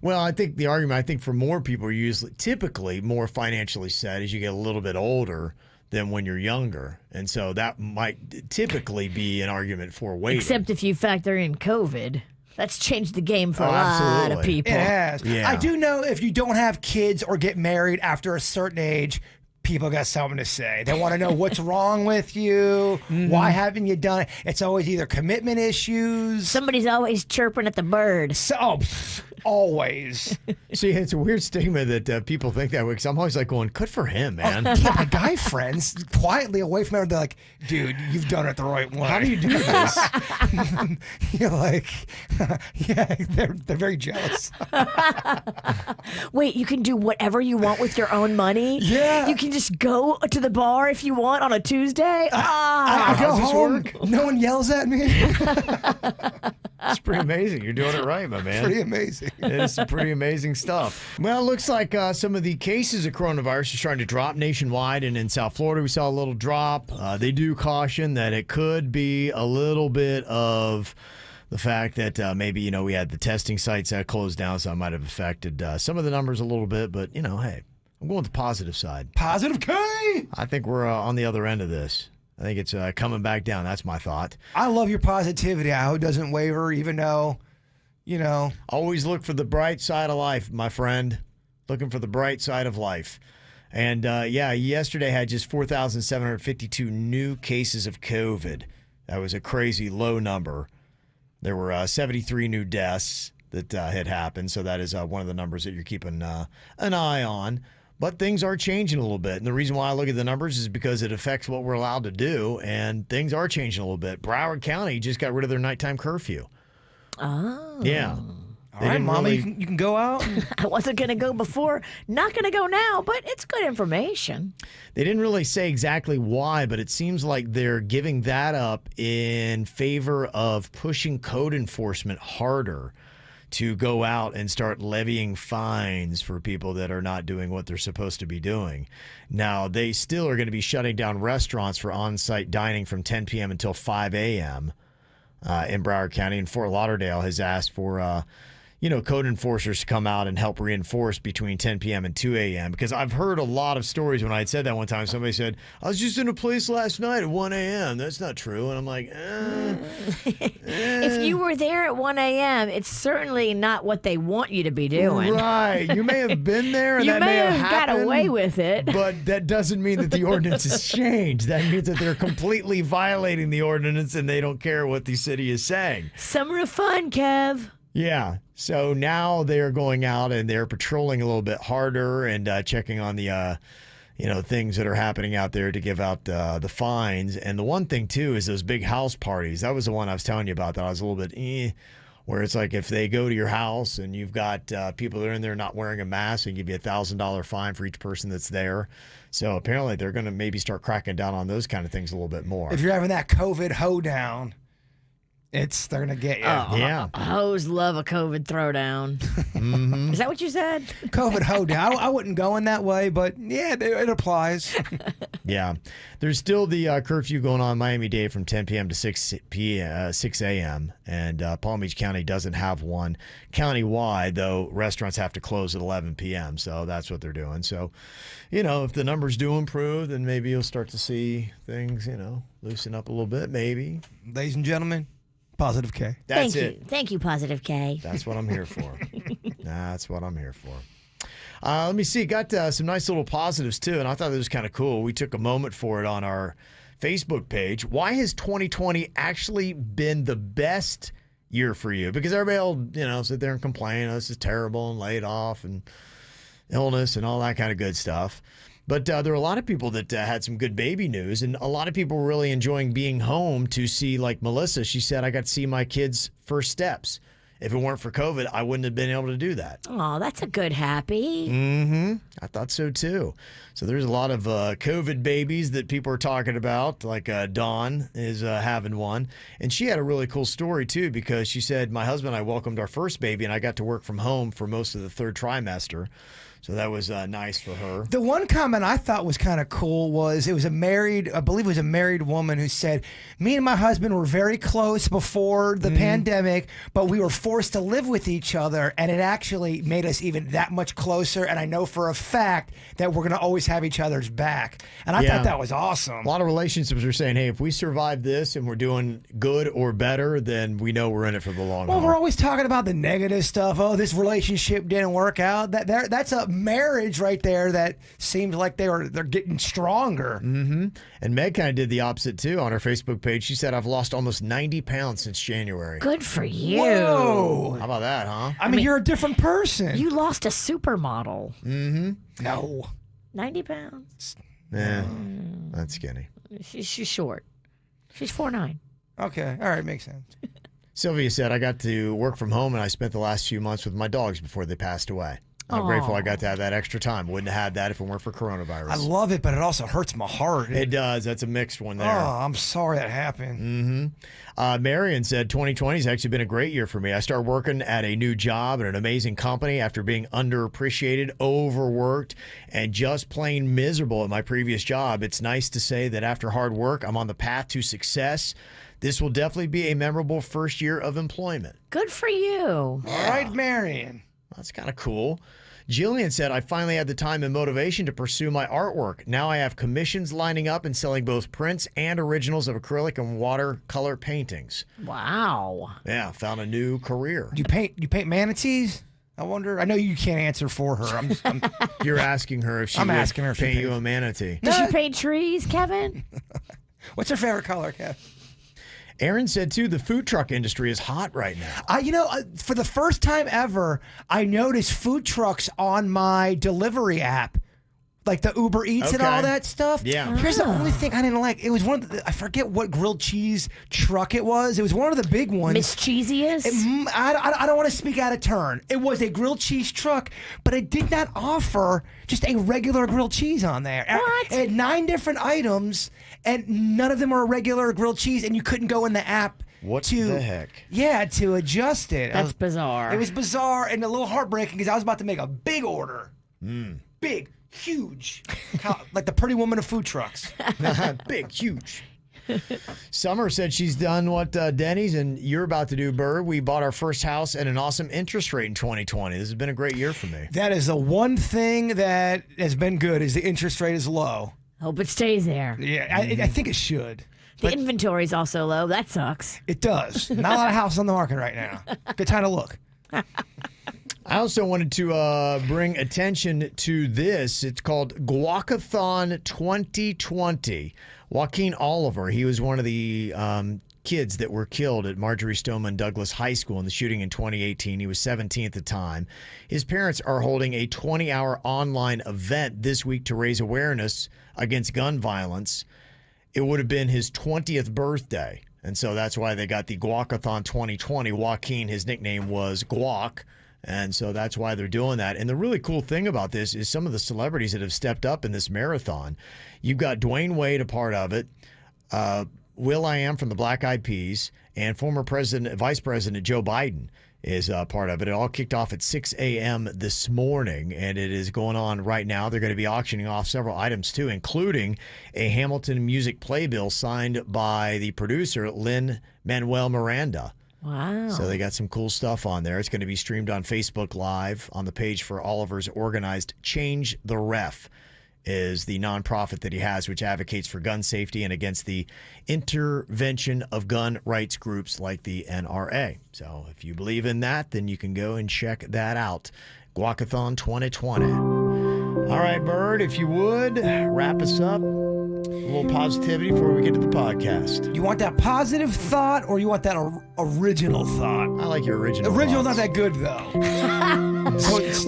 Well, I think the argument, for more people are typically more financially set as you get a little bit older than when you're younger. And so that might typically be an argument for waiting. Except if you factor in COVID. That's changed the game for a lot of people. It has. Yeah. I do know if you don't have kids or get married after a certain age, people got something to say. They want to know what's wrong with you. Why haven't you done it? It's always either commitment issues. Somebody's always chirping at the bird. Always. See, it's a weird stigma that people think that way, because I'm always like going, good for him, man. Yeah, my guy friends quietly away from everyone, they're like, dude, you've done it the right way. How do you do this? You're like, yeah, they're very jealous. Wait, you can do whatever you want with your own money? Yeah. You can just go to the bar if you want on a Tuesday? I go home, no one yells at me. It's pretty amazing. You're doing it right, my man. Pretty amazing. It is some pretty amazing stuff. Well, it looks like some of the cases of coronavirus are starting to drop nationwide, and in South Florida, we saw a little drop. They do caution that it could be a little bit of the fact that maybe, we had the testing sites that closed down, so it might have affected some of the numbers a little bit. But, hey, I'm going with the positive side. Positive K! I think we're on the other end of this. I think it's coming back down. That's my thought. I love your positivity. I hope it doesn't waver, even though, Always look for the bright side of life, my friend. Looking for the bright side of life. And, yesterday had just 4,752 new cases of COVID. That was a crazy low number. There were 73 new deaths that had happened, so that is one of the numbers that you're keeping an eye on. But things are changing a little bit. And the reason why I look at the numbers is because it affects what we're allowed to do. And things are changing a little bit. Broward County just got rid of their nighttime curfew. Oh. Yeah. All right, Mama, you can go out. I wasn't going to go before. Not going to go now, but it's good information. They didn't really say exactly why, but it seems like they're giving that up in favor of pushing code enforcement harder to go out and start levying fines for people that are not doing what they're supposed to be doing. Now, they still are going to be shutting down restaurants for on-site dining from 10 p.m. until 5 a.m. In Broward County. And Fort Lauderdale has asked for code enforcers to come out and help reinforce between 10 p.m. and 2 a.m. Because I've heard a lot of stories when I had said that one time. Somebody said, I was just in a place last night at 1 a.m. That's not true. And I'm like, If you were there at 1 a.m., it's certainly not what they want you to be doing. Right. You may have been there and you that may have happened, got away with it. But that doesn't mean that the ordinance has changed. That means that they're completely violating the ordinance and they don't care what the city is saying. Summer of fun, Kev. Yeah. So now they're going out and they're patrolling a little bit harder and checking on the, things that are happening out there to give out the fines. And the one thing, too, is those big house parties. That was the one I was telling you about that I was a little bit where it's like if they go to your house and you've got people that are in there not wearing a mask, they give you a $1,000 fine for each person that's there. So apparently they're going to maybe start cracking down on those kind of things a little bit more. If you're having that COVID hoedown, they're going to get you. Yeah. Hoes love a COVID throwdown. Mm-hmm. Is that what you said? COVID hoedown. I wouldn't go in that way, but yeah, it applies. Yeah. There's still the curfew going on Miami-Dade from 10 p.m. to 6 a.m. And Palm Beach County doesn't have one countywide, though restaurants have to close at 11 p.m. So that's what they're doing. So, if the numbers do improve, then maybe you'll start to see things, loosen up a little bit, maybe. Ladies and gentlemen, Positive K. That's it. Thank you, Positive K. That's what I'm here for. That's what I'm here for. Let me see. Got some nice little positives, too, and I thought it was kind of cool. We took a moment for it on our Facebook page. Why has 2020 actually been the best year for you? Because everybody will, sit there and complain, this is terrible, and laid off, and illness, and all that kind of good stuff. But there are a lot of people that had some good baby news, and a lot of people were really enjoying being home to see, like Melissa, she said, I got to see my kids' first steps. If it weren't for COVID, I wouldn't have been able to do that. Oh, that's a good happy. Mm-hmm. I thought so, too. So there's a lot of COVID babies that people are talking about, like Dawn is having one. And she had a really cool story, too, because she said, my husband and I welcomed our first baby, and I got to work from home for most of the third trimester. So that was nice for her. The one comment I thought was kind of cool was I believe it was a married woman who said, me and my husband were very close before the pandemic, but we were forced to live with each other, and it actually made us even that much closer. And I know for a fact that we're going to always have each other's back. And I thought that was awesome. A lot of relationships are saying, hey, if we survive this and we're doing good or better, then we know we're in it for the long haul. Well, we're always talking about the negative stuff. Oh, this relationship didn't work out. That's a marriage right there that seems like they're getting stronger. Mm-hmm. And Meg kind of did the opposite too on her Facebook page. She said, I've lost almost 90 pounds since January. Good for you. Whoa. How about that, huh? I mean, you're a different person. You lost a supermodel. Mm-hmm. No. 90 pounds. Yeah, that's skinny. She's short. She's 4'9". Okay. All right. Makes sense. Sylvia said, I got to work from home and I spent the last few months with my dogs before they passed away. I'm grateful I got to have that extra time. Wouldn't have had that if it weren't for coronavirus. I love it, but it also hurts my heart. It does. That's a mixed one there. Oh, I'm sorry that happened. Mm-hmm. Marion said, 2020 has actually been a great year for me. I started working at a new job at an amazing company after being underappreciated, overworked, and just plain miserable at my previous job. It's nice to say that after hard work, I'm on the path to success. This will definitely be a memorable first year of employment. Good for you. All right, Marion. That's kind of cool. Jillian said, I finally had the time and motivation to pursue my artwork. Now I have commissions lining up and selling both prints and originals of acrylic and watercolor paintings. Wow. Yeah, found a new career. You paint manatees? I wonder. I know you can't answer for her. You're asking her if she would asking her if she paint you paints. a manatee. Does she paint trees, Kevin? What's her favorite color, Kev? Aaron said, too, the food truck industry is hot right now. For the first time ever, I noticed food trucks on my delivery app, like the Uber Eats and all that stuff. Yeah. Here's the only thing I didn't like. It was one of the, I forget what grilled cheese truck it was. It was one of the big ones. Miss Cheesiest? I don't want to speak out of turn. It was a grilled cheese truck, but it did not offer just a regular grilled cheese on there. What? It had 9 different items, and none of them were regular grilled cheese, and you couldn't go in the app. What the heck? Yeah, to adjust it. That's bizarre. It was bizarre and a little heartbreaking because I was about to make a big order. Big, huge. Like the pretty woman of food trucks. Big, huge. Summer said she's done what Denny's and you're about to do, Bird. We bought our first house at an awesome interest rate in 2020. This has been a great year for me. That is the one thing that has been good is the interest rate is low. Hope it stays there. Yeah, I think it should. The inventory's also low. That sucks. It does. Not a lot of houses on the market right now. Good time to look. I also wanted to bring attention to this. It's called Guacathon 2020. Joaquin Oliver, he was one of the kids that were killed at Marjorie Stoneman Douglas High School in the shooting in 2018. He was 17 at the time. His parents are holding a 20-hour online event this week to raise awareness against gun violence. It would have been his 20th birthday, and so that's why they got the Guacathon 2020. Joaquin, his nickname was Guac, and so that's why they're doing that. And the really cool thing about this is some of the celebrities that have stepped up in this marathon. You've got Dwayne Wade, a part of it, will.i.am from the Black Eyed Peas, and former Vice President Joe Biden is part of it. It all kicked off at 6 a.m. this morning, and it is going on right now. They're going to be auctioning off several items, too, including a Hamilton music playbill signed by the producer, Lin-Manuel Miranda. Wow. So they got some cool stuff on there. It's going to be streamed on Facebook Live on the page for Oliver's organized Change the Ref is the nonprofit that he has, which advocates for gun safety and against the intervention of gun rights groups like the NRA. So if you believe in that, then you can go and check that out. Guacathon 2020. All right, Bird, if you would, wrap us up. A little positivity before we get to the podcast. You want that positive thought or you want that original thought? I like your original. Original's not that good, though.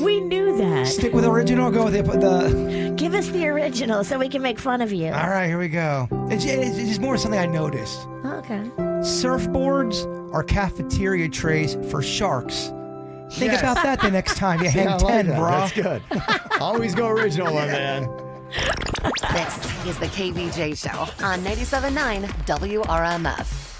We knew that. Stick with original or go with the... Give us the original so we can make fun of you. All right, here we go. It's just more something I noticed. Okay. Surfboards are cafeteria trays for sharks. Think Yes. about that the next time you hang I 10, like that. bro. That's good. Always go original, my man. This is the KVJ Show on 97.9 WRMF.